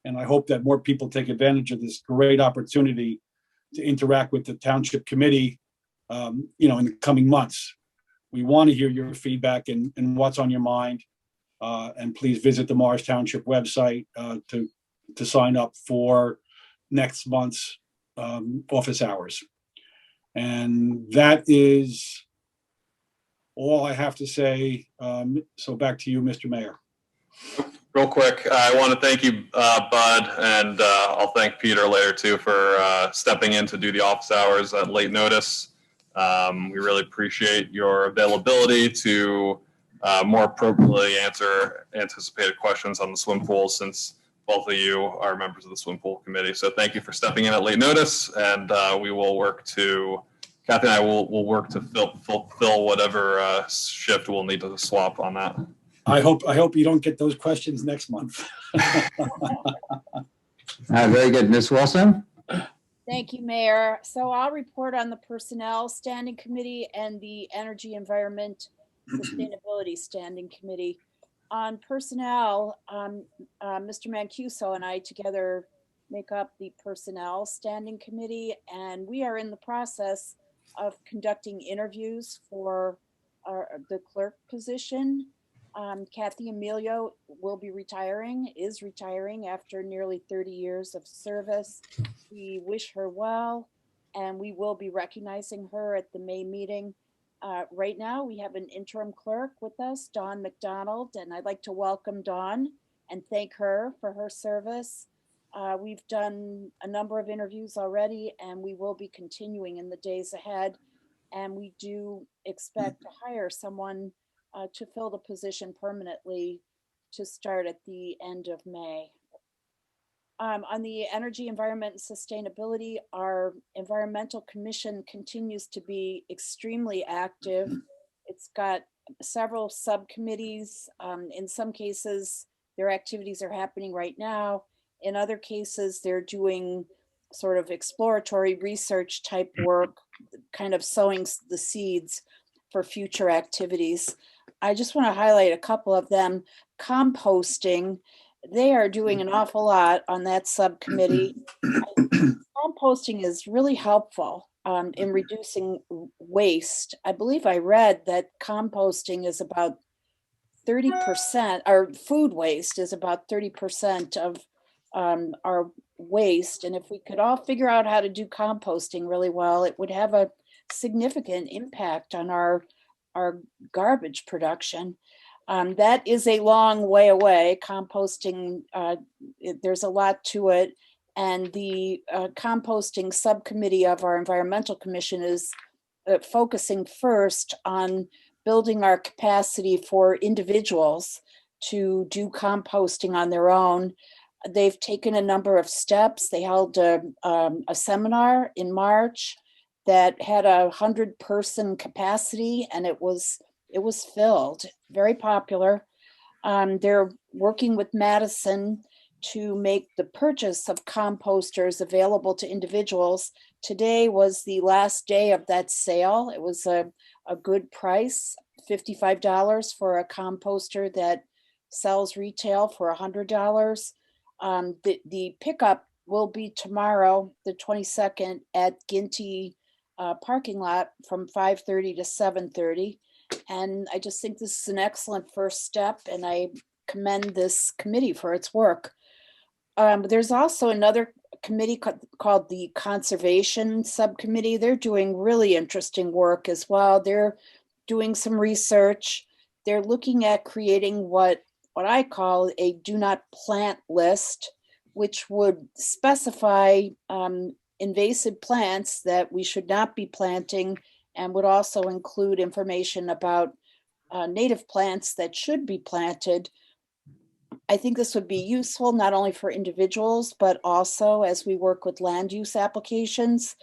[SPEAKER 17] And I hope that more people take advantage of this great opportunity to interact with the Township Committee, in the coming months. We want to hear your feedback and what's on your mind. And please visit the Morris Township website to sign up for next month's office hours. And that is all I have to say. So back to you, Mr. Mayor.
[SPEAKER 5] Real quick, I want to thank you, Bud, and I'll thank Peter later too for stepping in to do the office hours at late notice. We really appreciate your availability to more appropriately answer anticipated questions on the swim pool, since both of you are members of the swim pool committee. So thank you for stepping in at late notice, and we will work to, Cathy and I will work to fill whatever shift we'll need to swap on that.
[SPEAKER 17] I hope you don't get those questions next month.
[SPEAKER 13] Very good. Ms. Wilson?
[SPEAKER 9] Thank you, Mayor. So I'll report on the Personnel Standing Committee and the Energy Environment Sustainability Standing Committee. On personnel, Mr. Mancuso and I together make up the Personnel Standing Committee, and we are in the process of conducting interviews for the clerk position. Cathy Emilio is retiring after nearly 30 years of service. We wish her well, and we will be recognizing her at the May meeting. Right now, we have an interim clerk with us, Dawn McDonald, and I'd like to welcome Dawn and thank her for her service. We've done a number of interviews already, and we will be continuing in the days ahead. And we do expect to hire someone to fill the position permanently to start at the end of May. On the energy, environment, and sustainability, our environmental commission continues to be extremely active. It's got several subcommittees. In some cases, their activities are happening right now. In other cases, they're doing sort of exploratory research type work, kind of sowing the seeds for future activities. I just want to highlight a couple of them. Composting, they are doing an awful lot on that subcommittee. Composting is really helpful in reducing waste. I believe I read that composting is about 30%, or food waste is about 30% of our waste. And if we could all figure out how to do composting really well, it would have a significant impact on our garbage production. That is a long way away. Composting, there's a lot to it. And the composting subcommittee of our environmental commission is focusing first on building our capacity for individuals to do composting on their own. They've taken a number of steps. They held a seminar in March that had 100-person capacity, and it was filled, very popular. They're working with Madison to make the purchase of composters available to individuals. Today was the last day of that sale. It was a good price, $55 for a composter that sells retail for $100. The pickup will be tomorrow, the 22nd, at Ginty parking lot from 5:30 to 7:30. And I just think this is an excellent first step, and I commend this committee for its work. There's also another committee called the Conservation Subcommittee. They're doing really interesting work as well. They're doing some research. They're looking at creating what I call a do not plant list, which would specify invasive plants that we should not be planting, and would also include information about native plants that should be planted. I think this would be useful not only for individuals, but also as we work with land use applications.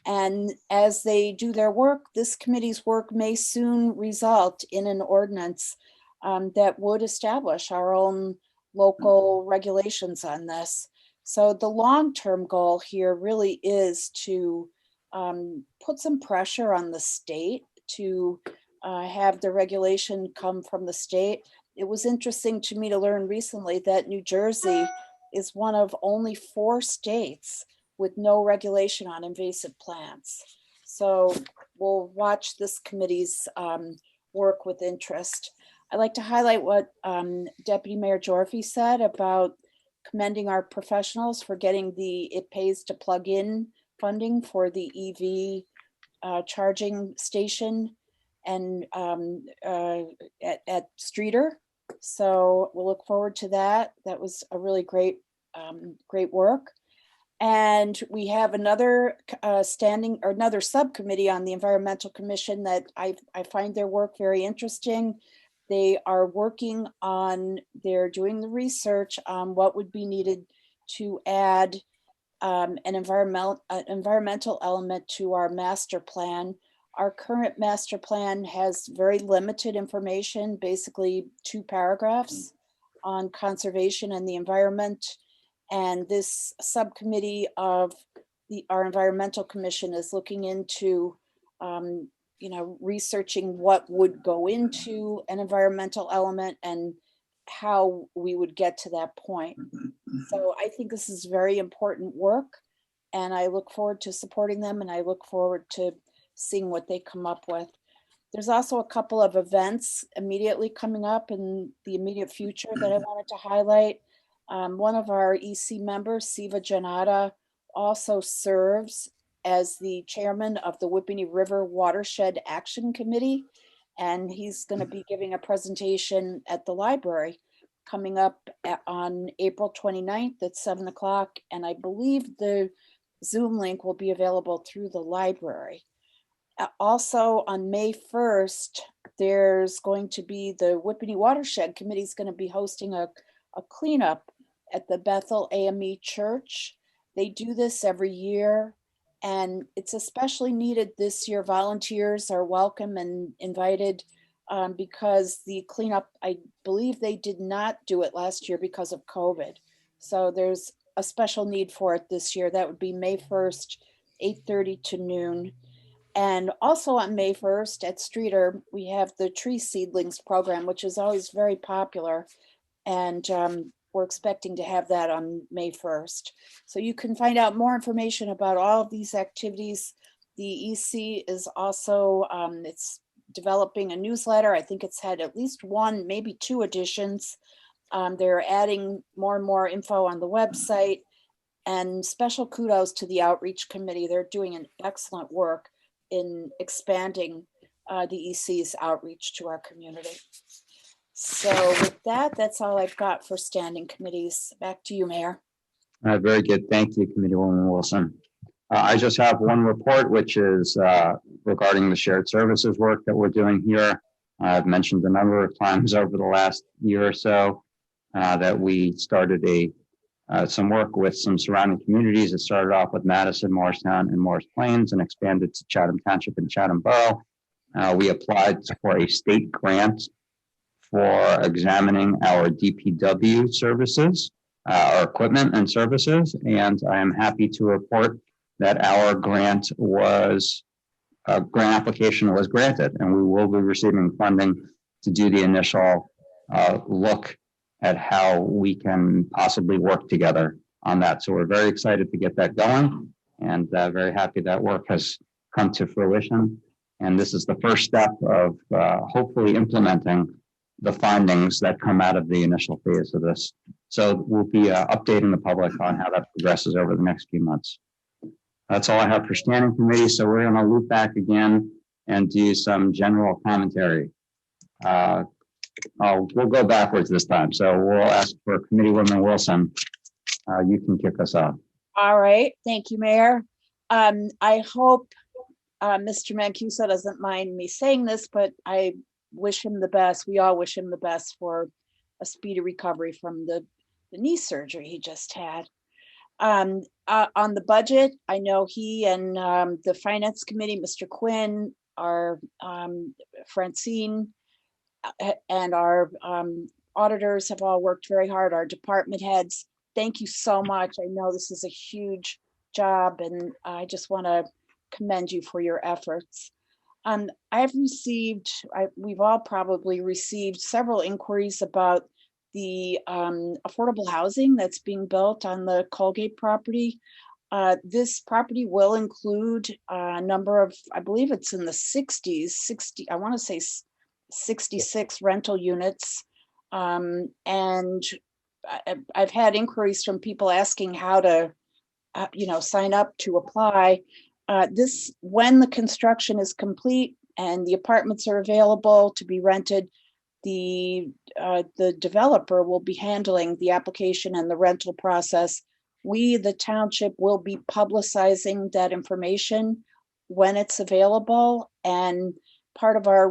[SPEAKER 9] And as they do their work, this committee's work may soon result in an ordinance that would establish our own local regulations on this. So the long-term goal here really is to put some pressure on the state to have the regulation come from the state. It was interesting to me to learn recently that New Jersey is one of only 4 states with no regulation on invasive plants. So we'll watch this committee's work with interest. I'd like to highlight what Deputy Mayor Gyorfy said about commending our professionals for getting the It Pays to Plug In funding for the EV charging station and at Streeter. So we'll look forward to that. That was a really great work. And we have another another subcommittee on the Environmental Commission that I find their work very interesting. They are working on, they're doing the research on what would be needed to add an environmental element to our master plan. Our current master plan has very limited information, basically 2 paragraphs on conservation and the environment. And this subcommittee of our environmental commission is looking into, researching what would go into an environmental element and how we would get to that point. So I think this is very important work, and I look forward to supporting them, and I look forward to seeing what they come up with. There's also a couple of events immediately coming up in the immediate future that I wanted to highlight. One of our EC members, Siva Janata, also serves as the chairman of the Whippany River Watershed Action Committee. And he's going to be giving a presentation at the library coming up on April 29th at 7 o'clock. And I believe the Zoom link will be available through the library. Also on May 1st, there's going to be the Whippany Watershed Committee is going to be hosting a cleanup at the Bethel AME Church. They do this every year, and it's especially needed this year. Volunteers are welcome and invited because the cleanup, I believe they did not do it last year because of COVID. So there's a special need for it this year. That would be May 1st, 8:30 to noon. And also on May 1st at Streeter, we have the Tree Seedlings program, which is always very popular. And we're expecting to have that on May 1st. So you can find out more information about all of these activities. The EC is also, it's developing a newsletter. I think it's had at least one, maybe 2 editions. They're adding more and more info on the website. And special kudos to the outreach committee. They're doing an excellent work in expanding the EC's outreach to our community. So with that, that's all I've got for standing committees. Back to you, Mayor.
[SPEAKER 13] Very good. Thank you, Committeewoman Wilson. I just have one report, which is regarding the shared services work that we're doing here. I've mentioned a number of times over the last year or so that we started some work with some surrounding communities. It started off with Madison, Morristown, and Morris Plains and expanded to Chatham Township and Chatham Borough. We applied for a state grant for examining our DPW services, our equipment and services, and I am happy to report that our grant application was granted, and we will be receiving funding to do the initial look at how we can possibly work together on that. So we're very excited to get that going, and very happy that work has come to fruition. And this is the first step of hopefully implementing the findings that come out of the initial phase of this. So we'll be updating the public on how that progresses over the next few months. That's all I have for standing committee. So we're going to loop back again and do some general commentary. We'll go backwards this time. So we'll ask for Committeewoman Wilson. You can kick us off.
[SPEAKER 9] All right. Thank you, Mayor. I hope Mr. Mancuso doesn't mind me saying this, but I wish him the best. We all wish him the best for a speedy recovery from the knee surgery he just had. On the budget, I know he and the Finance Committee, Mr. Quinn, our Francine, and our auditors have all worked very hard, our department heads. Thank you so much. I know this is a huge job, and I just want to commend you for your efforts. We've all probably received several inquiries about the affordable housing that's being built on the Colgate property. This property will include a number of, I believe it's in the 60s, I want to say 66 rental units. And I've had inquiries from people asking how to, sign up to apply. When the construction is complete and the apartments are available to be rented, the developer will be handling the application and the rental process. We, the township, will be publicizing that information when it's available. And part of our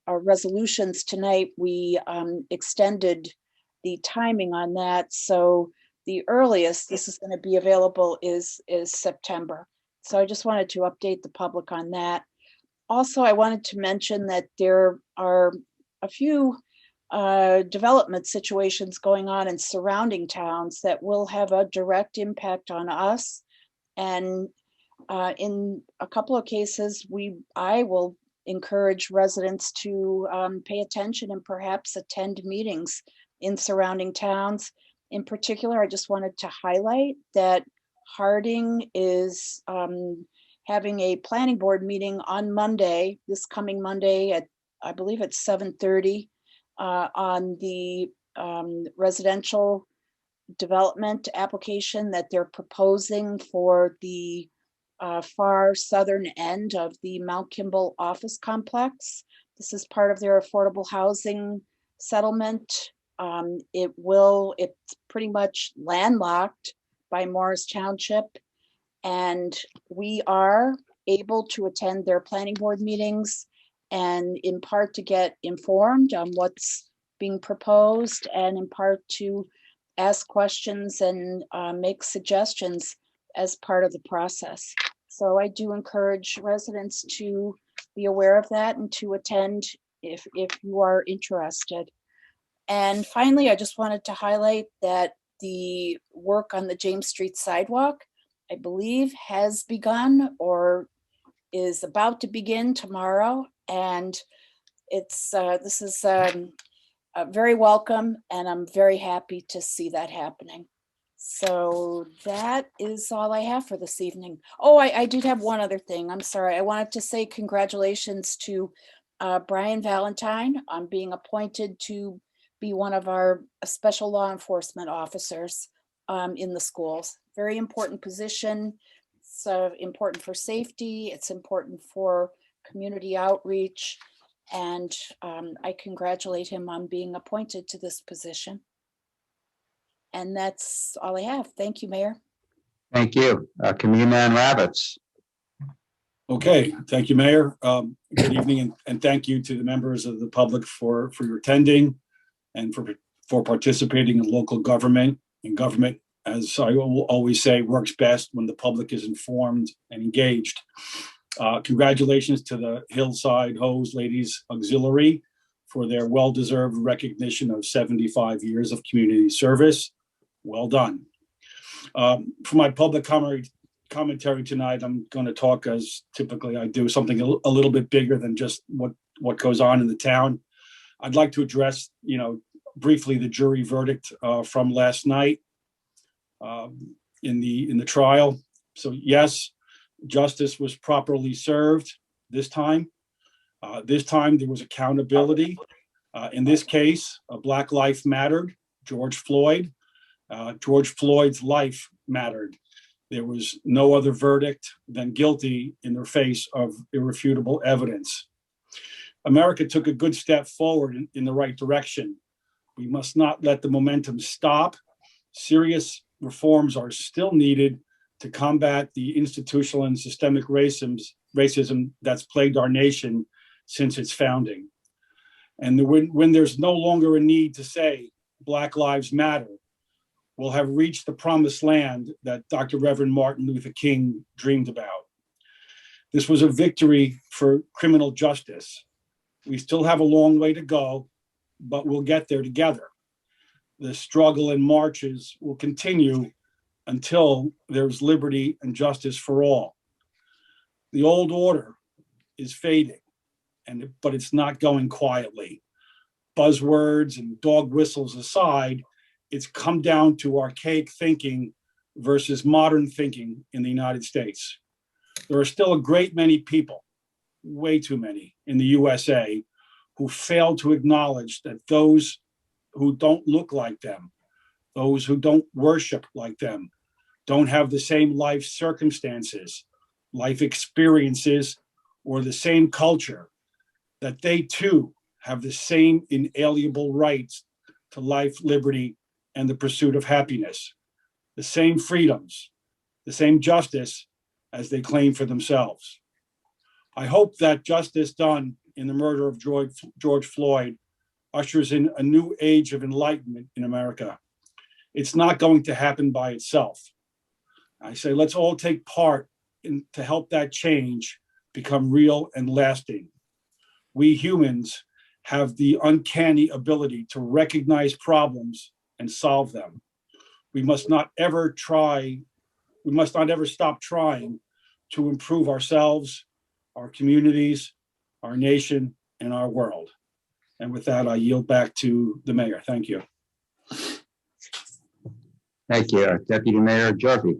[SPEAKER 9] resolutions tonight, we extended the timing on that. So the earliest this is going to be available is September. So I just wanted to update the public on that. Also, I wanted to mention that there are a few development situations going on in surrounding towns that will have a direct impact on us. And in a couple of cases, I will encourage residents to pay attention and perhaps attend meetings in surrounding towns. In particular, I just wanted to highlight that Harding is having a planning board meeting on Monday, this coming Monday at, I believe it's 7:30, on the residential development application that they're proposing for the far southern end of the Mount Kimball office complex. This is part of their affordable housing settlement. It's pretty much landlocked by Morris Township, and we are able to attend their planning board meetings and in part to get informed on what's being proposed, and in part to ask questions and make suggestions as part of the process. So I do encourage residents to be aware of that and to attend if you are interested. And finally, I just wanted to highlight that the work on the James Street sidewalk, I believe, has begun or is about to begin tomorrow. And this is very welcome, and I'm very happy to see that happening. So that is all I have for this evening. Oh, I did have one other thing. I'm sorry. I wanted to say congratulations to Brian Valentine on being appointed to be one of our special law enforcement officers in the schools. Very important position. It's important for safety. It's important for community outreach. And I congratulate him on being appointed to this position. And that's all I have. Thank you, Mayor.
[SPEAKER 13] Thank you. Community Ravitz.
[SPEAKER 17] Okay, thank you, Mayor. Good evening, and thank you to the members of the public for your attending and for participating in local government. And government, as I will always say, works best when the public is informed and engaged. Congratulations to the Hillside Hose Ladies Auxiliary for their well-deserved recognition of 75 years of community service. Well done. For my public commentary tonight, I'm going to talk, as typically I do, something a little bit bigger than just what goes on in the town. I'd like to address, briefly the jury verdict from last night in the trial. So yes, justice was properly served this time. This time there was accountability. In this case, a Black life mattered. George Floyd's life mattered. There was no other verdict than guilty in the face of irrefutable evidence. America took a good step forward in the right direction. We must not let the momentum stop. Serious reforms are still needed to combat the institutional and systemic racism that's plagued our nation since its founding. And when there's no longer a need to say Black Lives Matter, we'll have reached the promised land that Dr. Reverend Martin Luther King dreamed about. This was a victory for criminal justice. We still have a long way to go, but we'll get there together. The struggle and marches will continue until there's liberty and justice for all. The old order is fading, but it's not going quietly. Buzzwords and dog whistles aside, it's come down to archaic thinking versus modern thinking in the United States. There are still a great many people, way too many, in the USA who fail to acknowledge that those who don't look like them, those who don't worship like them, don't have the same life circumstances, life experiences, or the same culture, that they too have the same inalienable rights to life, liberty, and the pursuit of happiness, the same freedoms, the same justice as they claim for themselves. I hope that justice done in the murder of George Floyd ushers in a new age of enlightenment in America. It's not going to happen by itself. I say, let's all take part to help that change become real and lasting. We humans have the uncanny ability to recognize problems and solve them. We must not ever stop trying to improve ourselves, our communities, our nation, and our world. And with that, I yield back to the mayor. Thank you.
[SPEAKER 13] Thank you. Deputy Mayor Gyorfy.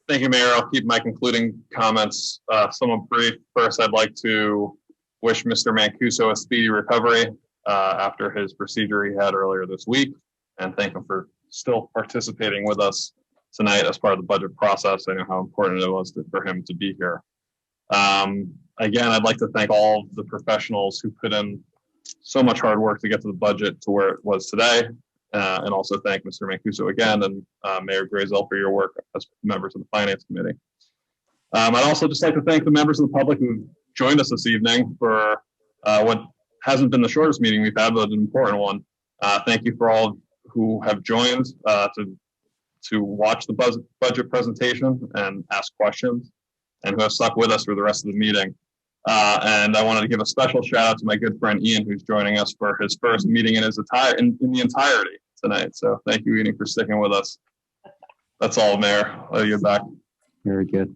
[SPEAKER 5] Thank you, Mayor. I'll keep my concluding comments somewhat brief. First, I'd like to wish Mr. Mancuso a speedy recovery after his procedure he had earlier this week, and thank him for still participating with us
[SPEAKER 18] tonight as part of the budget process. I know how important it was for him to be here. Again, I'd like to thank all of the professionals who put in so much hard work to get to the budget to where it was today. And also thank Mr. Mancuso again and Mayor Grayzel for your work as members of the Finance Committee. I'd also just like to thank the members of the public who joined us this evening for what hasn't been the shortest meeting we've had, but an important one. Thank you for all who have joined to watch the budget presentation and ask questions, and who have stuck with us for the rest of the meeting. And I wanted to give a special shout out to my good friend Ian, who's joining us for his first meeting in the entirety tonight. So thank you, Ian, for sticking with us. That's all, Mayor. I'll get back.
[SPEAKER 13] Very good.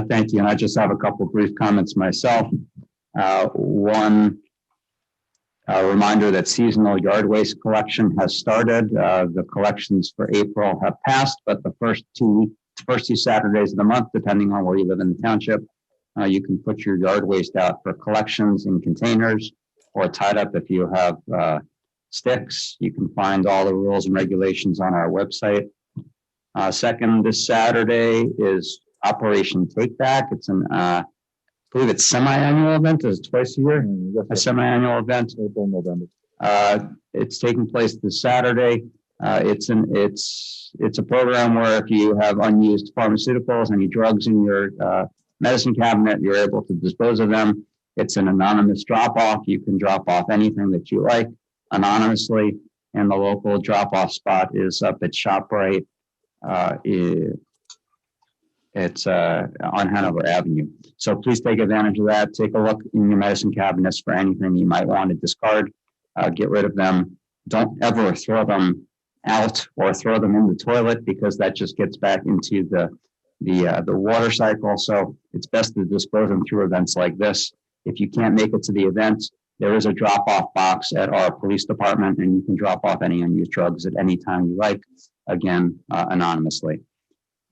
[SPEAKER 13] Thank you. And I just have a couple of brief comments myself. One reminder that seasonal yard waste collection has started. The collections for April have passed, but the first two Saturdays of the month, depending on where you live in the township, you can put your yard waste out for collections in containers or tied up if you have sticks. You can find all the rules and regulations on our website. Second, this Saturday is Operation Take Back. It's I believe it's semi-annual event. It's twice a year, a semi-annual event. April, November. It's taking place this Saturday. It's a program where if you have unused pharmaceuticals, any drugs in your medicine cabinet, you're able to dispose of them. It's an anonymous drop-off. You can drop off anything that you like anonymously, and the local drop-off spot is up at ShopRite. It's on Hanover Avenue. So please take advantage of that. Take a look in your medicine cabinets for anything you might want to discard. Get rid of them. Don't ever throw them out or throw them in the toilet, because that just gets back into the water cycle. So it's best to dispose them through events like this. If you can't make it to the event, there is a drop-off box at our police department, and you can drop off any unused drugs at any time you like, again, anonymously.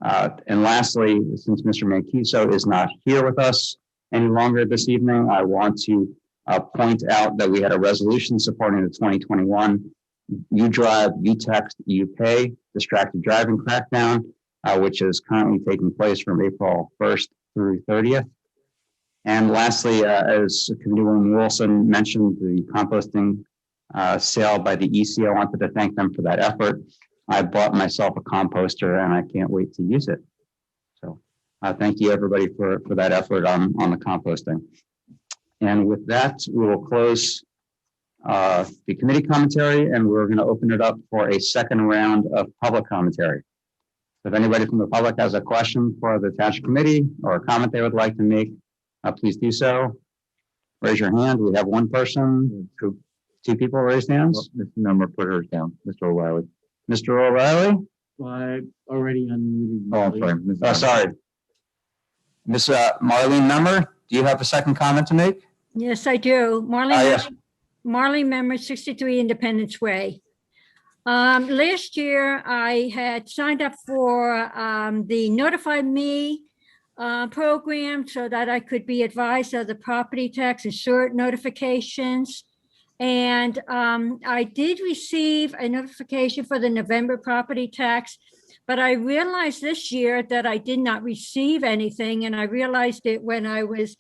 [SPEAKER 13] And lastly, since Mr. Mancuso is not here with us any longer this evening, I want to point out that we had a resolution supporting the 2021 You Drive, You Text, You Pay distracted driving crackdown, which is currently taking place from April 1st through 30th. And lastly, as Committeewoman Wilson mentioned, the composting sale by the EC, I wanted to thank them for that effort. I bought myself a composter and I can't wait to use it. So thank you everybody for that effort on the composting. And with that, we will close the committee commentary, and we're going to open it up for a second round of public commentary. If anybody from the public has a question for the Township Committee or a comment they would like to make, please do so. Raise your hand. We have one person. Two people raised hands.
[SPEAKER 7] Mr. Number put hers down. Mr. O'Reilly.
[SPEAKER 13] Mr. O'Reilly?
[SPEAKER 6] Well, I already unmuted.
[SPEAKER 13] Oh, I'm sorry. Sorry. Miss Marlene Memmer, do you have a second comment to make?
[SPEAKER 14] Yes, I do.
[SPEAKER 13] Yes.
[SPEAKER 14] Marlene Memmer, 63 Independence Way. Last year, I had signed up for the Notify Me program so that I could be advised of the property tax and sewer notifications. And I did receive a notification for the November property tax, but I realized this year that I did not receive anything, and I realized it when I was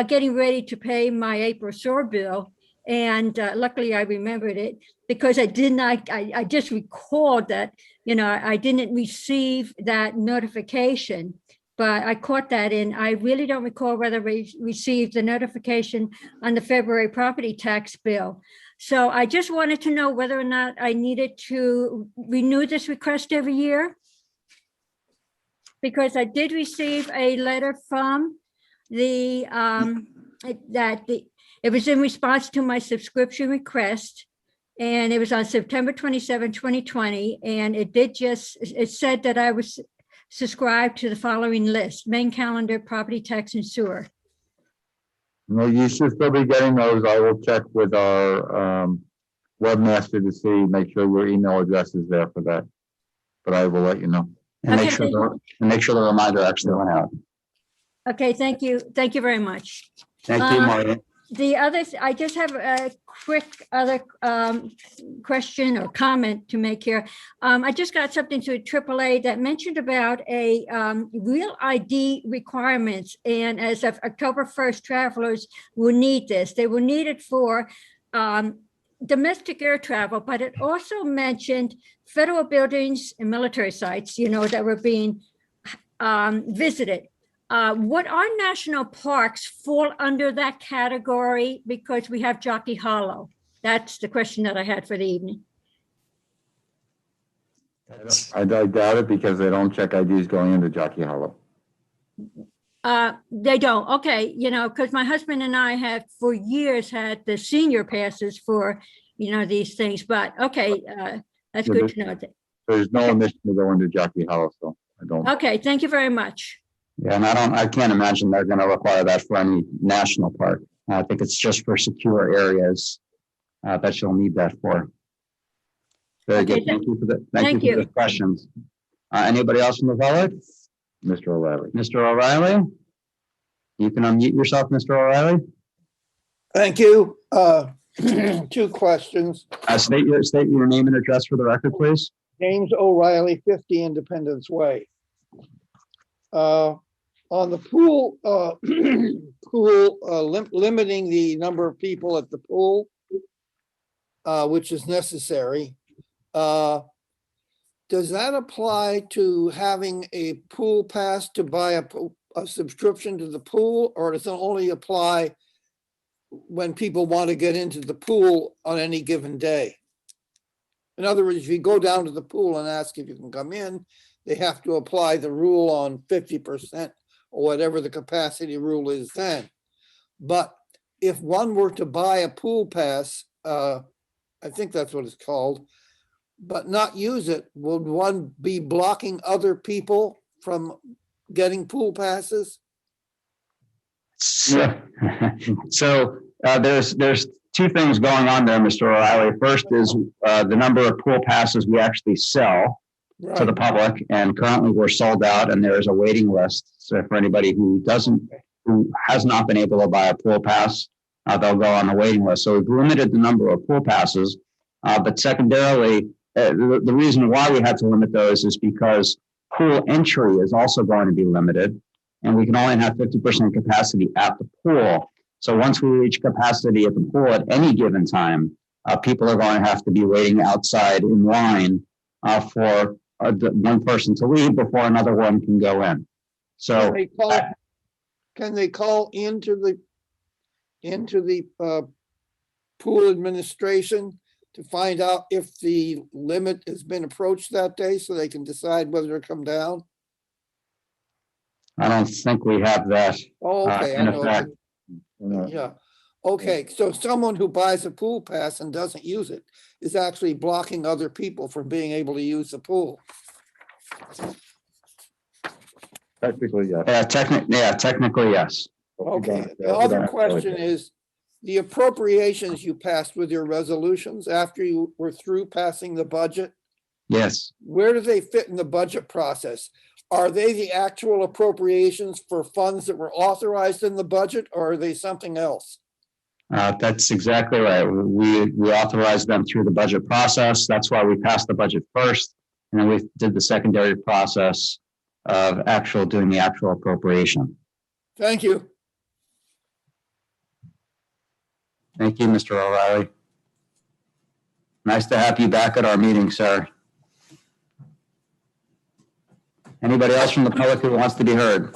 [SPEAKER 14] getting ready to pay my April sewer bill. And luckily I remembered it, because I did not, I just recalled that, you know, I didn't receive that notification, but I caught that, and I really don't recall whether we received the notification on the February property tax bill. So I just wanted to know whether or not I needed to renew this request every year, because I did receive a letter from the, it was in response to my subscription request, and it was on September 27, 2020, and it said that I was subscribed to the following list: main calendar, property tax, and sewer.
[SPEAKER 7] No, you should still be getting those. I will check with our webmaster to see, make sure your email address is there for that. But I will let you know.
[SPEAKER 13] And make sure the reminder actually went out.
[SPEAKER 14] Okay, thank you. Thank you very much.
[SPEAKER 13] Thank you, Marlene.
[SPEAKER 14] I just have a quick other question or comment to make here. I just got something to AAA that mentioned about a real ID requirements, and as of October 1st, travelers will need this. They will need it for domestic air travel, but it also mentioned federal buildings and military sites, that were being visited. What our national parks fall under that category? Because we have Jockey Hollow. That's the question that I had for the evening.
[SPEAKER 7] I doubt it because they don't check IDs going into Jockey Hollow.
[SPEAKER 14] They don't. Okay, because my husband and I have for years had the senior passes for, these things. But okay, that's good to know.
[SPEAKER 7] There's no omission to go into Jockey Hollow, so I don't.
[SPEAKER 14] Okay, thank you very much.
[SPEAKER 13] Yeah, and I can't imagine they're going to require that for any national park. I think it's just for secure areas that you'll need that for. Very good. Thank you for the thank you for the questions. Anybody else from the public?
[SPEAKER 7] Mr. O'Reilly.
[SPEAKER 13] Mr. O'Reilly, you can unmute yourself, Mr. O'Reilly.
[SPEAKER 19] Thank you. 2 questions.
[SPEAKER 13] State your name and address for the record, please.
[SPEAKER 19] James O'Reilly, 50 Independence Way. On the pool, limiting the number of people at the pool, which is necessary. Does that apply to having a pool pass to buy a subscription to the pool, or does it only apply when people want to get into the pool on any given day? In other words, if you go down to the pool and ask if you can come in, they have to apply the rule on 50% or whatever the capacity rule is then. But if one were to buy a pool pass, I think that's what it's called, but not use it, would one be blocking other people from getting pool passes?
[SPEAKER 13] So, there's 2 things going on there, Mr. O'Reilly. First is the number of pool passes we actually sell to the public, and currently we're sold out, and there is a waiting list. So for anybody who has not been able to buy a pool pass, they'll go on the waiting list. So we've limited the number of pool passes, but secondarily, the reason why we had to limit those is because pool entry is also going to be limited, and we can only have 50% capacity at the pool. So once we reach capacity at the pool at any given time, people are going to have to be waiting outside in line for one person to leave before another one can go in. So
[SPEAKER 19] can they call into the pool administration to find out if the limit has been approached that day so they can decide whether to come down?
[SPEAKER 13] I don't think we have that.
[SPEAKER 19] Oh, okay.
[SPEAKER 13] In effect.
[SPEAKER 19] Yeah. Okay. So someone who buys a pool pass and doesn't use it is actually blocking other people from being able to use the pool.
[SPEAKER 7] Technically, yes.
[SPEAKER 13] Technically, yes.
[SPEAKER 19] Okay. The other question is the appropriations you passed with your resolutions after you were through passing the budget.
[SPEAKER 13] Yes.
[SPEAKER 19] Where do they fit in the budget process? Are they the actual appropriations for funds that were authorized in the budget, or are they something else?
[SPEAKER 13] That's exactly right. We authorized them through the budget process. That's why we passed the budget first, and then we did the secondary process of doing the actual appropriation.
[SPEAKER 19] Thank you.
[SPEAKER 13] Thank you, Mr. O'Reilly. Nice to have you back at our meeting, sir. Anybody else from the public who wants to be heard?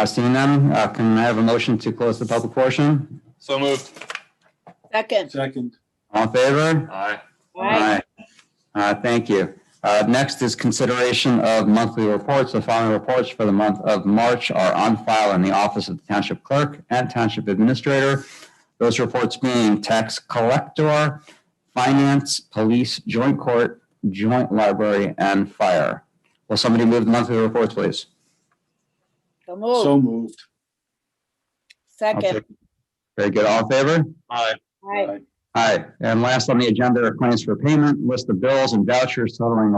[SPEAKER 13] Seeing none, can I have a motion to close the public portion?
[SPEAKER 5] So moved.
[SPEAKER 1] Second.
[SPEAKER 13] All in favor?
[SPEAKER 5] Aye.
[SPEAKER 13] Aye. Thank you. Next is consideration of monthly reports. The following reports for the month of March are on file in the office of the Township Clerk and Township Administrator. Those reports being Tax Collector, Finance, Police, Joint Court, Joint Library, and Fire. Will somebody move the monthly reports, please?
[SPEAKER 1] So moved.
[SPEAKER 9] Second.
[SPEAKER 13] Very good. All in favor?
[SPEAKER 5] Aye.
[SPEAKER 9] Aye.
[SPEAKER 13] Aye. And last on the agenda are claims for payment, list of bills and vouchers totaling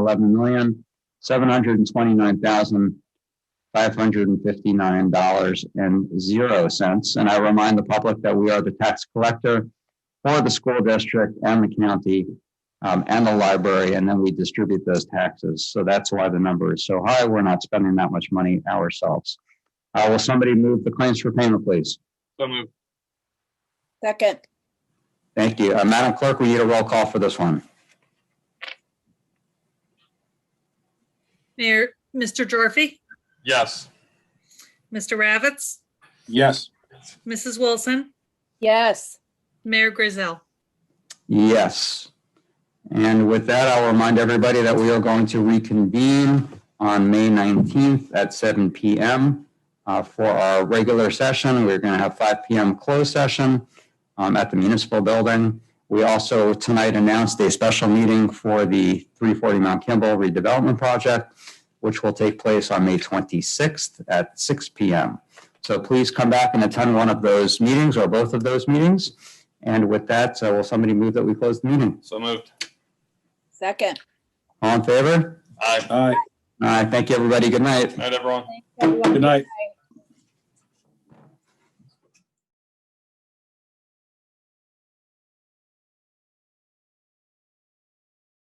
[SPEAKER 13] $559.00. And I remind the public that we are the tax collector for the school district and the county and the library, and then we distribute those taxes. So that's why the number is so high. We're not spending that much money ourselves. Will somebody move the claims for payment, please?
[SPEAKER 18] So moved.
[SPEAKER 9] Second.
[SPEAKER 13] Thank you. Madam Clerk, we need a roll call for this one.
[SPEAKER 16] Mayor, Mr. Gyorfy,
[SPEAKER 18] Yes.
[SPEAKER 16] Mr. Ravitz,
[SPEAKER 17] Yes.
[SPEAKER 16] Mrs. Wilson,
[SPEAKER 9] Yes.
[SPEAKER 16] Mayor Grayzel.
[SPEAKER 13] Yes. And with that, I'll remind everybody that we are going to reconvene on May 19th at 7 p.m. For our regular session. We're going to have 5 p.m. closed session at the municipal building. We also tonight announced a special meeting for the 340 Mount Kimball redevelopment project, which will take place on May 26th at 6 p.m. So please come back and attend one of those meetings or both of those meetings. And with that, will somebody move that we close the meeting?
[SPEAKER 18] So moved.
[SPEAKER 9] Second.
[SPEAKER 13] All in favor?
[SPEAKER 18] Aye.
[SPEAKER 17] Aye.
[SPEAKER 13] All right. Thank you, everybody. Good night.
[SPEAKER 18] Night, everyone.
[SPEAKER 9] Everyone.
[SPEAKER 17] Good night.